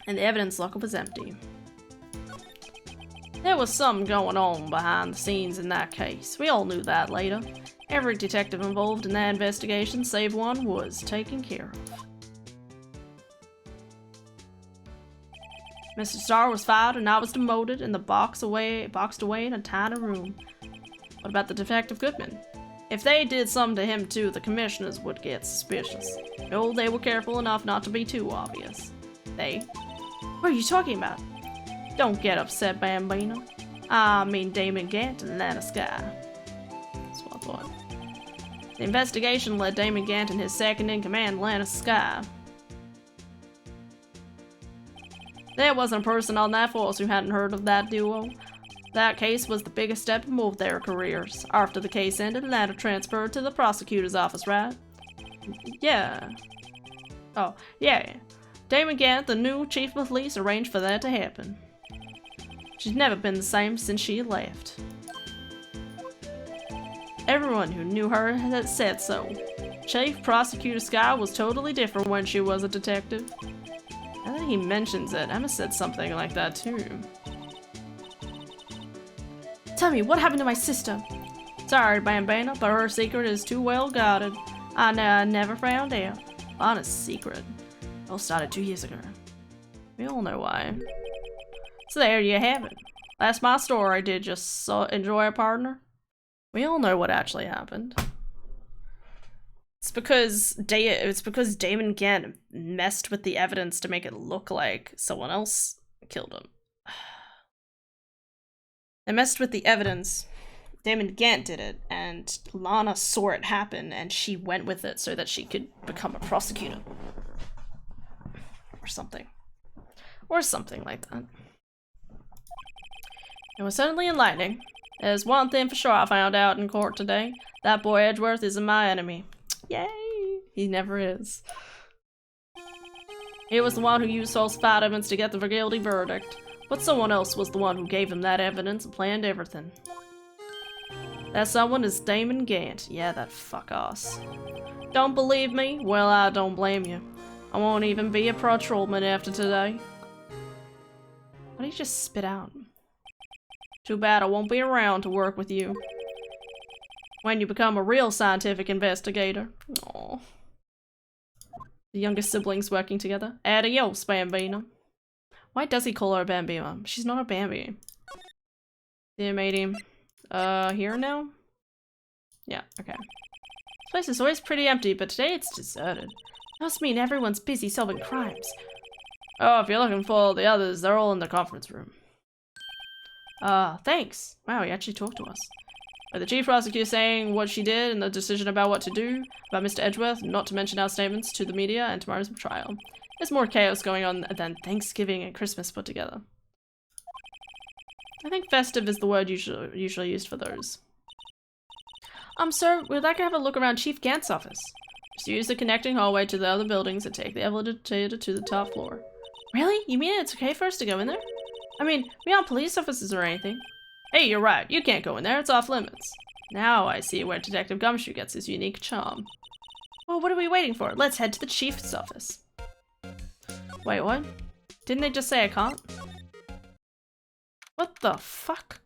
And the evidence locker was empty. There was something going on behind the scenes in that case. We all knew that later. Every detective involved in that investigation, save one, was taken care of. Mr. Starr was fired and I was demoted and boxed away in a tiny room. What about the Detective Goodman? If they did something to him too, the commissioners would get suspicious. No, they were careful enough not to be too obvious. They? What are you talking about? Don't get upset, Bambino. I mean Damon Gant and Lana Sky. That's what I thought. The investigation led Damon Gant and his second-in-command, Lana Sky. There wasn't a person on that force who hadn't heard of that duo. That case was the biggest step in both their careers. After the case ended, Lana transferred to the prosecutor's office, right? Yeah. Oh, yeah. Damon Gant, the new chief of police, arranged for that to happen. She's never been the same since she left. Everyone who knew her has said so. Chief Prosecutor Sky was totally different when she was a detective. Now that he mentions it, Emma said something like that too. Tell me, what happened to my sister? Sorry, Bambino, but her secret is too well guarded. I never found out. Honest secret. It all started 2 years ago. We all know why. So there you have it. That's my story. Did you enjoy it, partner? We all know what actually happened. It's because Damon Gant messed with the evidence to make it look like someone else killed him. They messed with the evidence. Damon Gant did it, and Lana saw it happen, and she went with it so that she could become a prosecutor. Or something. Or something like that. It was certainly enlightening. There's one thing for sure I found out in court today. That boy Edgeworth isn't my enemy. Yay! He never is. He was the one who used falsified evidence to get the guilty verdict. But someone else was the one who gave him that evidence and planned everything. That someone is Damon Gant. Yeah, that fuck-ass. Don't believe me? Well, I don't blame you. I won't even be a patrolman after today. What did he just spit out? Too bad I won't be around to work with you. When you become a real scientific investigator. Aww. The youngest siblings working together. Adios, Bambino. Why does he call her a Bambino? She's not a Bambi. Dear matey. Here now? Yeah, okay. This place is always pretty empty, but today it's deserted. Must mean everyone's busy solving crimes. Oh, if you're looking for the others, they're all in the conference room. Thanks. Wow, he actually talked to us. With the chief prosecutor saying what she did and the decision about what to do about Mr. Edgeworth, not to mention our statements to the media and tomorrow's trial. There's more chaos going on than Thanksgiving and Christmas put together. I think festive is the word usually used for those. Sir, we'd like to have a look around Chief Gant's office. Just use the connecting hallway to the other buildings and take the elevator to the top floor. Really? You mean it's okay for us to go in there? I mean, we aren't police officers or anything. Hey, you're right. You can't go in there. It's off limits. Now I see where Detective Gumshoe gets his unique charm. Well, what are we waiting for? Let's head to the chief's office. Wait, what? Didn't they just say I can't? What the fuck?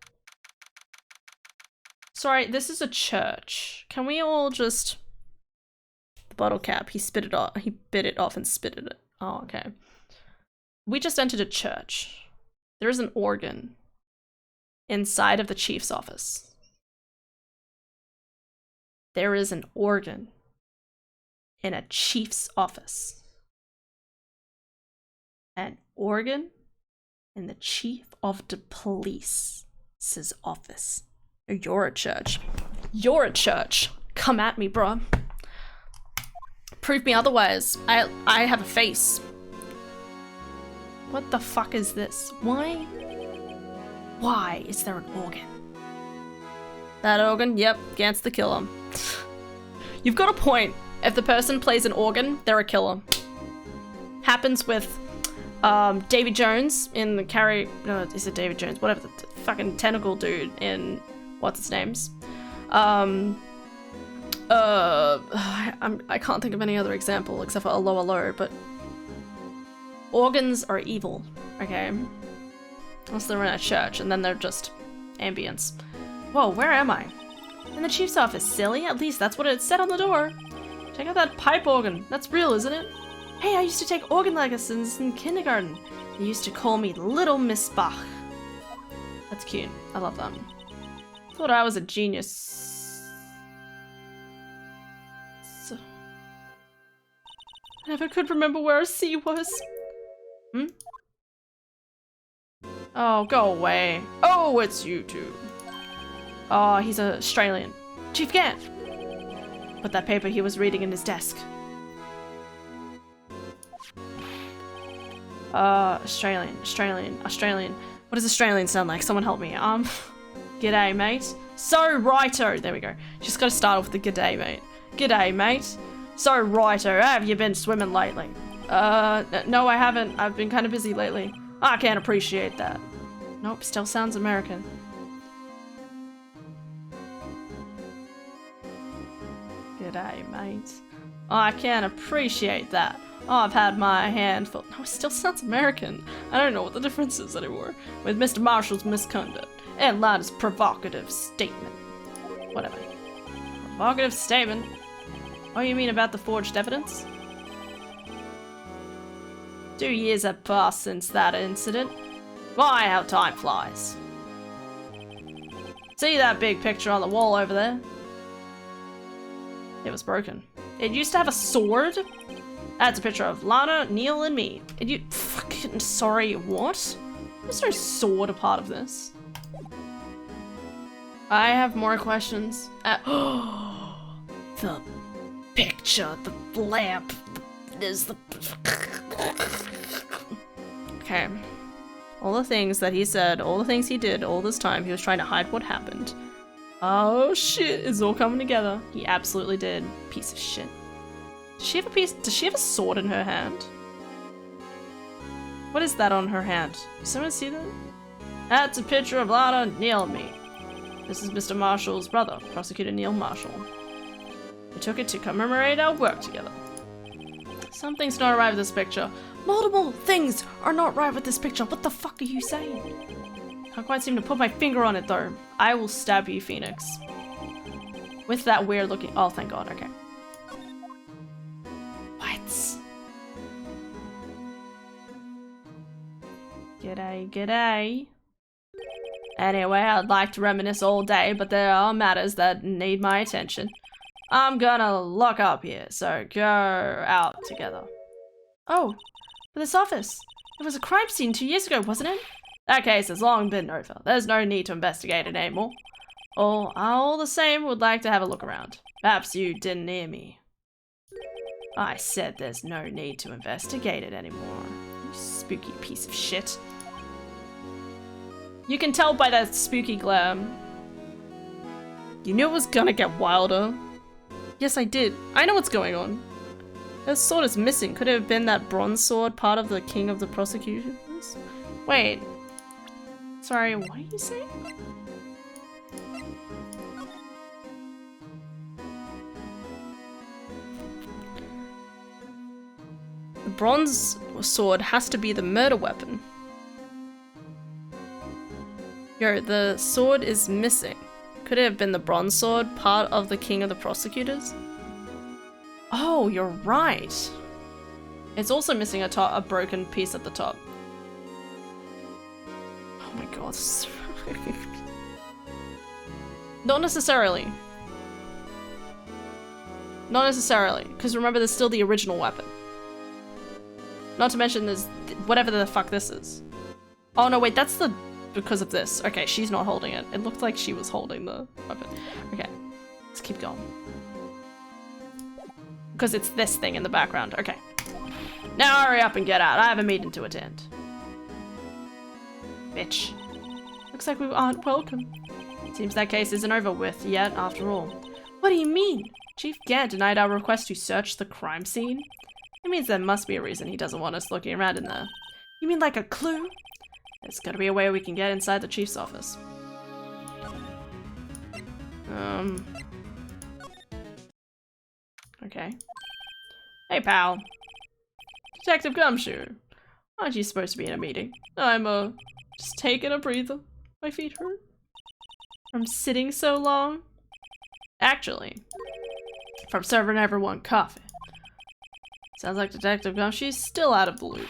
Sorry, this is a church. Can we all just... The bottle cap, he spit it off. He bit it off and spit it. Oh, okay. We just entered a church. There is an organ inside of the chief's office. There is an organ in a chief's office. An organ in the chief of the police's office. You're a church. You're a church. Come at me, bruh. Prove me otherwise. I have a face. What the fuck is this? Why is there an organ? That organ? Yep, Gant's the killer. You've got a point. If the person plays an organ, they're a killer. Happens with Davy Jones in the no, is it David Jones? Whatever, the fucking tentacle dude in what's his names. I can't think of any other example except for Allo Allo, but organs are evil, okay? Unless they're in a church, and then they're just ambience. Whoa, where am I? In the chief's office, silly. At least that's what it said on the door. Check out that pipe organ. That's real, isn't it? Hey, I used to take organ lessons in kindergarten. They used to call me Little Miss Bach. That's cute. I love that. Thought I was a genius. So... I never could remember where a C was. Hmm? Oh, go away. Oh, it's you two. Oh, he's Australian. Chief Gant! Put that paper he was reading in his desk. Australian. What does Australian sound like? Someone help me. G'day, mate. So righto. There we go. Just gotta start off with the g'day, mate. G'day, mate. So righto. How have you been swimming lately? No, I haven't. I've been kind of busy lately. I can't appreciate that. Nope, still sounds American. G'day, mate. Oh, I can't appreciate that. Oh, I've had my hand full. No, it still sounds American. I don't know what the difference is anymore. With Mr. Marshall's misconduct. And Lana's provocative statement. Whatever. Provocative statement? What do you mean about the forged evidence? 2 years have passed since that incident. Why, how time flies. See that big picture on the wall over there? It was broken. It used to have a sword. That's a picture of Lana, Neil, and me. And you fucking sorry, what? There's no sword a part of this. I have more questions. The picture, the lamp, there's the... Okay. All the things that he said, all the things he did, all this time, he was trying to hide what happened. Oh shit, it's all coming together. He absolutely did. Piece of shit. Does she have a sword in her hand? What is that on her hand? Does someone see that? That's a picture of Lana, Neil, and me. This is Mr. Marshall's brother, Prosecutor Neil Marshall. We took it to commemorate our work together. Something's not right with this picture. Multiple things are not right with this picture. What the fuck are you saying? Can't quite seem to put my finger on it though. I will stab you, Phoenix. With that weird looking... Oh, thank God, okay. What? G'day, g'day. Anyway, I'd like to reminisce all day, but there are matters that need my attention. I'm gonna lock up here, so go out together. Oh, but this office. It was a crime scene 2 years ago, wasn't it? That case has long been over. There's no need to investigate it anymore. All the same, would like to have a look around. Perhaps you didn't hear me. I said there's no need to investigate it anymore. You spooky piece of shit. You can tell by that spooky glare. You knew it was gonna get wilder. Yes, I did. I know what's going on. That sword is missing. Could it have been that bronze sword, part of the king of the prosecutions? Wait. Sorry, what are you saying? The bronze sword has to be the murder weapon. Yo, the sword is missing. Could it have been the bronze sword, part of the King of the Prosecutors? Oh, you're right. It's also missing a broken piece at the top. Oh my god. Not necessarily. Not necessarily, because remember there's still the original weapon. Not to mention there's whatever the fuck this is. Oh no, wait, that's the... because of this. Okay, she's not holding it. It looked like she was holding the weapon. Okay, let's keep going. Because it's this thing in the background. Okay. Now hurry up and get out. I have a meeting to attend. Bitch. Looks like we aren't welcome. Seems that case isn't over with yet, after all. What do you mean? Chief Gant denied our request to search the crime scene? It means there must be a reason he doesn't want us looking around in there. You mean like a clue? There's gotta be a way we can get inside the chief's office. Okay. Hey, pal. Detective Gumshoe. Aren't you supposed to be in a meeting? I'm, just taking a breather. My feet hurt. From sitting so long. Actually, from serving everyone coffee. Sounds like Detective Gumshoe's still out of the loop.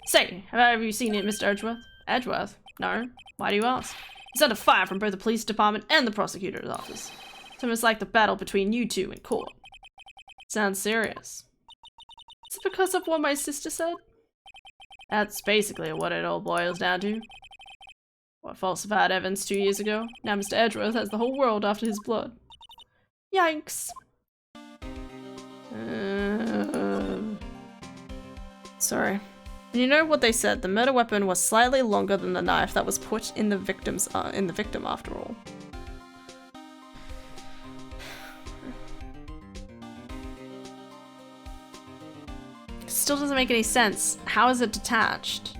Say, have you seen it, Mr. Edgeworth? Edgeworth? No. Why do you ask? He's under fire from both the police department and the prosecutor's office. It's almost like the battle between you two in court. Sounds serious. Is it because of what my sister said? That's basically what it all boils down to. What falsified evidence 2 years ago? Now Mr. Edgeworth has the whole world after his blood. Yikes. Sorry. And you know what they said? The murder weapon was slightly longer than the knife that was put in the victim after all. Still doesn't make any sense. How is it detached?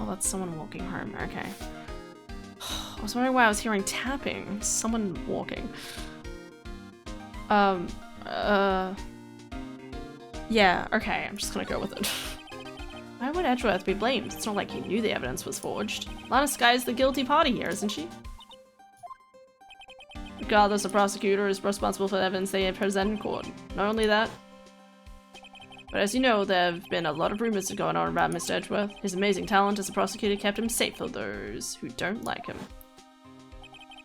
Oh, that's someone walking home. Okay. I was wondering why I was hearing tapping. Someone walking. Yeah, okay, I'm just gonna go with it. Why would Edgeworth be blamed? It's not like he knew the evidence was forged. Lana Skye is the guilty party here, isn't she? Regardless, the prosecutor is responsible for the evidence they present in court. Not only that, but as you know, there have been a lot of rumors going on about Mr. Edgeworth. His amazing talent as a prosecutor kept him safe for those who don't like him.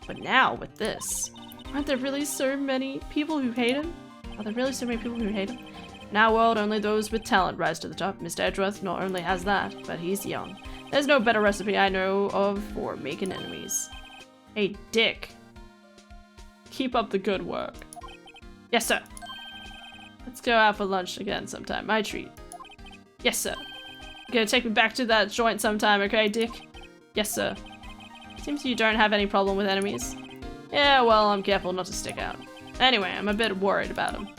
But now, with this, aren't there really so many people who hate him? Are there really so many people who hate him? In our world, only those with talent rise to the top. Mr. Edgeworth not only has that, but he's young. There's no better recipe I know of for making enemies. Hey, Dick. Keep up the good work. Yes, sir. Let's go out for lunch again sometime. My treat. Yes, sir. You're gonna take me back to that joint sometime, okay, Dick? Yes, sir. Seems you don't have any problem with enemies. Yeah, well, I'm careful not to stick out. Anyway, I'm a bit worried about him.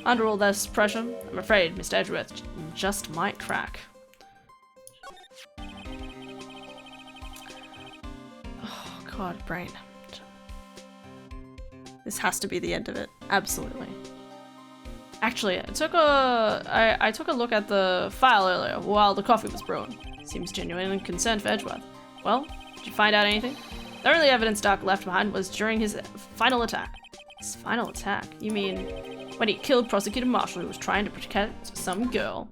Under all this pressure, I'm afraid Mr. Edgeworth just might crack. Oh god, brain. This has to be the end of it. Absolutely. Actually, I took a look at the file earlier while the coffee was brewing. Seems genuinely concerned for Edgeworth. Well, did you find out anything? The only evidence Doc left behind was during his final attack. His final attack? You mean when he killed Prosecutor Marshall, who was trying to protect some girl?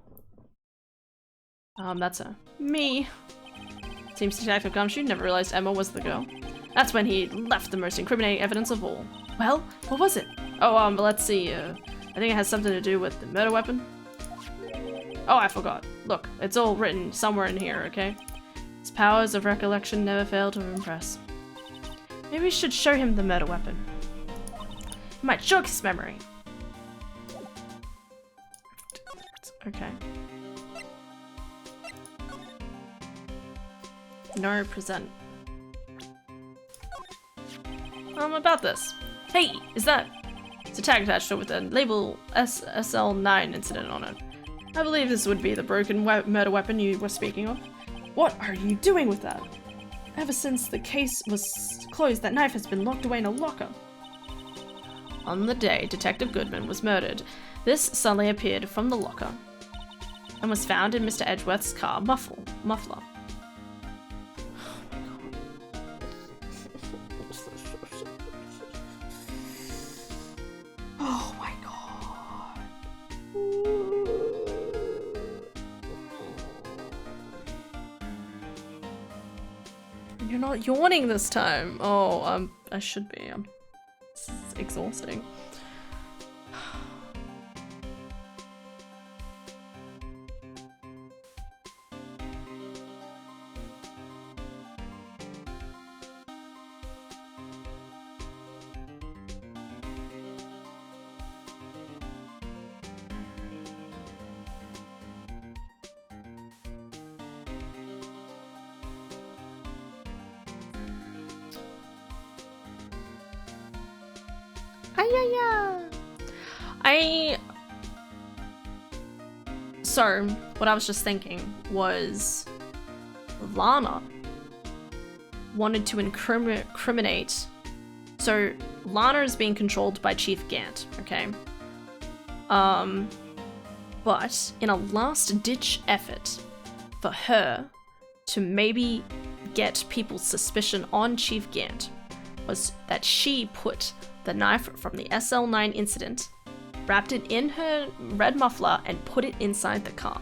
That's me. Seems Detective Gumshoe never realized Emma was the girl. That's when he left the most incriminating evidence of all. Well, what was it? Oh, let's see. I think it has something to do with the murder weapon. Oh, I forgot. Look, it's all written somewhere in here, okay? His powers of recollection never fail to impress. Maybe we should show him the murder weapon. It might jog his memory. Okay. No, present. About this. Hey, is that? It's a tag attached to it with a label SL9 incident on it. I believe this would be the broken murder weapon you were speaking of. What are you doing with that? Ever since the case was closed, that knife has been locked away in a locker. On the day Detective Goodman was murdered, this suddenly appeared from the locker and was found in Mr. Edgeworth's car muffler. Oh my god. You're not yawning this time. Oh, I should be. This is exhausting. So, what I was just thinking was Lana wanted to incriminate. So, Lana is being controlled by Chief Gant, okay? But in a last-ditch effort for her to maybe get people's suspicion on Chief Gant was that she put the knife from the SL9 incident, wrapped it in her red muffler, and put it inside the car.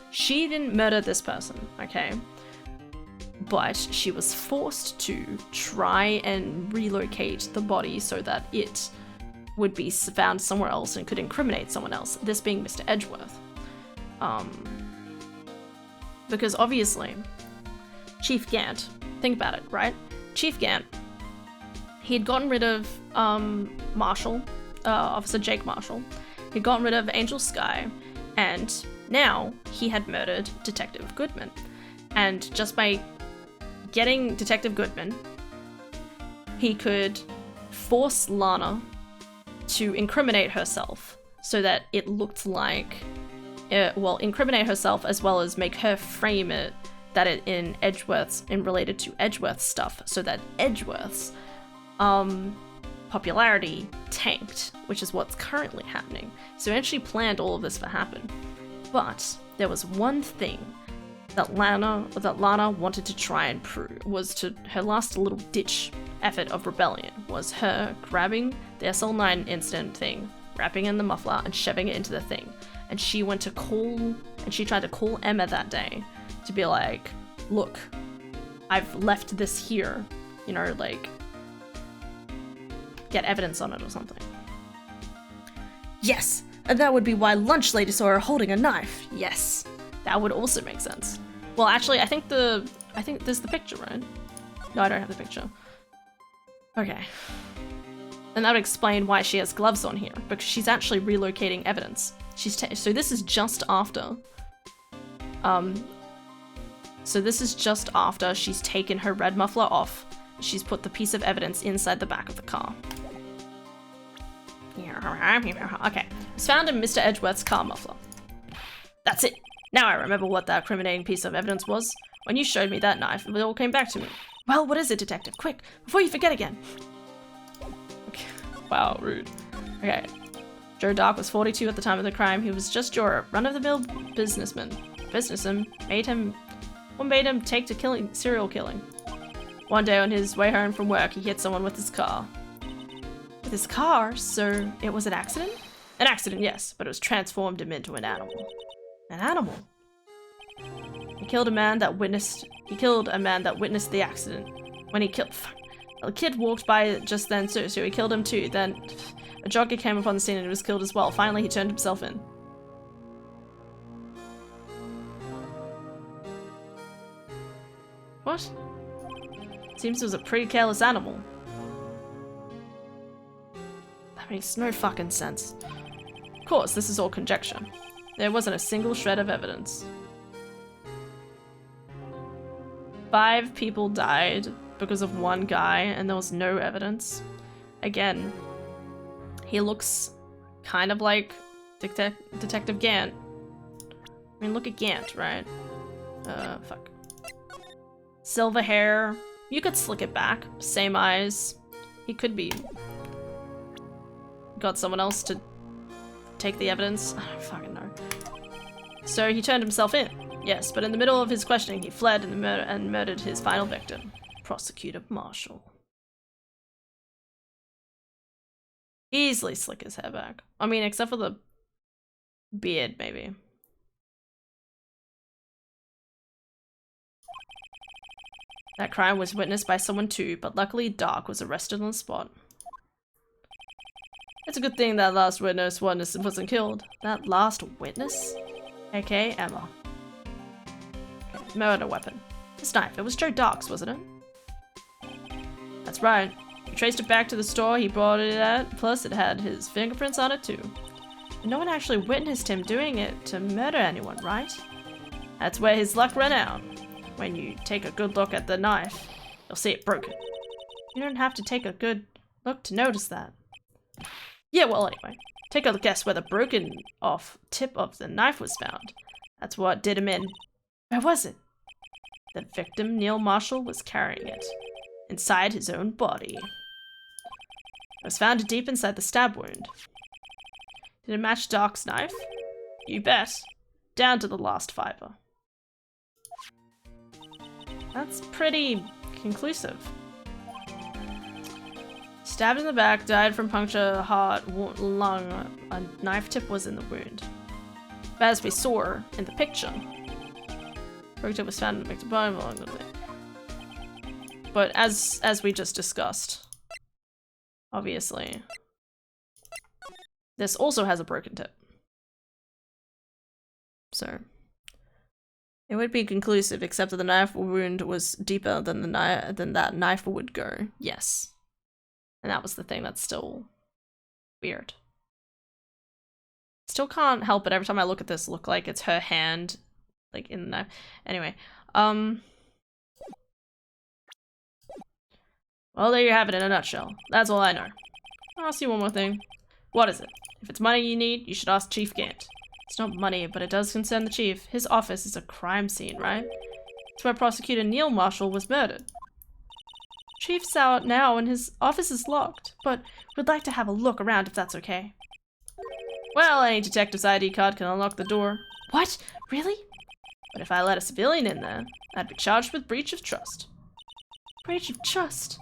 She didn't murder this person, okay? But she was forced to try and relocate the body so that it would be found somewhere else and could incriminate someone else, this being Mr. Edgeworth. Because obviously, Chief Gant, think about it, right? Chief Gant, he had gotten rid of Marshall, Officer Jake Marshall. He'd gotten rid of Angel Sky, and now he had murdered Detective Goodman. And just by getting Detective Goodman, he could force Lana to incriminate herself so that it looked like, incriminate herself as well as make her frame it that it in related to Edgeworth's stuff, so that Edgeworth's popularity tanked, which is what's currently happening. So he actually planned all of this to happen. But there was one thing that Lana wanted to try and prove, was to her last little ditch effort of rebellion, was her grabbing the SL9 incident thing, wrapping in the muffler and shoving it into the thing. And she tried to call Emma that day to be like, look, I've left this here, you know, like, get evidence on it or something. Yes, and that would be why lunch lady saw her holding a knife. Yes, that would also make sense. Well, actually, I think there's the picture, right? No, I don't have the picture. Okay. And that would explain why she has gloves on here, because she's actually relocating evidence. So this is just after. So this is just after she's taken her red muffler off. She's put the piece of evidence inside the back of the car. Okay, it's found in Mr. Edgeworth's car muffler. That's it. Now I remember what that incriminating piece of evidence was. When you showed me that knife, it all came back to me. Well, what is it, Detective? Quick, before you forget again. Okay. Wow, rude. Okay. Joe Dark was 42 at the time of the crime. He was just your run-of-the-mill businessman. What made him take to serial killing? One day on his way home from work, he hit someone with his car. With his car? So it was an accident? An accident, yes, but it was transformed him into an animal. An animal? He killed a man that witnessed the accident. When he killed... A kid walked by just then too, so he killed him too. Then a jogger came upon the scene and he was killed as well. Finally, he turned himself in. What? Seems it was a pretty careless animal. That makes no fucking sense. Of course, this is all conjecture. There wasn't a single shred of evidence. 5 people died because of one guy and there was no evidence. Again, he looks kind of like Detective Gant. I mean, look at Gant, right? Fuck. Silver hair. You could slick it back. Same eyes. He could be... got someone else to take the evidence. I don't fucking know. So he turned himself in. Yes, but in the middle of his questioning, he fled and murdered his final victim, Prosecutor Marshall. Easily slick his hair back. I mean, except for the beard, maybe. That crime was witnessed by someone too, but luckily Dark was arrested on the spot. It's a good thing that last witness wasn't killed. That last witness? aka Emma. Okay, murder weapon. This knife, it was Joe Dark's, wasn't it? That's right. He traced it back to the store he bought it at, plus it had his fingerprints on it too. And no one actually witnessed him doing it to murder anyone, right? That's where his luck ran out. When you take a good look at the knife, you'll see it broken. You don't have to take a good look to notice that. Yeah, well anyway, take a guess where the broken off tip of the knife was found. That's what did him in. Where was it? The victim, Neil Marshall, was carrying it. Inside his own body. It was found deep inside the stab wound. Did it match Dark's knife? You bet. Down to the last fiber. That's pretty conclusive. Stabbed in the back, died from puncture, heart, lung. A knife tip was in the wound. But as we saw in the picture, broken tip was found in the victim's body. But as we just discussed, obviously, this also has a broken tip. So it would be conclusive, except that the knife wound was deeper than that knife would go. Yes. And that was the thing that's still weird. Still can't help it every time I look at this look like it's her hand, like in the knife. Anyway, well, there you have it in a nutshell. That's all I know. I'll ask you one more thing. What is it? If it's money you need, you should ask Chief Gant. It's not money, but it does concern the chief. His office is a crime scene, right? It's where Prosecutor Neil Marshall was murdered. Chief's out now and his office is locked, but we'd like to have a look around if that's okay. Well, any detective's ID card can unlock the door. What? Really? But if I let a civilian in there, I'd be charged with breach of trust. Breach of trust?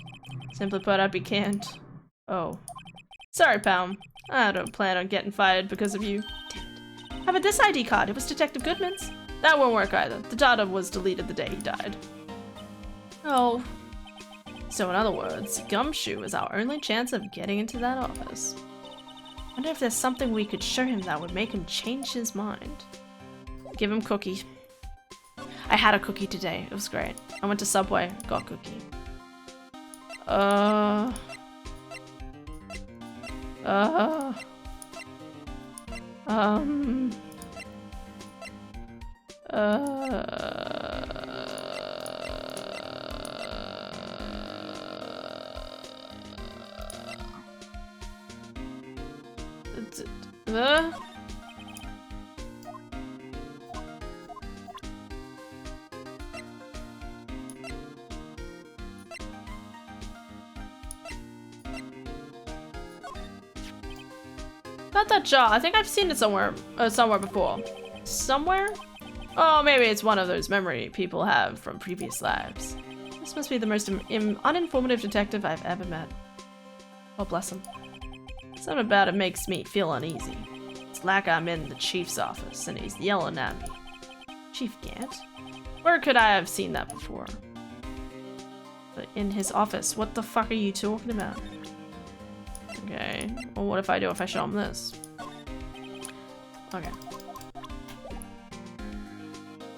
Simply put, I'd be canned. Oh. Sorry, pal. I don't plan on getting fired because of you. Damn it. How about this ID card? It was Detective Goodman's. That won't work either. The data was deleted the day he died. Oh. So in other words, Gumshoe is our only chance of getting into that office. Wonder if there's something we could show him that would make him change his mind. Give him cookie. I had a cookie today. It was great. I went to Subway, got cookie. Not that jar. I think I've seen it somewhere before. Somewhere? Oh, maybe it's one of those memory people have from previous lives. This must be the most uninformative detective I've ever met. Oh, bless him. Something about it makes me feel uneasy. It's like I'm in the chief's office and he's yelling at me. Chief Gant? Where could I have seen that before? But in his office, what the fuck are you talking about? Okay, well what if I do if I show him this? Okay.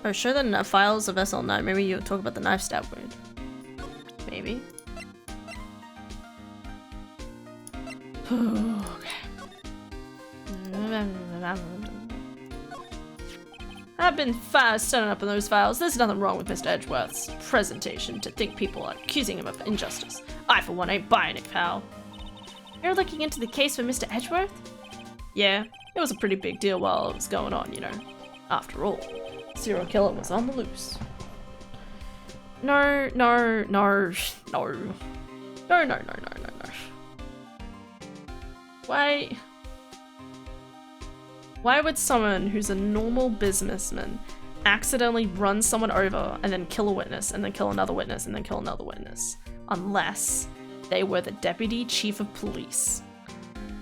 Oh, show the files of SL9. Maybe you'll talk about the knife stab wound. Maybe. Okay. I've been standing up in those files. There's nothing wrong with Mr. Edgeworth's presentation to think people are accusing him of injustice. I, for one, ain't buying it, pal. You're looking into the case for Mr. Edgeworth? Yeah, it was a pretty big deal while it was going on, you know. After all, serial killer was on the loose. No, no, no, no. No, no, no, no, no, no. Why would someone who's a normal businessman accidentally run someone over and then kill a witness and then kill another witness and then kill another witness? Unless they were the deputy chief of police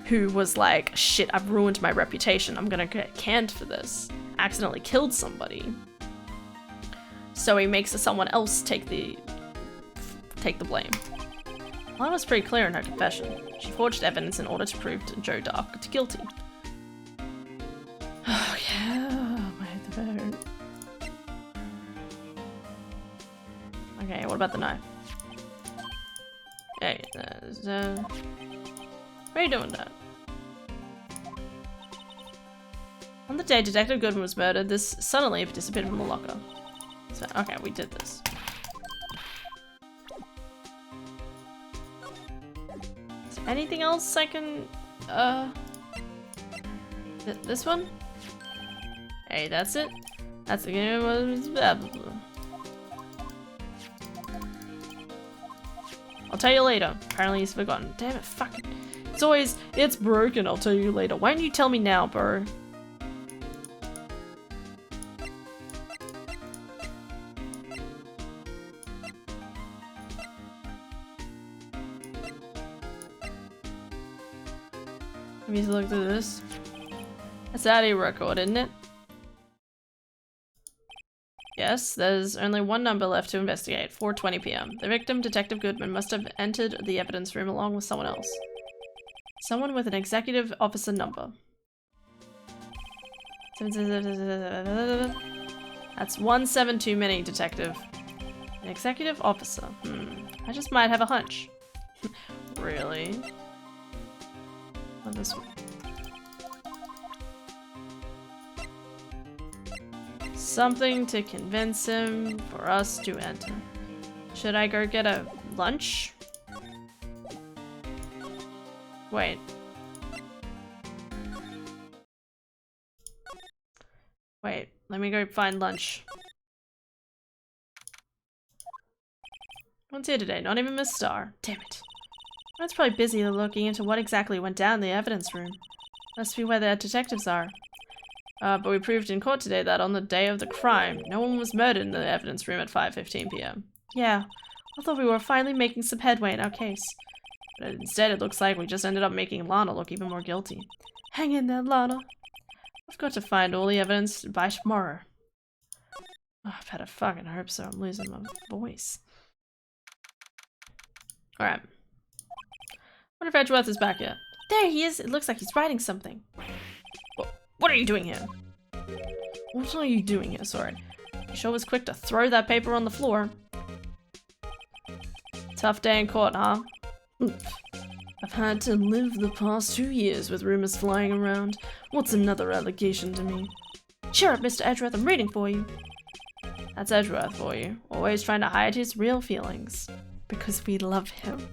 who was like, shit, I've ruined my reputation. I'm gonna get canned for this. Accidentally killed somebody. So he makes someone else take the blame. Lana was pretty clear in her confession. She forged evidence in order to prove Joe Dark guilty. Oh yeah, my head. Okay, what about the knife? Hey, what are you doing, Dad? On the day Detective Goodman was murdered, this suddenly disappeared from the locker. So, okay, we did this. Is there anything else I can, this one? Hey, that's it? That's the game. I'll tell you later. Apparently he's forgotten. Damn it, fucking. It's broken, I'll tell you later. Why don't you tell me now, bro? Let me look through this. That's an audio record, isn't it? Yes, there's only one number left to investigate, 4:20 p.m. The victim, Detective Goodman, must have entered the evidence room along with someone else. Someone with an executive officer number. That's 17 too many, Detective. An executive officer. I just might have a hunch. Really? What this one? Something to convince him for us to enter. Should I go get a lunch? Wait. Wait, let me go find lunch. No one's here today, not even Miss Starr. Damn it. Everyone's probably busy looking into what exactly went down in the evidence room. Must be where the detectives are. But we proved in court today that on the day of the crime, no one was murdered in the evidence room at 5:15 p.m. Yeah, I thought we were finally making some headway in our case. But instead, it looks like we just ended up making Lana look even more guilty. Hang in there, Lana. I've got to find all the evidence by tomorrow. Oh, I better fucking hope so. I'm losing my voice. Alright. Wonder if Edgeworth is back yet. There he is! It looks like he's writing something. What are you doing here? What are you doing here? Sorry. You sure was quick to throw that paper on the floor. Tough day in court, huh? I've had to live the past 2 years with rumors flying around. What's another allegation to me? Cheer up, Mr. Edgeworth, I'm reading for you. That's Edgeworth for you. Always trying to hide his real feelings. Because we love him.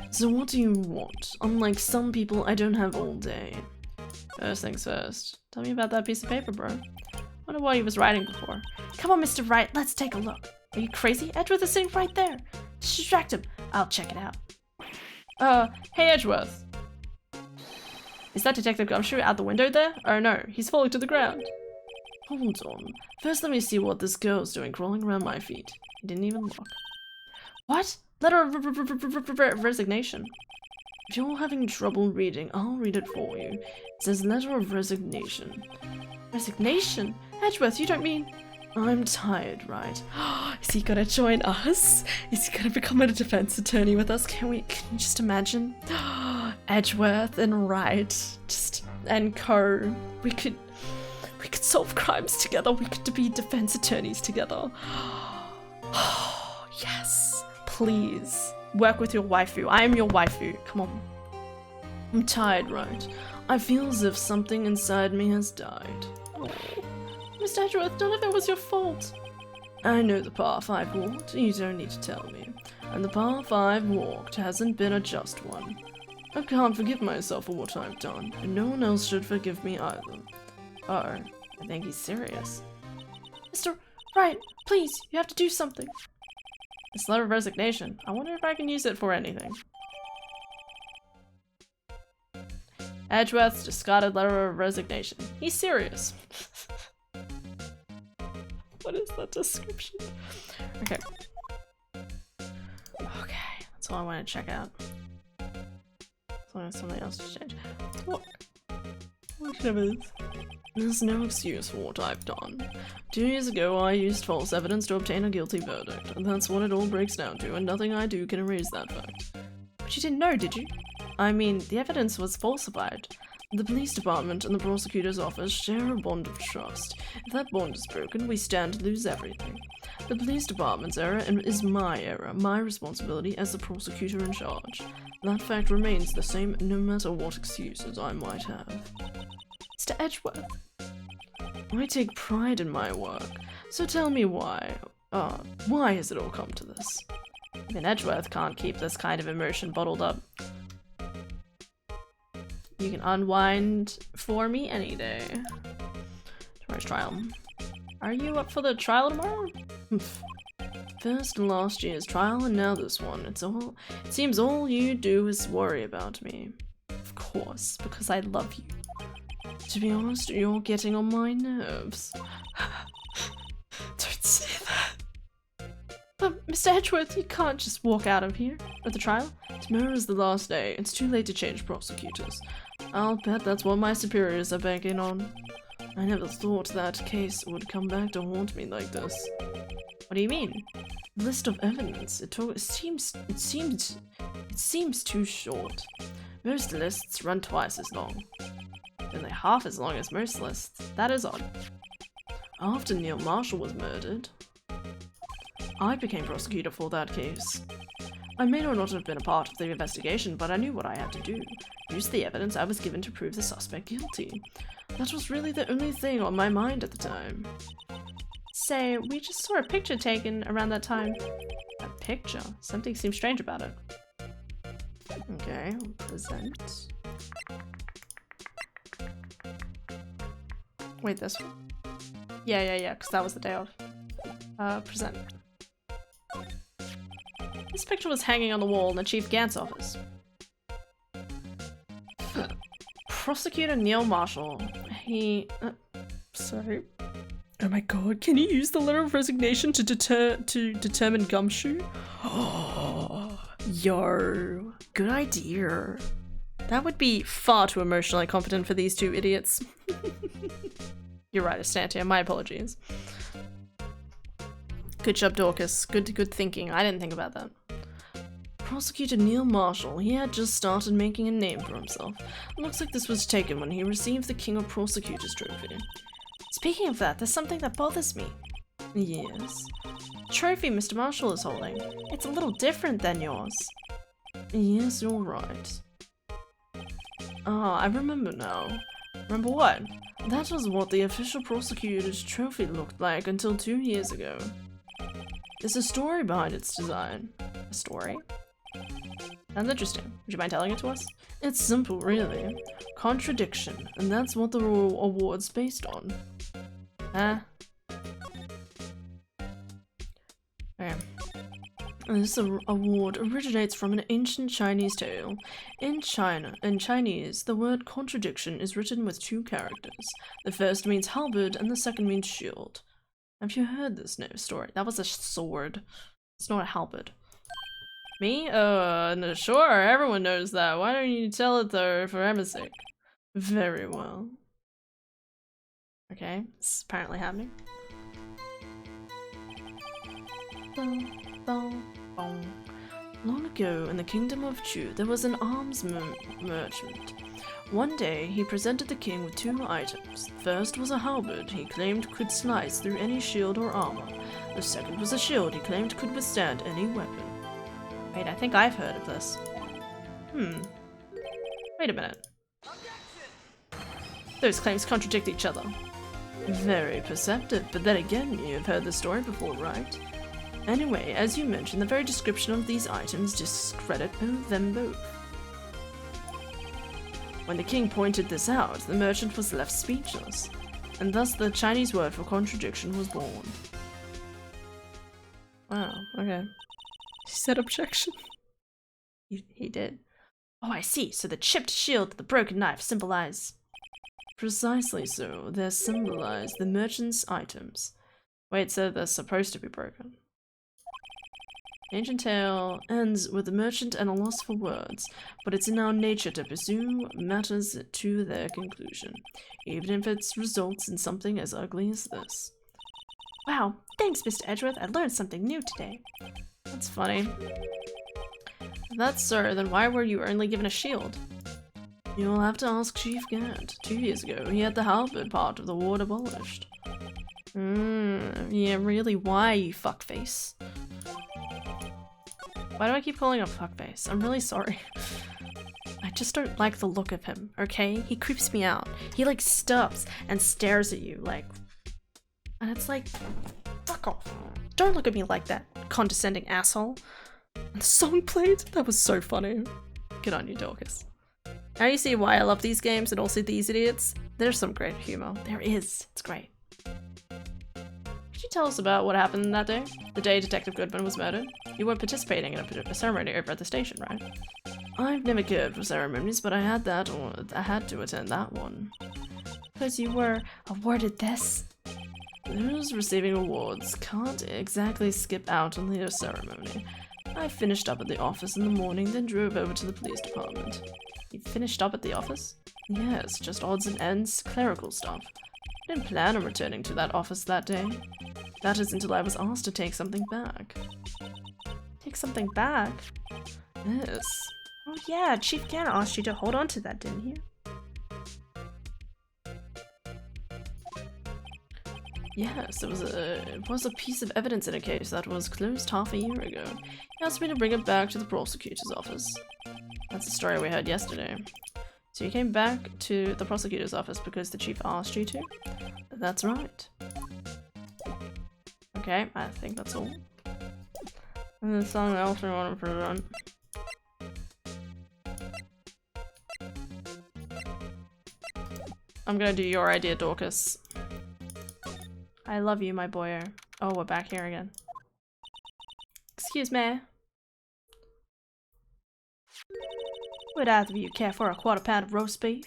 So what do you want? Unlike some people, I don't have all day. First things first. Tell me about that piece of paper, bro. Wonder what he was writing before. Come on, Mr. Wright, let's take a look. Are you crazy? Edgeworth is sitting right there. Distract him. I'll check it out. Hey Edgeworth. Is that Detective Gumshoe out the window there? Oh no, he's falling to the ground. Hold on. First let me see what this girl's doing crawling around my feet. He didn't even look. What? Letter of resignation. If you're having trouble reading, I'll read it for you. It says letter of resignation. Resignation? Edgeworth, you don't mean... I'm tired, right? Is he gonna join us? Is he gonna become a defense attorney with us? Can you just imagine? Edgeworth and Wright, and co. We could solve crimes together. We could be defense attorneys together. Yes, please. Work with your waifu. I am your waifu. Come on. I'm tired, right? I feel as if something inside me has died. Oh. Mr. Edgeworth, none of it was your fault. I know the path I've walked. You don't need to tell me. And the path I've walked hasn't been a just one. I can't forgive myself for what I've done, and no one else should forgive me either. Oh, I think he's serious. Right, please, you have to do something. This letter of resignation. I wonder if I can use it for anything. Edgeworth's discarded letter of resignation. He's serious. What is that description? Okay. Okay, that's all I want to check out. As long as something else to change. What? Whatever it is. There's no excuse for what I've done. 2 years ago, I used false evidence to obtain a guilty verdict, and that's what it all breaks down to, and nothing I do can erase that fact. But you didn't know, did you? I mean, the evidence was falsified. The police department and the prosecutor's office share a bond of trust. If that bond is broken, we stand to lose everything. The police department's error is my error, my responsibility as the prosecutor in charge. That fact remains the same no matter what excuses I might have. Mr. Edgeworth. I take pride in my work, so tell me why. Why has it all come to this? Even Edgeworth can't keep this kind of emotion bottled up. You can unwind for me any day. Tomorrow's trial. Are you up for the trial tomorrow? First last year's trial and now this one. It seems all you do is worry about me. Of course, because I love you. To be honest, you're getting on my nerves. Don't say that. But Mr. Edgeworth, you can't just walk out of here at the trial. Tomorrow's the last day. It's too late to change prosecutors. I'll bet that's what my superiors are banking on. I never thought that case would come back to haunt me like this. What do you mean? The list of evidence. It seems too short. Most lists run twice as long. Only half as long as most lists. That is odd. After Neil Marshall was murdered, I became prosecutor for that case. I may or not have been a part of the investigation, but I knew what I had to do. Use the evidence I was given to prove the suspect guilty. That was really the only thing on my mind at the time. Say, we just saw a picture taken around that time. A picture? Something seems strange about it. Okay, present. Wait, this one? Yeah, because that was the day of. Present. This picture was hanging on the wall in the Chief Gant's office. Prosecutor Neil Marshall. Sorry. Oh my god, can you use the letter of resignation to determine Gumshoe? Oh, yo, good idea. That would be far too emotionally competent for these two idiots. You're right, Astantia. My apologies. Good job, Dorcas. Good thinking. I didn't think about that. Prosecutor Neil Marshall, he had just started making a name for himself. It looks like this was taken when he received the King of Prosecutors trophy. Speaking of that, there's something that bothers me. Yes? The trophy Mr. Marshall is holding. It's a little different than yours. Yes, you're right. Ah, I remember now. Remember what? That was what the official prosecutor's trophy looked like until 2 years ago. There's a story behind its design. A story? Sounds interesting. Would you mind telling it to us? It's simple, really. Contradiction, and that's what the award's based on. Okay. This award originates from an ancient Chinese tale. In Chinese, the word contradiction is written with 2 characters. The first means halberd and the second means shield. Have you heard this story? That was a sword. It's not a halberd. Me? No, sure, everyone knows that. Why don't you tell it though, for Emma's sake? Very well. Okay, this is apparently happening. Long ago, in the kingdom of Chu, there was an arms merchant. One day, he presented the king with 2 items. The first was a halberd he claimed could slice through any shield or armor. The second was a shield he claimed could withstand any weapon. Wait, I think I've heard of this. Wait a minute. Those claims contradict each other. Very perceptive, but then again, you've heard the story before, right? Anyway, as you mentioned, the very description of these items discredit them both. When the king pointed this out, the merchant was left speechless, and thus the Chinese word for contradiction was born. Wow, okay. He said objection. He did. Oh, I see. So the chipped shield and the broken knife symbolize... Precisely so. They symbolize the merchant's items. Wait, so they're supposed to be broken. Ancient tale ends with the merchant and a loss for words, but it's in our nature to pursue matters to their conclusion, even if it results in something as ugly as this. Wow, thanks, Mr. Edgeworth. I learned something new today. That's funny. If that's so, then why were you only given a shield? You'll have to ask Chief Gant. 2 years ago, he had the halberd part of the ward abolished. Yeah, really, why, you fuckface? Why do I keep calling him fuckface? I'm really sorry. I just don't like the look of him, okay? He creeps me out. He, like, stops and stares at you, like... And it's like, fuck off. Don't look at me like that, condescending asshole. And the song played? That was so funny. Good on you, Dorcas. Now you see why I love these games and also these idiots? There's some great humor. There is. It's great. Could you tell us about what happened that day? The day Detective Goodman was murdered? You weren't participating in a ceremony over at the station, right? I've never cared for ceremonies, but I had to attend that one. Because you were awarded this? Those receiving awards can't exactly skip out on their ceremony. I finished up at the office in the morning, then drove over to the police department. You finished up at the office? Yes, just odds and ends, clerical stuff. I didn't plan on returning to that office that day. That is until I was asked to take something back. Take something back? Yes. Oh yeah, Chief Gant asked you to hold on to that, didn't he? Yes, it was a piece of evidence in a case that was closed half a year ago. He asked me to bring it back to the prosecutor's office. That's the story we heard yesterday. So you came back to the prosecutor's office because the chief asked you to? That's right. Okay, I think that's all. And there's something else we want to present. I'm gonna do your idea, Dorcas. I love you, my boyo. Oh, we're back here again. Excuse me. Would either of you care for a quarter pound of roast beef?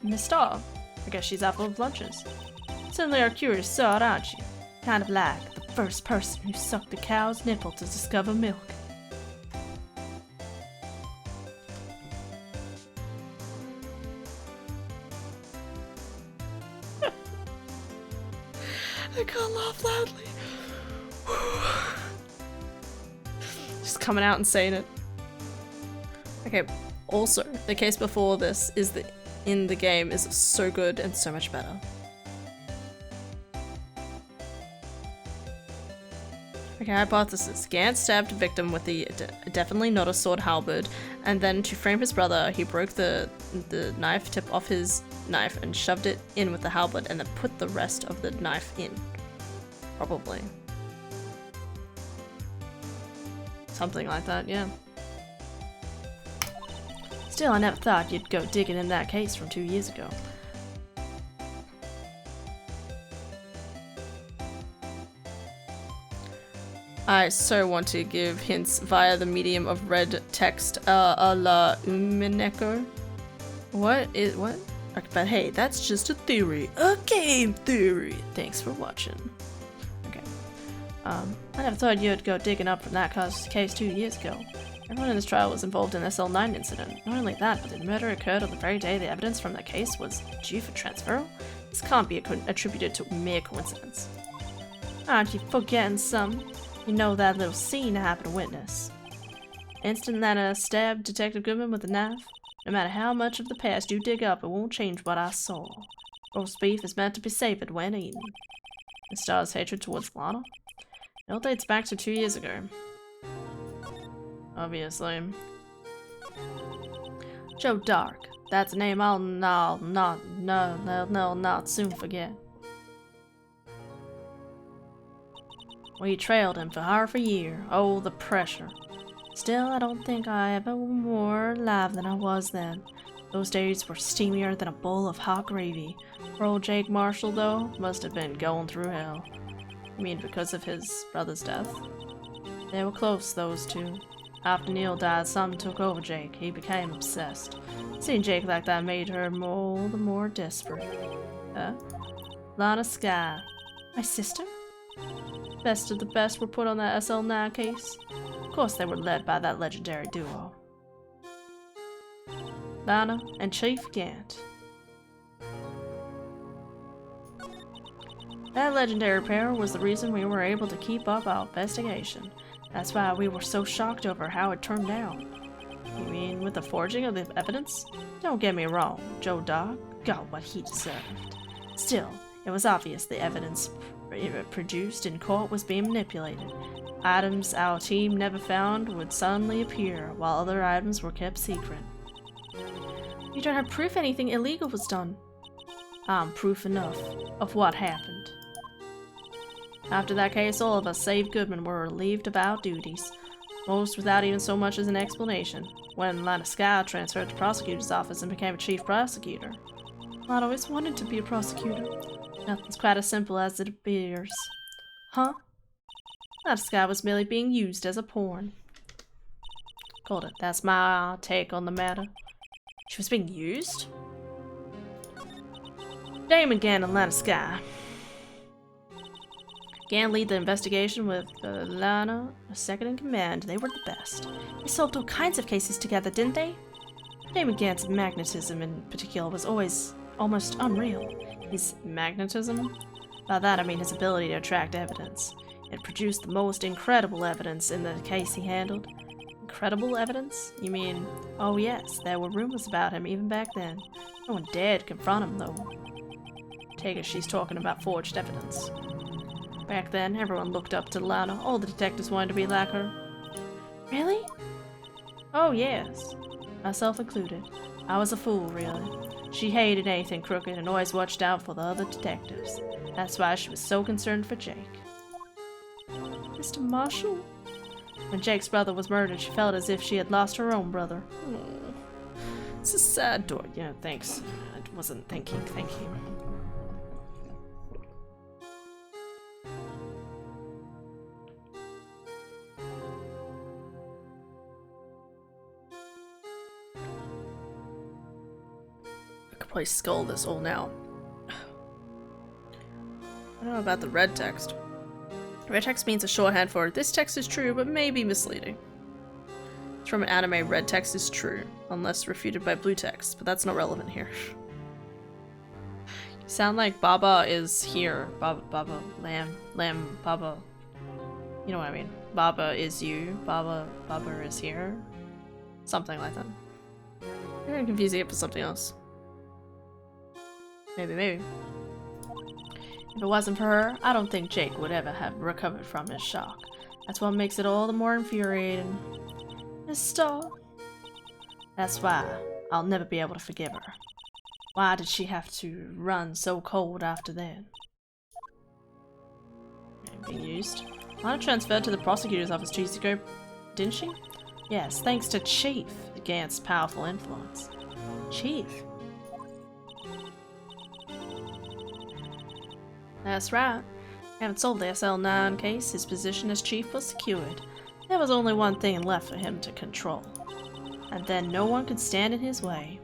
Miss Star. I guess she's out for lunches. Certainly are curious sort, aren't you? Kind of like the first person who sucked a cow's nipple to discover milk. I can't laugh loudly. Just coming out and saying it. Okay, also, the case before this is that in the game is so good and so much better. Okay, hypothesis. Gant stabbed victim with the definitely not a sword halberd, and then to frame his brother, he broke the knife tip off his knife and shoved it in with the halberd and then put the rest of the knife in. Probably. Something like that, yeah. Still, I never thought you'd go digging in that case from 2 years ago. I so want to give hints via the medium of red text a la Umineko. What? But hey, that's just a theory. A game theory. Thanks for watching. Okay. I never thought you'd go digging up from that case 2 years ago. Everyone in this trial was involved in the SL9 incident. Not only that, but the murder occurred on the very day the evidence from the case was due for transfer. This can't be attributed to mere coincidence. Aren't you forgetting some? You know that little scene I happened to witness. Instant that I stabbed Detective Goodman with a knife? No matter how much of the past you dig up, it won't change what I saw. Roast beef is meant to be savored when eaten. The Star's hatred towards Lana? It all dates back to 2 years ago. Obviously. Joe Dark. That's a name I'll not soon forget. We trailed him for half a year. Oh, the pressure. Still, I don't think I ever was more alive than I was then. Those days were steamier than a bowl of hot gravy. Poor old Jake Marshall, though, must have been going through hell. You mean because of his brother's death? They were close, those two. After Neil died, something took over Jake. He became obsessed. Seeing Jake like that made her all the more desperate. Lana Sky. My sister? Best of the best were put on that SL9 case. Of course they were led by that legendary duo. Lana and Chief Gant. That legendary pair was the reason we were able to keep up our investigation. That's why we were so shocked over how it turned out. You mean with the forging of the evidence? Don't get me wrong, Joe Dog got what he deserved. Still, it was obvious the evidence produced in court was being manipulated. Items our team never found would suddenly appear, while other items were kept secret. You don't have proof anything illegal was done. I'm proof enough of what happened. After that case, all of us, save Goodman, were relieved of our duties, most without even so much as an explanation, when Lana Sky transferred to prosecutor's office and became a chief prosecutor. I'd always wanted to be a prosecutor. Nothing's quite as simple as it appears. Huh? Lana Sky was merely being used as a pawn. Called it. That's my take on the matter. She was being used? Damon Gann and Lana Sky. Gann lead the investigation with Lana, a second in command. They were the best. They solved all kinds of cases together, didn't they? Damon Gann's magnetism in particular was always almost unreal. His magnetism? By that I mean his ability to attract evidence. It produced the most incredible evidence in the case he handled. Incredible evidence? You mean, oh yes, there were rumors about him even back then. No one dared confront him though. Take it she's talking about forged evidence. Back then, everyone looked up to Lana. All the detectives wanted to be like her. Really? Oh, yes. Myself included. I was a fool, really. She hated anything crooked and always watched out for the other detectives. That's why she was so concerned for Jake. Mr. Marshall? When Jake's brother was murdered, she felt as if she had lost her own brother. Oh, it's a sad door. Yeah, thanks. I wasn't thinking. Thank you. Probably skull this all now. I don't know about the red text. Red text means a shorthand for this text is true, but may be misleading. It's from an anime, red text is true, unless refuted by blue text, but that's not relevant here. You sound like Baba is here. Baba, lamb, Baba. You know what I mean. Baba is you, Baba is here. Something like that. I'm confusing it for something else. Maybe. If it wasn't for her, I don't think Jake would ever have recovered from his shock. That's what makes it all the more infuriating. Miss Starr. That's why I'll never be able to forgive her. Why did she have to run so cold after that? Being used. Lana transferred to the prosecutor's office 2 years ago, didn't she? Yes, thanks to Chief, Gant's powerful influence. Chief? That's right. Having solved the SL9 case, his position as chief was secured. There was only one thing left for him to control. And then no one could stand in his way.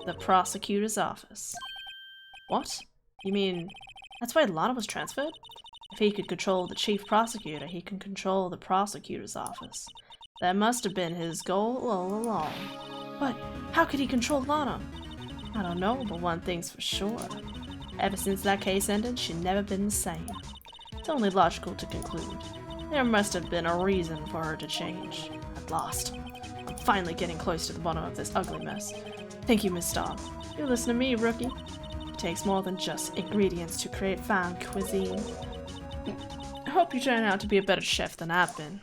The prosecutor's office. What? You mean, that's why Lana was transferred? If he could control the chief prosecutor, he can control the prosecutor's office. That must have been his goal all along. But how could he control Lana? I don't know, but one thing's for sure. Ever since that case ended, she'd never been the same. It's only logical to conclude. There must have been a reason for her to change. At last. I'm finally getting close to the bottom of this ugly mess. Thank you, Miss Starr. You listen to me, rookie. It takes more than just ingredients to create fine cuisine. I hope you turn out to be a better chef than I've been.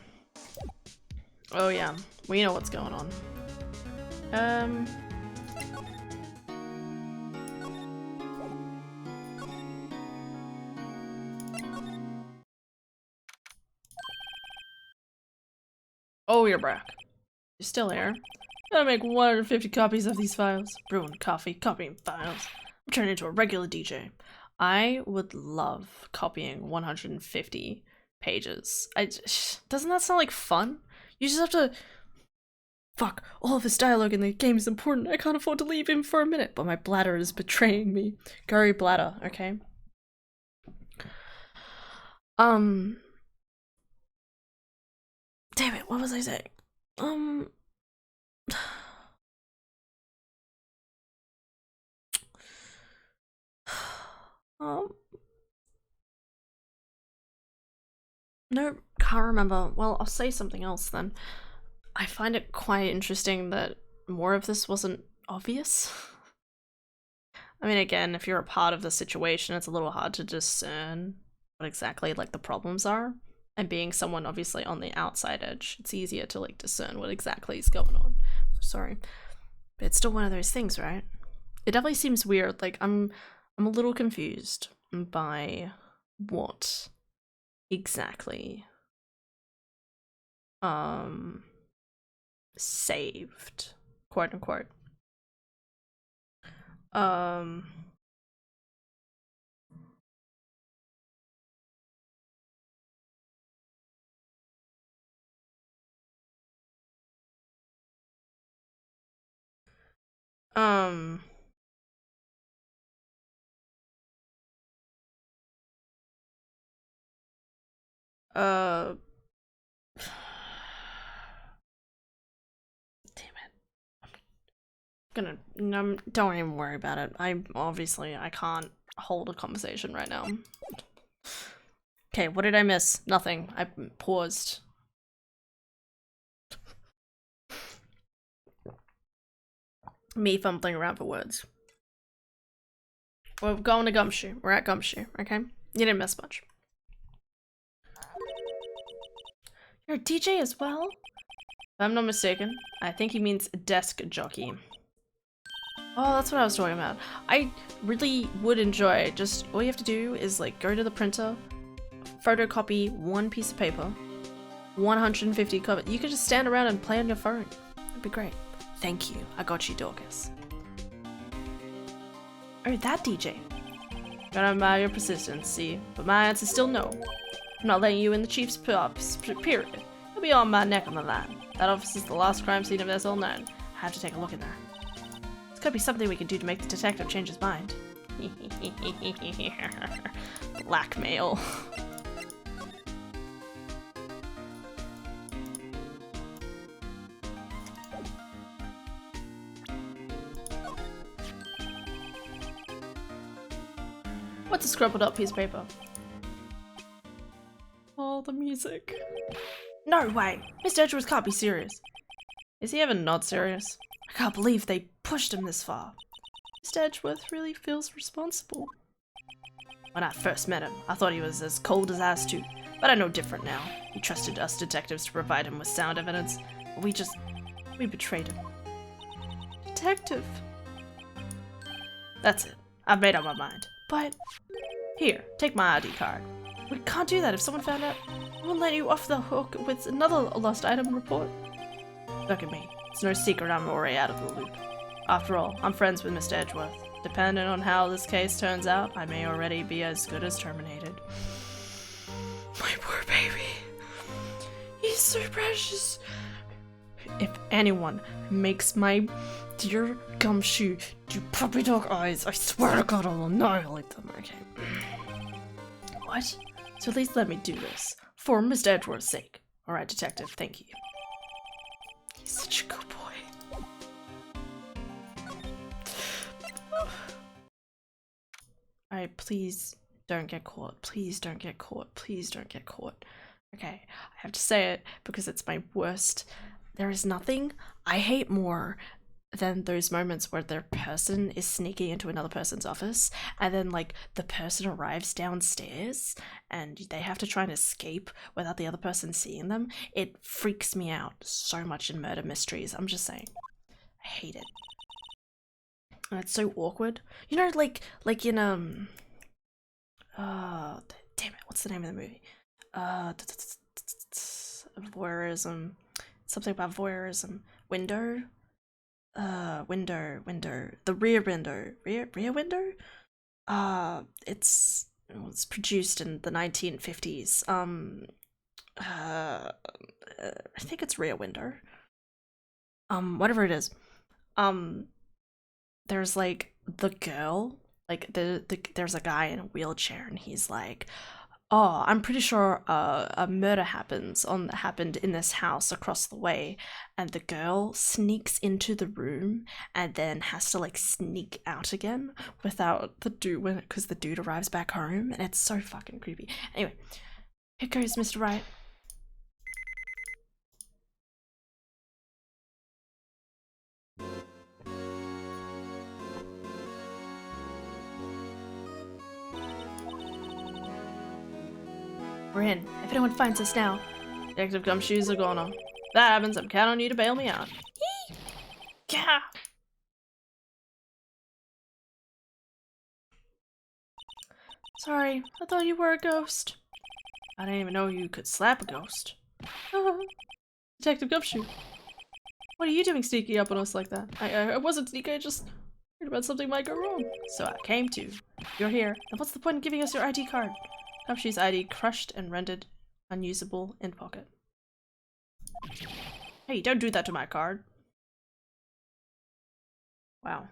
Oh yeah, we know what's going on. Oh, you're back. You're still here. Gotta make 150 copies of these files. Brewing coffee, copying files. I'm turning into a regular DJ. I would love copying 150 pages. Doesn't that sound like fun? You just have to. Fuck, all of this dialogue in the game is important. I can't afford to leave him for a minute, but my bladder is betraying me. Gary bladder, okay? Damn it, what was I saying? No, can't remember. Well, I'll say something else then. I find it quite interesting that more of this wasn't obvious. I mean, again, if you're a part of the situation, it's a little hard to discern what exactly, like, the problems are. And being someone obviously on the outside edge, it's easier to, like, discern what exactly is going on. Sorry. But it's still one of those things, right? It definitely seems weird. Like, I'm a little confused by what exactly saved, quote unquote. Damn it. Don't even worry about it. I can't hold a conversation right now. Okay, what did I miss? Nothing. I paused. Me fumbling around for words. We're going to Gumshoe. We're at Gumshoe, okay? You didn't miss much. You're a DJ as well? If I'm not mistaken, I think he means desk jockey. Oh, that's what I was talking about. I really would enjoy, just all you have to do is like go to the printer, photocopy one piece of paper, 150 cover. You could just stand around and play on your phone. It'd be great. Thank you. I got you, Dorcas. Oh, that DJ. Gotta admire your persistence, see? But my answer's still no. I'm not letting you in the chief's period. You'll be on my neck on the line. That office is the last crime scene of SL9. I have to take a look in there. This could be something we can do to make the detective change his mind. Blackmail. What's a scrabbled up piece of paper? Oh, the music. No way! Mr. Edgeworth can't be serious. Is he ever not serious? I can't believe they pushed him this far. Mr. Edgeworth really feels responsible. When I first met him, I thought he was as cold as ice too, but I know different now. He trusted us detectives to provide him with sound evidence, but we betrayed him. Detective. That's it. I've made up my mind. But here, take my ID card. We can't do that if someone found out. We won't let you off the hook with another lost item report. Look at me. It's no secret I'm already out of the loop. After all, I'm friends with Mr. Edgeworth. Depending on how this case turns out, I may already be as good as terminated. My poor baby. He's so precious. If anyone makes my dear Gumshoe do puppy dog eyes, I swear to God I'll annihilate them. Okay. What? So at least let me do this. For Mr. Edgeworth's sake. Alright, detective, thank you. He's such a good boy. Alright, please don't get caught. Please don't get caught. Please don't get caught. Okay, I have to say it because it's my worst. There is nothing I hate more than those moments where their person is sneaking into another person's office and then like the person arrives downstairs and they have to try and escape without the other person seeing them. It freaks me out so much in murder mysteries. I'm just saying. I hate it. And it's so awkward. You know, like in damn it, what's the name of the movie? Voyeurism. Something about voyeurism. Window. The rear window. Rear window? It was produced in the 1950s. I think it's Rear Window. Whatever it is. There's like the girl, like there's a guy in a wheelchair, and he's like, "Oh, I'm pretty sure a murder happened in this house across the way," and the girl sneaks into the room and then has to like sneak out again without the dude because the dude arrives back home, and it's so fucking creepy. Anyway, here goes Mr. Wright. We're in. If anyone finds us now, Detective Gumshoes are gonna. If that happens, I'm counting on you to bail me out. Yee! Yeah. Sorry, I thought you were a ghost. I didn't even know you could slap a ghost. Detective Gumshoe, what are you doing sneaking up on us like that? I wasn't sneaking, I just heard about something might go wrong. So I came to. You're here, and what's the point in giving us your ID card? Gumshoe's ID crushed and rendered unusable in pocket. Hey, don't do that to my card. Wow.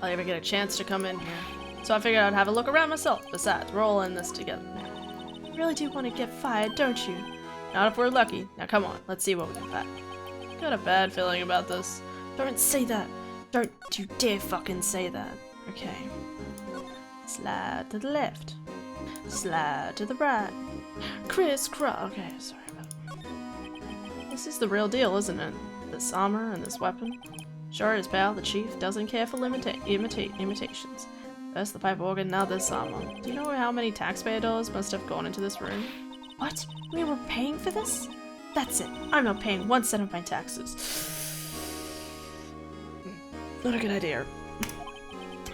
I'll ever get a chance to come in here. So I figured I'd have a look around myself. Besides, we're all in this together now. You really do want to get fired, don't you? Not if we're lucky. Now come on, let's see what we can find. Got a bad feeling about this. Don't say that. Don't you dare fucking say that. Okay. Slide to the left. Slide to the right. Crisscross. Okay, sorry about that. This is the real deal, isn't it? This armor and this weapon. Sure is, pal. The chief doesn't care for imitations. First the pipe organ, now this armor. Do you know how many taxpayer dollars must have gone into this room? What? We were paying for this? That's it. I'm not paying 1 cent of my taxes. Not a good idea.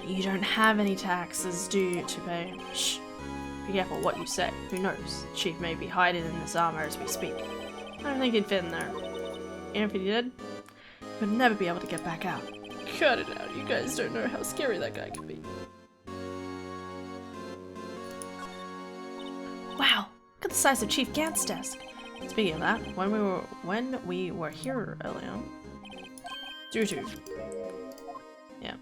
You don't have any taxes, do you, to pay? Shh. Be careful what you say. Who knows? The chief may be hiding in this armor as we speak. I don't think he'd fit in there. And if he did, he would never be able to get back out. Cut it out. You guys don't know how scary that guy could be. Wow! Look at the size of Chief Gant's desk. Speaking of that, when we were here earlier. Doo-doo. Yeah.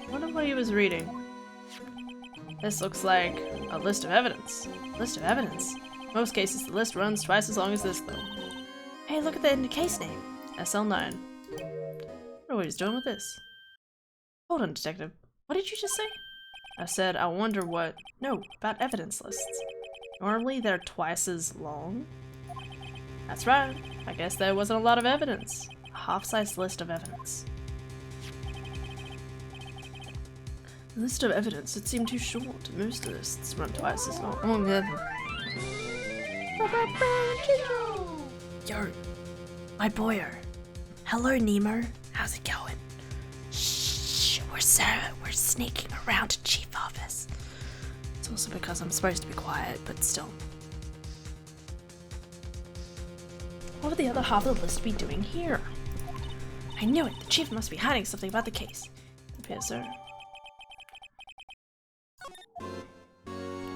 I wonder what he was reading. This looks like a list of evidence. List of evidence? In most cases, the list runs twice as long as this, though. Hey, look at the case name. SL9. I wonder what he's doing with this. Hold on, detective. What did you just say? I said, I wonder what... No, about evidence lists. Normally, they're twice as long. That's right. I guess there wasn't a lot of evidence. A half-sized list of evidence. List of evidence, it seemed too short. Most lists run twice as long. Oh, yeah. Yo, my boyo. Hello, Nemo. How's it going? Shh, we're sneaking around to chief office. It's also because I'm supposed to be quiet, but still. What would the other half of the list be doing here? I knew it. The chief must be hiding something about the case. It appears so.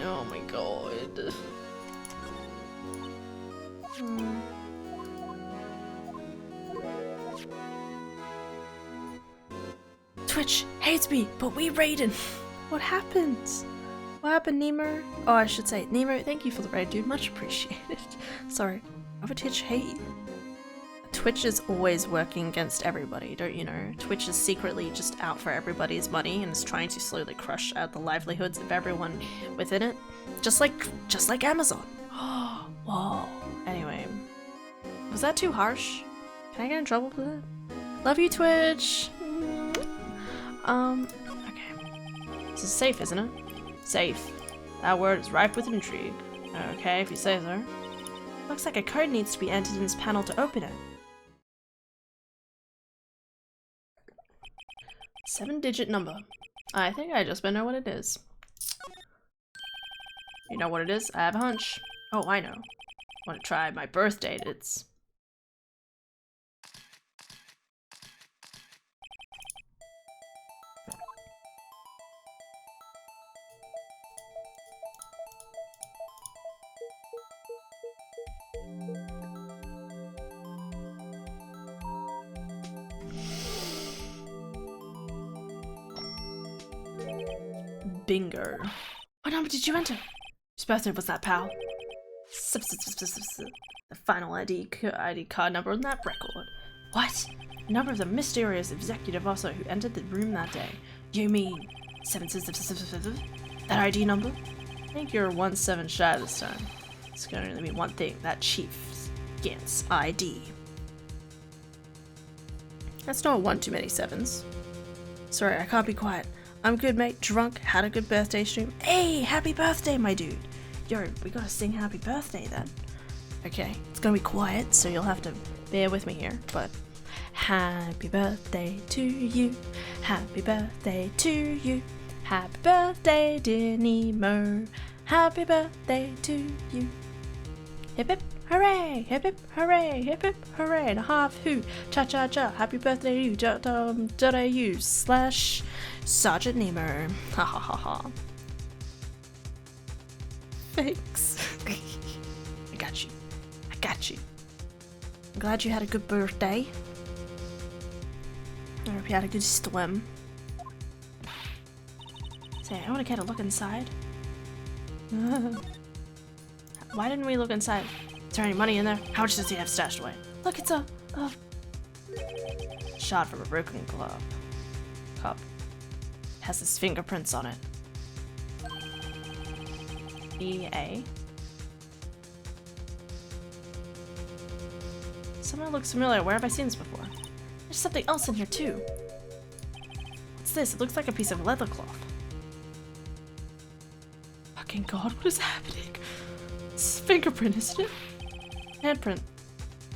Oh my god. Twitch hates me, but we raided. What happened? What happened, Nemo? Oh, I should say, Nemo, thank you for the raid, dude. Much appreciated. Sorry. Over Twitch hate. Twitch is always working against everybody, don't you know? Twitch is secretly just out for everybody's money and is trying to slowly crush out the livelihoods of everyone within it. Just like Amazon. Whoa. Anyway. Was that too harsh? Can I get in trouble for that? Love you, Twitch! Okay. This is safe, isn't it? Safe. That word is ripe with intrigue. Okay, if you say so. Looks like a code needs to be entered in this panel to open it. 7-digit number. I think I just better know what it is. You know what it is? I have a hunch. Oh, I know. Want to try my birth date? It's... Bingo. What number did you enter? Whose birthday was that, pal? The final ID card number on that record. What? The number of the mysterious executive officer who entered the room that day. You mean 777? That ID number? I think you're 1-7 shy this time. It's gonna only mean one thing, that Chief's Gant's ID. That's not one too many sevens. Sorry, I can't be quiet. I'm good, mate. Drunk, had a good birthday stream. Hey, happy birthday, my dude. Yo, we gotta sing happy birthday then. Okay, it's gonna be quiet, so you'll have to bear with me here, but happy birthday to you. Happy birthday to you. Happy birthday, dear Nemo. Happy birthday to you. Hip hip hooray! Hip hip hooray! Hip hip hooray! And a half hoo! Cha cha cha! Happy birthday to you! .au/Sergeant Nemo. Ha ha ha ha. Thanks. I got you. I got you. I'm glad you had a good birthday. I hope you had a good swim. Say, I want to get a look inside. Why didn't we look inside? Is there any money in there? How much does he have stashed away? Look, it's a shot from a broken cup. It has his fingerprints on it. EA. Someone looks familiar. Where have I seen this before? There's something else in here too. What's this? It looks like a piece of leather cloth. Fucking god, what is happening? It's a fingerprint, isn't it? Handprint.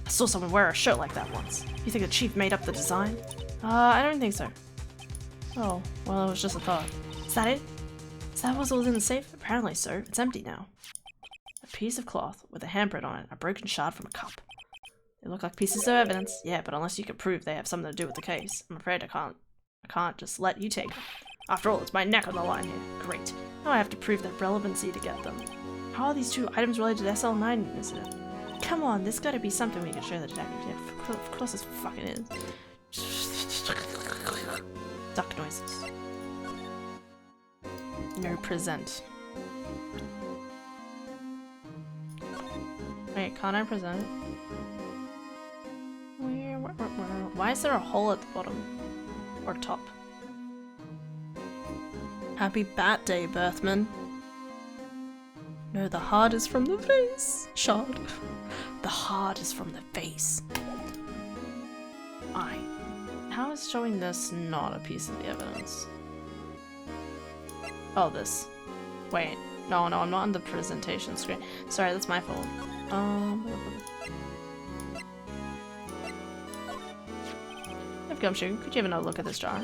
I saw someone wear a shirt like that once. You think the chief made up the design? I don't think so. Oh, well, it was just a thought. Is that it? Is that what was in the safe? Apparently so. It's empty now. A piece of cloth with a handprint on it, a broken shard from a cup. They look like pieces of evidence. Yeah, but unless you can prove they have something to do with the case, I'm afraid I can't just let you take them. After all, it's my neck on the line here. Great. Now I have to prove their relevancy to get them. How are these two items related to the SL9 incident? Come on, there's gotta be something we can show the detective. Yeah, of course this fucking is. Duck noises. No present. Wait, can't I present it? Why is there a hole at the bottom? Or top? Happy Bat Day, Birthman. No, the heart is from the face. Shard. The heart is from the face. How is showing this not a piece of the evidence? Oh, this. Wait. No, I'm not on the presentation screen. Sorry, that's my fault. If Gumshoe, could you have another look at this jar?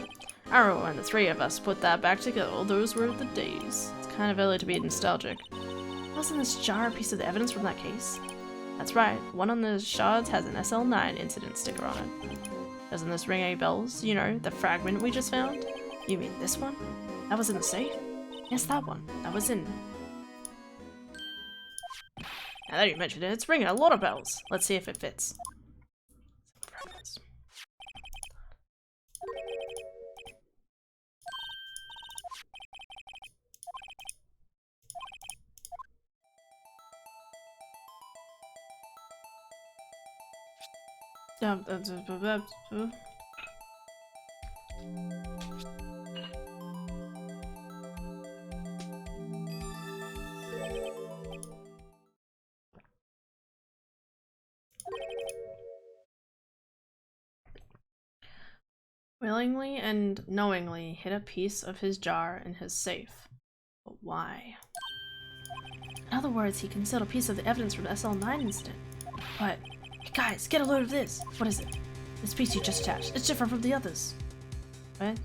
I remember when the three of us put that back together. Oh, those were the days. It's kind of early to be nostalgic. Wasn't this jar a piece of the evidence from that case? That's right. One on the shards has an SL9 incident sticker on it. Doesn't this ring any bells? You know, the fragment we just found? You mean this one? That was in the safe? Yes, that one. That was in... Now that you mentioned it, it's ringing a lot of bells. Let's see if it fits. Fragments. Willingly and knowingly hid a piece of his jar in his safe. But why? In other words, he concealed a piece of the evidence from the SL9 incident. But, hey guys, get a load of this! What is it? This piece you just attached. It's different from the others. What?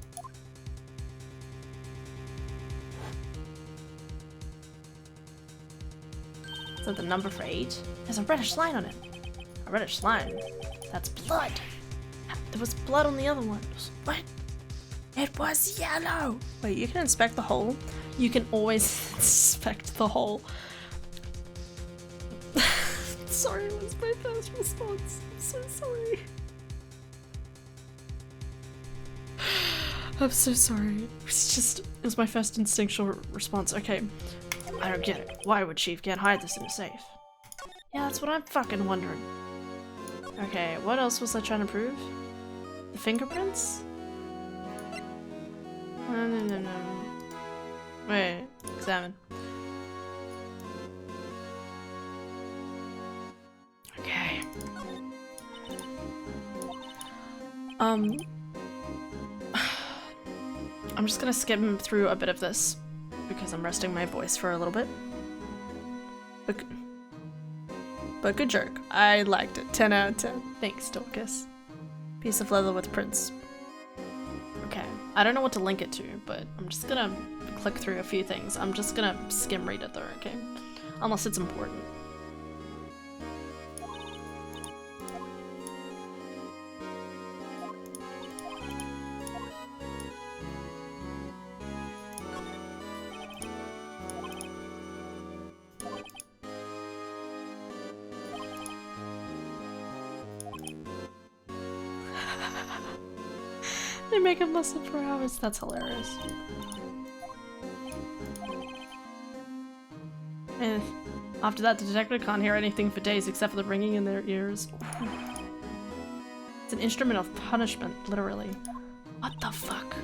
Is that the number for 8? There's a reddish line on it. A reddish line? That's blood! There was blood on the other one. What? It was yellow! Wait, you can inspect the hole? You can always inspect the hole. Sorry, it was my first response. I'm so sorry. I'm so sorry. It was my first instinctual response. Okay, I don't get it. Why would Chief can't hide this in a safe? Yeah, that's what I'm fucking wondering. Okay, what else was I trying to prove? The fingerprints? No. Wait, examine. Okay. I'm just gonna skim through a bit of this because I'm resting my voice for a little bit. But good jerk. I liked it. 10 out of 10. Thanks, Dorcas. Piece of leather with prints. Okay. I don't know what to link it to, but I'm just gonna click through a few things. I'm just gonna skim read it though, okay? Unless it's important. They make him listen for hours. That's hilarious. And after that, the detective can't hear anything for days except for the ringing in their ears. It's an instrument of punishment, literally. What the fuck?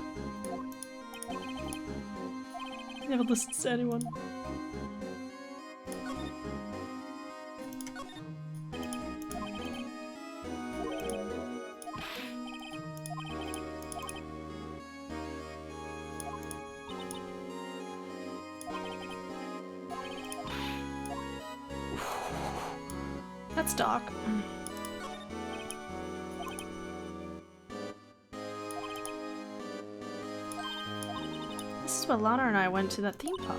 Never listens to anyone. That's dark. This is where Lana and I went to that theme park.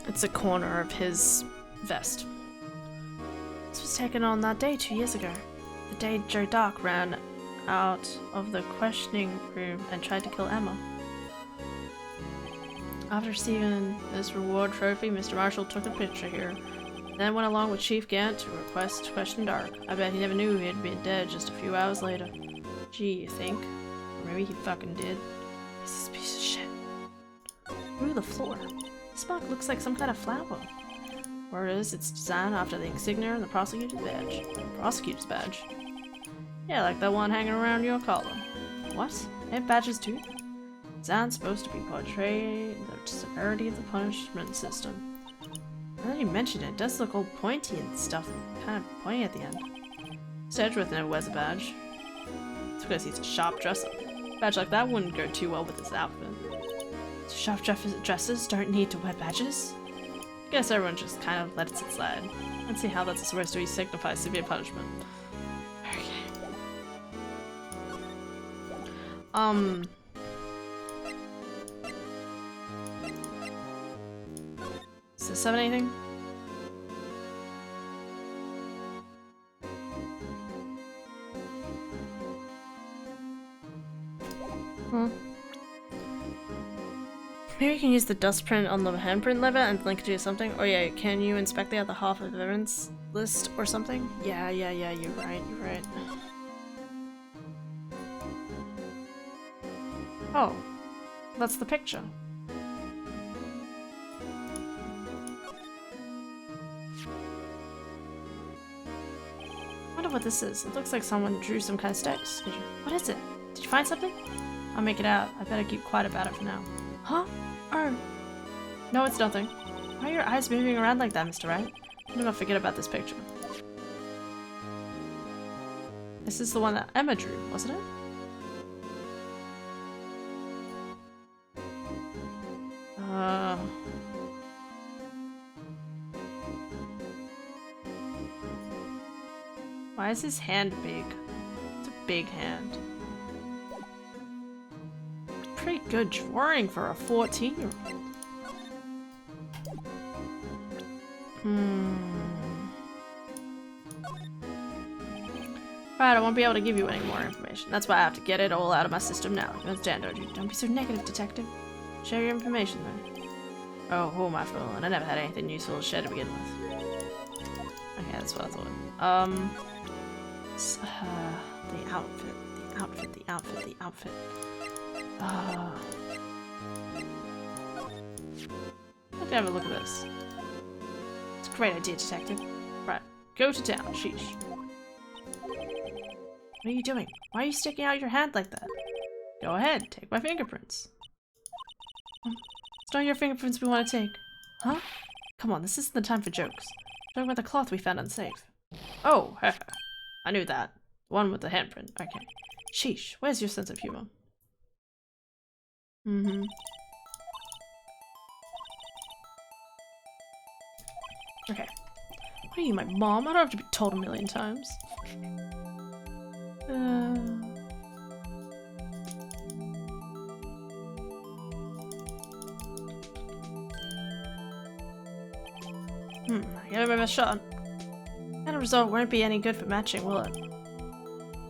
It's a corner of his vest. This was taken on that day 2 years ago. The day Joe Dark ran out of the questioning room and tried to kill Emma. After receiving this reward trophy, Mr. Marshall took a picture here. Then went along with Chief Gant to request to question Dark. I bet he never knew he had been dead just a few hours later. Gee, you think? Or maybe he fucking did. This piece of shit. Ooh, the floor. This mark looks like some kind of flower. Where it is, it's designed after the insignia and the prosecutor's badge. Prosecutor's badge? Yeah, like that one hanging around your collar. What? They have badges too? Design's supposed to be portraying the severity of the punishment system. Now that you mention it, it does look all pointy and stuff, kind of pointy at the end. Sedgworth never wears a badge. It's because he's a sharp dresser. A badge like that wouldn't go too well with his outfit. So sharp dressers don't need to wear badges? I guess everyone just kind of lets it slide. Let's see how that's supposed to be signify severe punishment. Okay. Is this 7 anything? Maybe you can use the dust print on the handprint lever and link it to something. Or yeah, can you inspect the other half of the evidence list or something? Yeah, you're right. Oh, that's the picture. I wonder what this is. It looks like someone drew some kind of text. What is it? Did you find something? I'll make it out. I better keep quiet about it for now. Huh? Oh. No, it's nothing. Why are your eyes moving around like that, Mr. Wright? I'm gonna forget about this picture. This is the one that Emma drew, wasn't it? Why is his hand big? It's a big hand. pretty good drawing for a 14-year-old. Right, I won't be able to give you any more information. That's why I have to get it all out of my system now. You understand, don't you? Don't be so negative, detective. Share your information, then. Oh, who am I fooling? I never had anything useful to share to begin with. Okay, that's what I thought. The outfit. Let's have a look at this. It's a great idea, detective. Right, go to town, sheesh. What are you doing? Why are you sticking out your hand like that? Go ahead, take my fingerprints. It's not your fingerprints we want to take. Huh? Come on, this isn't the time for jokes. Talking about the cloth we found unsafe. Oh, haha. I knew that. The one with the handprint. Okay. Sheesh, where's your sense of humor? Okay. What are you, my mom? I don't have to be told a million times. I gave it my best shot. And a result won't be any good for matching, will it?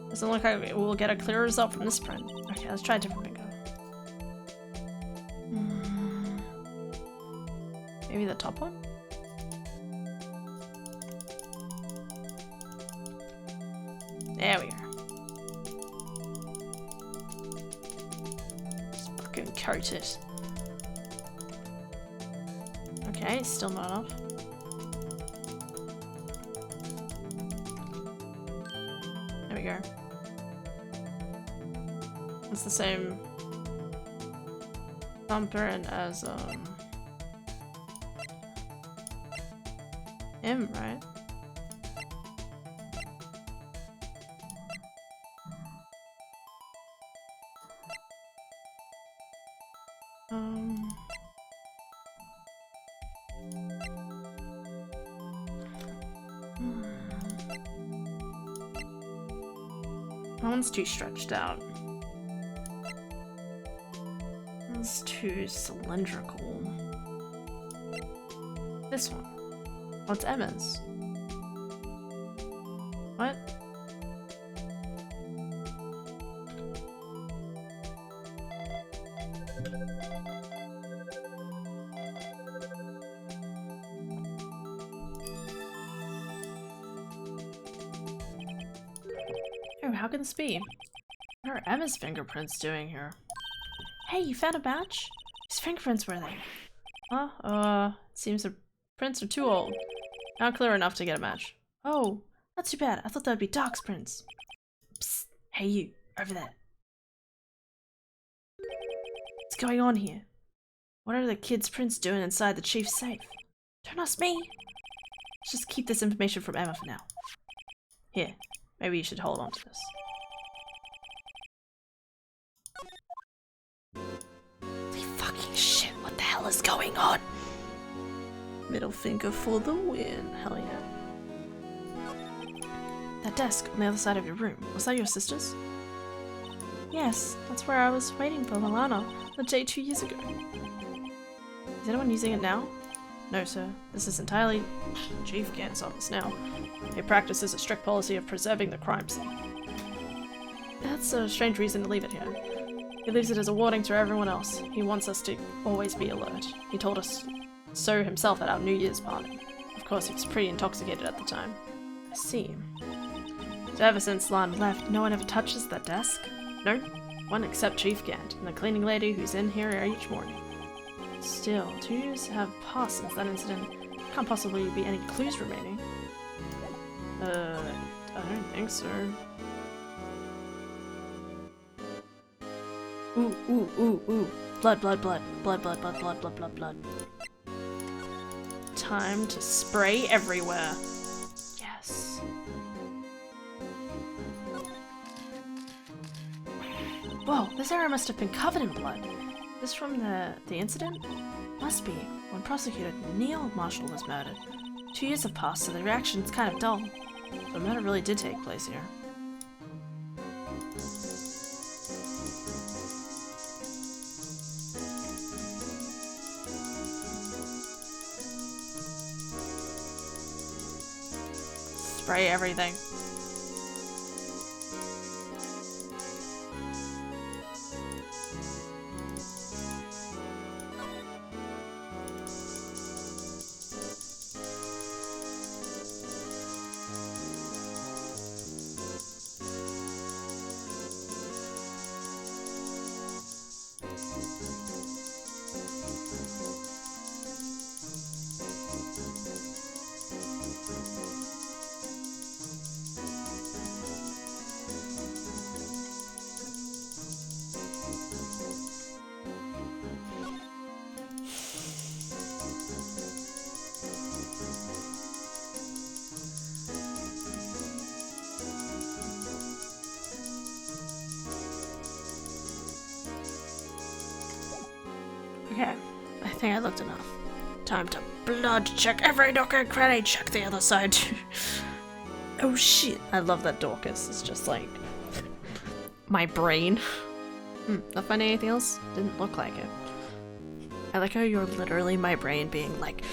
Doesn't look like we'll get a clear result from this print. Okay, let's try a different finger. Maybe the top one? There we are. Just fucking coat it. Okay, still not enough. There we go. It's the same thumbprint as him, right? That one's too stretched out. It's too cylindrical. This one. Oh, it's Emma's. What? Oh, how can this be? What are Emma's fingerprints doing here? Hey, you found a match? Whose fingerprints were they? Huh? Seems the prints are too old. Not clear enough to get a match. Oh, that's too bad. I thought that'd be Doc's prints. Psst. Hey you, over there. What's going on here? What are the kids' prints doing inside the chief's safe? Don't ask me. Let's just keep this information from Emma for now. Here, maybe you should hold on to this. Holy fucking shit, what the hell is going on? Middle finger for the win. Hell yeah. That desk on the other side of your room, was that your sister's? Yes, that's where I was waiting for Milana the day 2 years ago. Is anyone using it now? No, sir. This is entirely Chief Gant's office now. He practices a strict policy of preserving the crime scene. That's a strange reason to leave it here. He leaves it as a warning to everyone else. He wants us to always be alert. He told us so himself at our New Year's party. Of course, he was pretty intoxicated at the time. I see. So ever since Lan left, no one ever touches that desk? No, one except Chief Gant and the cleaning lady who's in here each morning. Still, 2 years have passed since that incident. Can't possibly be any clues remaining. I don't think so. Ooh, ooh, ooh, ooh. Blood, blood, blood. Blood, blood, blood, blood, blood, blood, blood. Time to spray everywhere. Yes. Whoa, this area must have been covered in blood. This from the incident? Must be, when Prosecutor Neil Marshall was murdered. 2 years have passed, so the reaction's kind of dull. The murder really did take place here. Spray everything. Okay, I think I looked enough. Time to blood check every nook and cranny, check the other side too. Oh shit, I love that Dorcas. It's just like my brain. Not finding anything else? Didn't look like it. I like how you're literally my brain being like,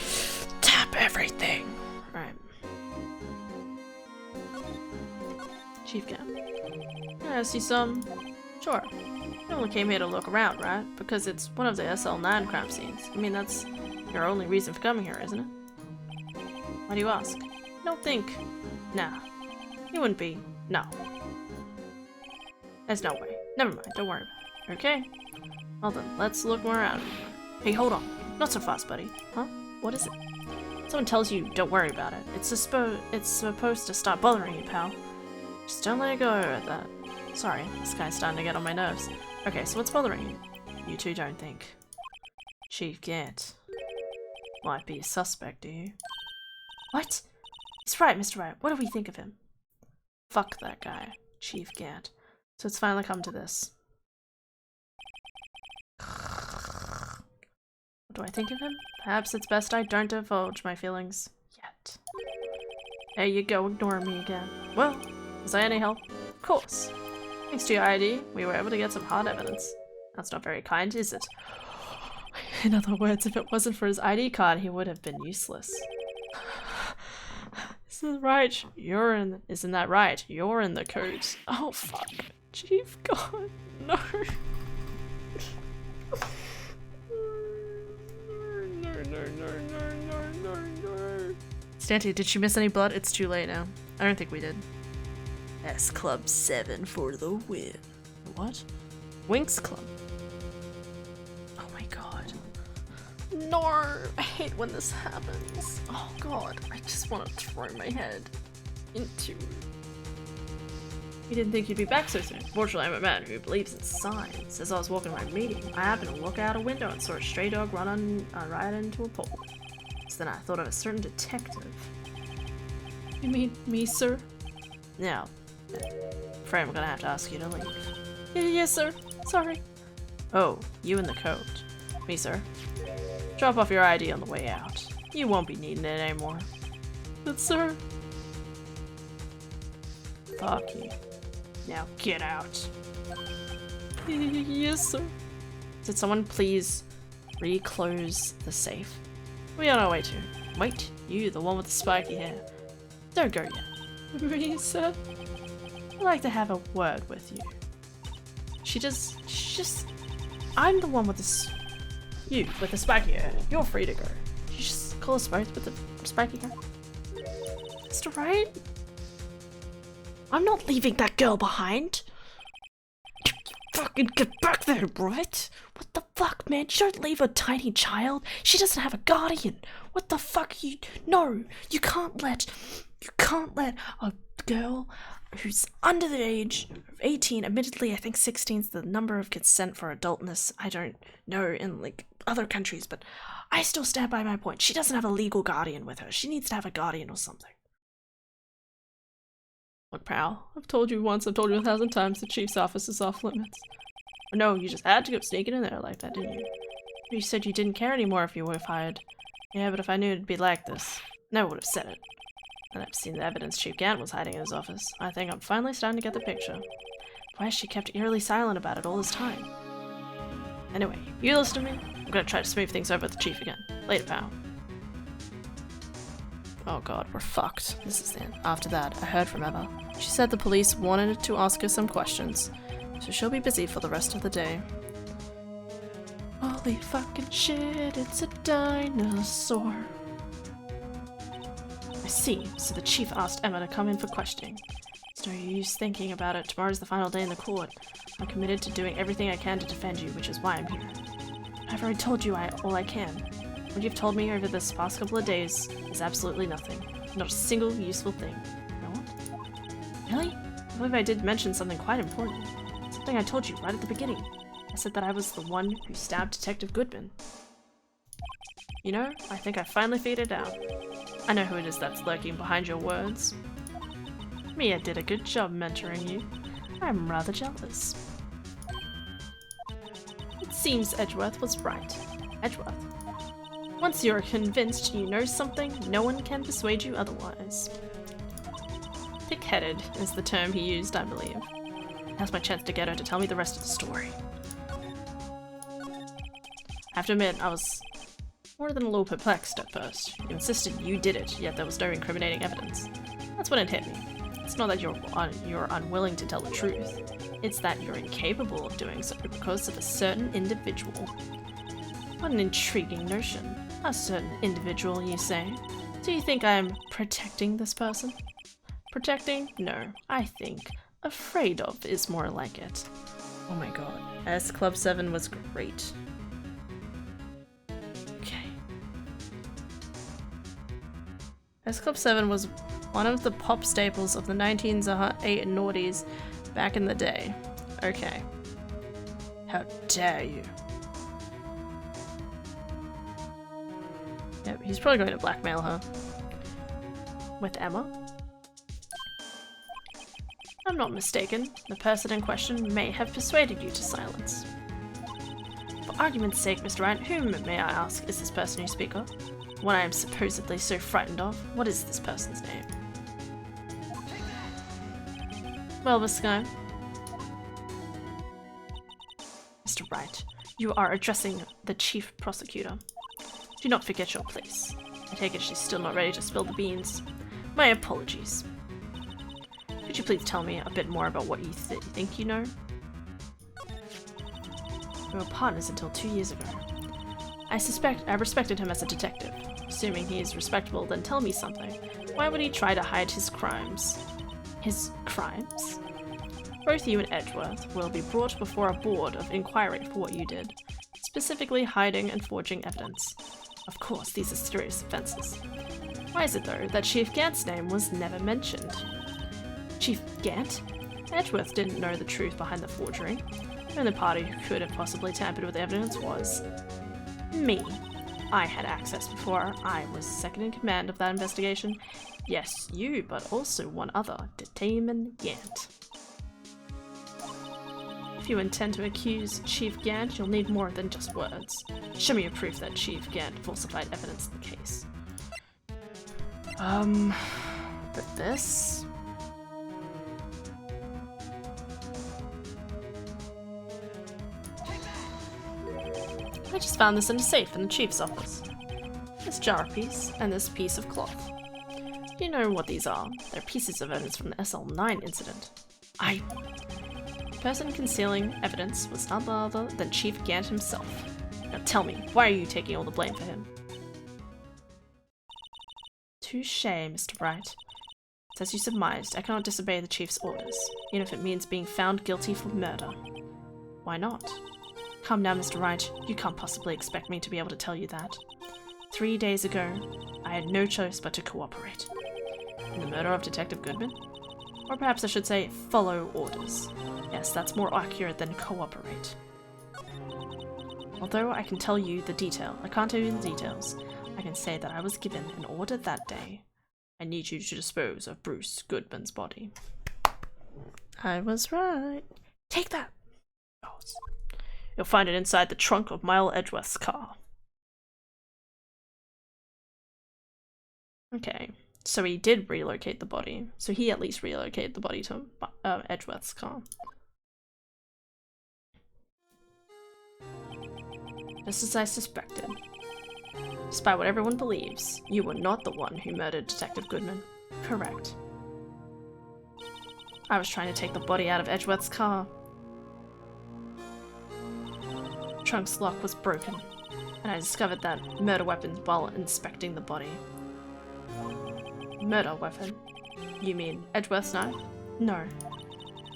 tap everything. Alright. Chief Cam. Yeah, see some? Sure. You only came here to look around, right? Because it's one of the SL9 crime scenes. I mean, that's your only reason for coming here, isn't it? Why do you ask? Don't think. Nah. You wouldn't be. No. There's no way. Never mind, don't worry about it. Okay. Well then, let's look more around. Hey, hold on. Not so fast, buddy. Huh? What is it? Someone tells you, don't worry about it. It's supposed to stop bothering you, pal. Just don't let it go at that. Sorry, this guy's starting to get on my nerves. Okay, so what's bothering you? You two don't think. Chief Gant might be a suspect, do you? What? He's right, Mr. Wright. What do we think of him? Fuck that guy, Chief Gant. So it's finally come to this. What do I think of him? Perhaps it's best I don't divulge my feelings yet. There you go, ignoring me again. Well, was I any help? Of course. Thanks to your ID, we were able to get some hard evidence. That's not very kind, is it? In other words, if it wasn't for his ID card, he would have been useless. Isn't that right? Isn't that right? You're in the code. Oh fuck. Chief, God, no. No. Stanty, did she miss any blood? It's too late now. I don't think we did. S Club 7 for the win. What? Winx Club. Oh my god. No! I hate when this happens. Oh god, I just want to throw my head into... You didn't think you'd be back so soon. Fortunately, I'm a man who believes in signs. As I was walking my meeting, I happened to look out a window and saw a stray dog run right into a pole. So then I thought of a certain detective. You mean me, sir? No. Afraid I'm gonna have to ask you to leave. Yes, sir. Sorry. Oh, you in the coat. Me, sir. Drop off your ID on the way out. You won't be needing it anymore. But, sir. Fuck you. Now get out. Yes, sir. Did someone please reclose the safe? We on our way to. Wait, you, the one with the spiky hair. Don't go yet. Me, sir? I'd like to have a word with you. She just... I'm the one with the... You, with the spiky hair. You're free to go. You just call us both with the spiky hair. Mr. Wright? I'm not leaving that girl behind. Fucking get back there, right? What the fuck, man? You don't leave a tiny child. She doesn't have a guardian. What the fuck? No, you can't let a girl who's under the age of 18, admittedly I think 16 is the number of consent for adultness. I don't know in like other countries, but I still stand by my point. She doesn't have a legal guardian with her. She needs to have a guardian or something. Look, pal, I've told you once, I've told you 1,000 times the chief's office is off limits. No, you just had to go sneaking in there like that, didn't you? You said you didn't care anymore if you were fired. Yeah, but if I knew it'd be like this, never would have said it. And I've seen the evidence Chief Gant was hiding in his office. I think I'm finally starting to get the picture. Why has she kept eerily silent about it all this time? Anyway, you listen to me. I'm gonna try to smooth things over with the chief again. Later, pal. Oh god, we're fucked. This is it. After that, I heard from Emma. She said the police wanted to ask her some questions, so she'll be busy for the rest of the day. Holy fucking shit, it's a dinosaur. I see, so the chief asked Emma to come in for questioning. There's no use thinking about it. Tomorrow's the final day in the court. I'm committed to doing everything I can to defend you, which is why I'm here. I've already told you all I can. What you've told me over this past couple of days is absolutely nothing. Not a single useful thing. You know what? Really? I believe I did mention something quite important. Something I told you right at the beginning. I said that I was the one who stabbed Detective Goodman. You know, I think I finally figured it out. I know who it is that's lurking behind your words. Mia did a good job mentoring you. I'm rather jealous. It seems Edgeworth was right. Edgeworth. Once you're convinced you know something, no one can persuade you otherwise. Thick-headed is the term he used, I believe. Now's my chance to get her to tell me the rest of the story. I have to admit, I was more than a little perplexed at first. You insisted you did it, yet there was no incriminating evidence. That's when it hit me. It's not that you're unwilling to tell the truth. It's that you're incapable of doing so because of a certain individual. What an intriguing notion. A certain individual, you say? Do you think I'm protecting this person? Protecting? No. I think afraid of is more like it. Oh my god. S Club 7 was great. Okay. S Club 7 was one of the pop staples of the 1980s and noughties back in the day. Okay. How dare you? Yep, he's probably going to blackmail her. With Emma? I'm not mistaken. The person in question may have persuaded you to silence. For argument's sake, Mr. Wright, whom, may I ask, is this person you speak of? What I am supposedly so frightened of? What is this person's name? Well, Viscount. Mr. Wright, you are addressing the chief prosecutor. Do not forget your place. I take it she's still not ready to spill the beans. My apologies. Could you please tell me a bit more about what you think you know? We were partners until 2 years ago. I respected him as a detective. Assuming he is respectable, then tell me something. Why would he try to hide his crimes? His crimes? Both you and Edgeworth will be brought before a board of inquiry for what you did, specifically hiding and forging evidence. Of course, these are serious offenses. Why is it, though, that Chief Gant's name was never mentioned? Chief Gant? Edgeworth didn't know the truth behind the forgery. The only party who could have possibly tampered with evidence was me. I had access before I was second in command of that investigation. Yes, you, but also one other, Damon Gant. If you intend to accuse Chief Gant, you'll need more than just words. Show me a proof that Chief Gant falsified evidence in the case. But this? I just found this in a safe in the chief's office. This jar piece and this piece of cloth. Do you know what these are? They're pieces of evidence from the SL9 incident. The person concealing evidence was none other than Chief Gant himself. Now tell me, why are you taking all the blame for him? Touché, Mr. Wright. As you surmised, I cannot disobey the chief's orders, even if it means being found guilty for murder. Why not? Calm down, Mr. Wright. You can't possibly expect me to be able to tell you that. 3 days ago, I had no choice but to cooperate. In the murder of Detective Goodman? Or perhaps I should say, follow orders. Yes, that's more accurate than cooperate. Although I can tell you the detail, I can't tell you the details. I can say that I was given an order that day. I need you to dispose of Bruce Goodman's body. I was right. Take that! You'll find it inside the trunk of Mile Edgeworth's car. Okay, so he did relocate the body. So he at least relocated the body to Edgeworth's car. Just as I suspected. Despite what everyone believes, you were not the one who murdered Detective Goodman. Correct. I was trying to take the body out of Edgeworth's car. Trunk's lock was broken, and I discovered that murder weapon while inspecting the body. Murder weapon? You mean Edgeworth's knife? No.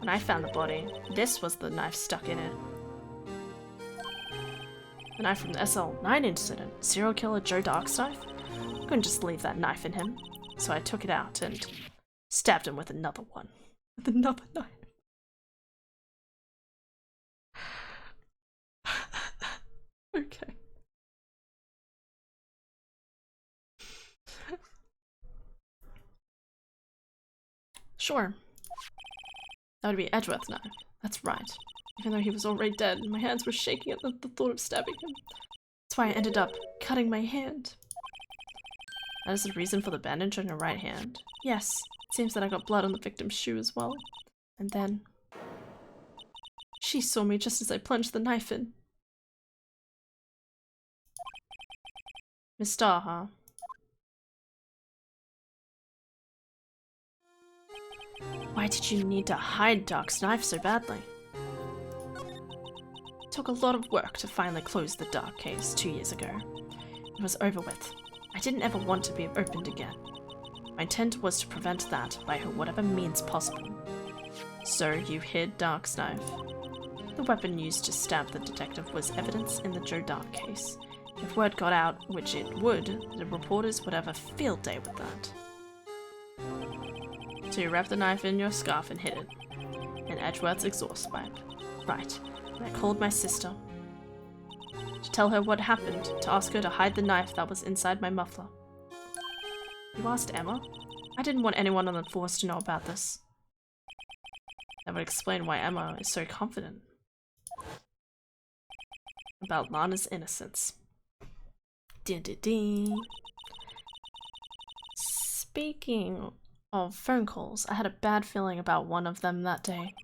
When I found the body, this was the knife stuck in it. The knife from the SL9 incident. Serial killer Joe Dark's knife? I couldn't just leave that knife in him, so I took it out and stabbed him with another one. With another knife. Okay. Sure. That would be Edgeworth's knife. That's right. Even though he was already dead, my hands were shaking at the thought of stabbing him. That's why I ended up cutting my hand. That is the reason for the bandage on your right hand. Yes, it seems that I got blood on the victim's shoe as well. And then... she saw me just as I plunged the knife in. Miss Starr, huh? Why did you need to hide Dark's knife so badly? It took a lot of work to finally close the Dark case 2 years ago. It was over with. I didn't ever want to be opened again. My intent was to prevent that by whatever means possible. So you hid Dark's knife. The weapon used to stab the detective was evidence in the Joe Dark case. If word got out, which it would, the reporters would have a field day with that. So you wrapped the knife in your scarf and hid it. In Edgeworth's exhaust pipe. Right. And I called my sister. To tell her what happened, to ask her to hide the knife that was inside my muffler. You asked Emma? I didn't want anyone on the force to know about this. That would explain why Emma is so confident about Lana's innocence. Speaking of phone calls, I had a bad feeling about one of them that day.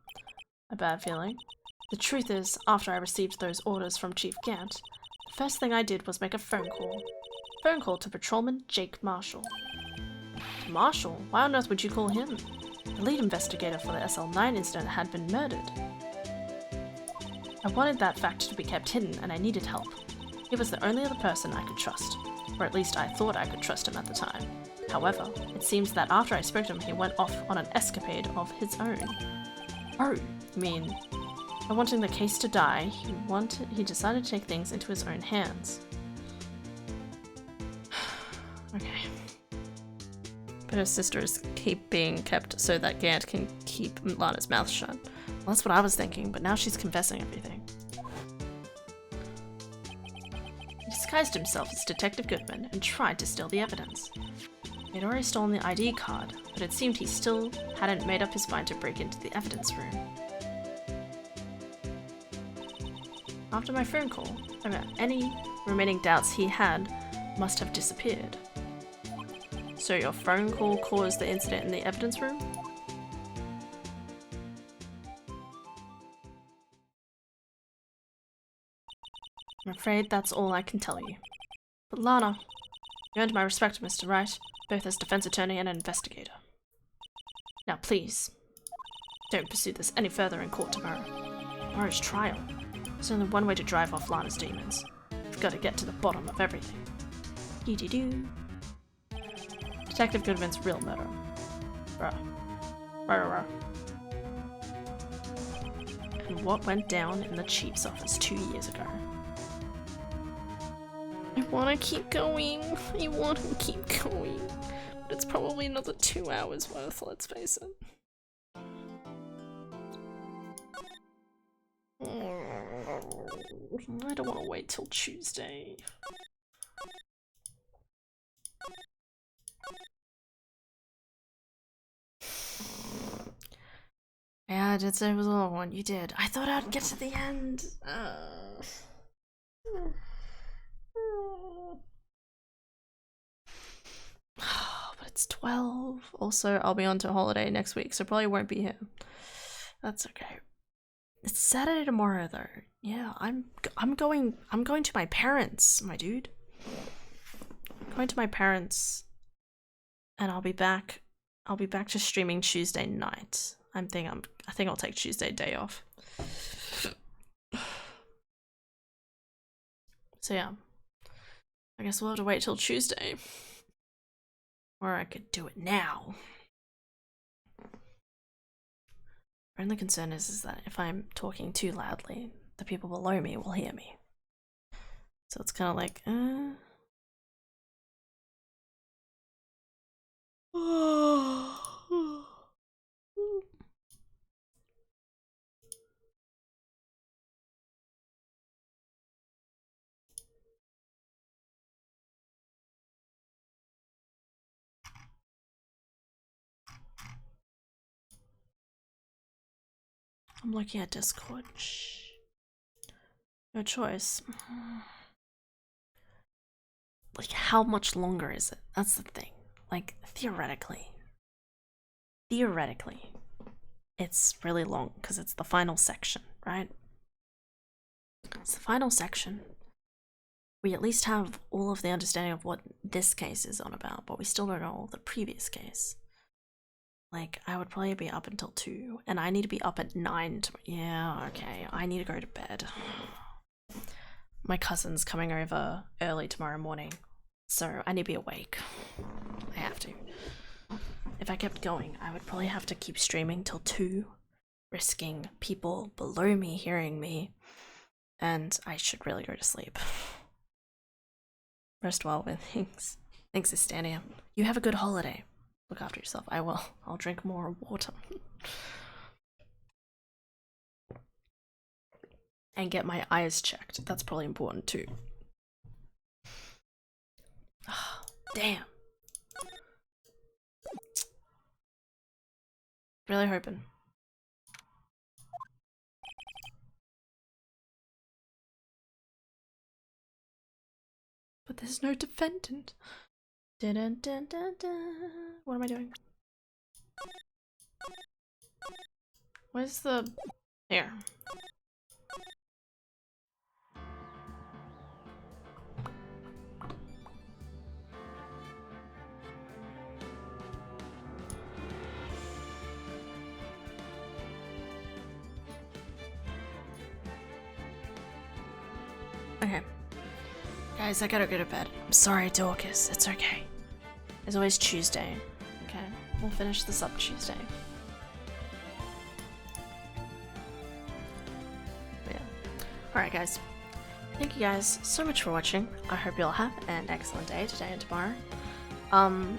A bad feeling? The truth is, after I received those orders from Chief Gant, the first thing I did was make a phone call. Phone call to Patrolman Jake Marshall. Marshall? Why on earth would you call him? The lead investigator for the SL9 incident had been murdered. I wanted that fact to be kept hidden, and I needed help. He was the only other person I could trust, or at least I thought I could trust him at the time. However, it seems that after I spoke to him, he went off on an escapade of his own. Oh, you mean, by wanting the case to die, he decided to take things into his own hands. Okay. But her sisters keep being kept so that Gant can keep Lana's mouth shut. Well, that's what I was thinking, but now she's confessing everything. He disguised himself as Detective Goodman and tried to steal the evidence. He had already stolen the ID card, but it seemed he still hadn't made up his mind to break into the evidence room. After my phone call, any remaining doubts he had must have disappeared. So your phone call caused the incident in the evidence room? I'm afraid that's all I can tell you. But Lana, you earned my respect, Mr. Wright, both as defense attorney and an investigator. Now please, don't pursue this any further in court tomorrow. Tomorrow's trial. There's only one way to drive off Lana's demons. We've got to get to the bottom of everything. Dee-dee-doo. Detective Goodman's real murder. Bruh. Bruh. And what went down in the chief's office 2 years ago. I want to keep going. I want to keep going. But it's probably another 2 hours worth, let's face it. I don't want to wait till Tuesday. Yeah, I did say it was a long one. You did. I thought I'd get to the end. But it's 12. Also, I'll be on to holiday next week, so probably won't be here. That's okay. It's Saturday tomorrow, though. Yeah, I'm going to my parents, my dude. going to my parents, and I'll be back. I'll be back to streaming Tuesday night. I think I'll take Tuesday day off. So yeah, I guess we'll have to wait till Tuesday, or I could do it now. My only concern is that if I'm talking too loudly, the people below me will hear me. So it's kind of like, I'm looking at Discord. Shh. No choice. Like, how much longer is it? That's the thing. Like, theoretically, it's really long because it's the final section, right? It's the final section. We at least have all of the understanding of what this case is on about, but we still don't know the previous case. Like, I would probably be up until 2, and I need to be up at 9 yeah, okay, I need to go to bed. My cousin's coming over early tomorrow morning, so I need to be awake. I have to. If I kept going, I would probably have to keep streaming till 2, risking people below me hearing me, and I should really go to sleep. Rest well with things. Thanks, Estania. You have a good holiday. Look after yourself. I will. I'll drink more water. And get my eyes checked. That's probably important too. Oh, damn. Really hoping. But there's no defendant. Dun, dun, dun, dun, dun. What am I doing? Where's the... Here. Okay. Guys, I gotta go to bed. I'm sorry, Dorcas. It's okay. It's always Tuesday. Okay, we'll finish this up Tuesday. But yeah. Alright, guys. Thank you guys so much for watching. I hope you all have an excellent day today and tomorrow.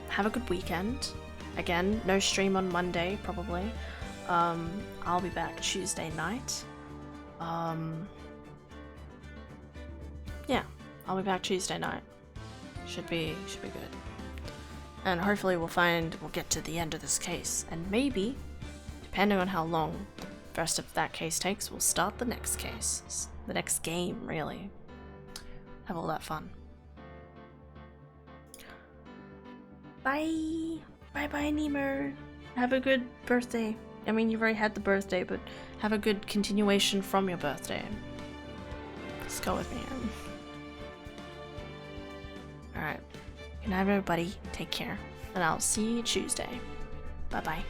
Have a good weekend. Again, no stream on Monday, probably. I'll be back Tuesday night. Yeah, I'll be back Tuesday night. Should be good. And hopefully we'll get to the end of this case. And maybe, depending on how long the rest of that case takes, we'll start the next case. The next game, really. Have all that fun. Bye! Bye-bye, Nemo! Have a good birthday. I mean, you've already had the birthday, but have a good continuation from your birthday. Just go with me. Alright. Good night, everybody. Take care. And I'll see you Tuesday. Bye-bye.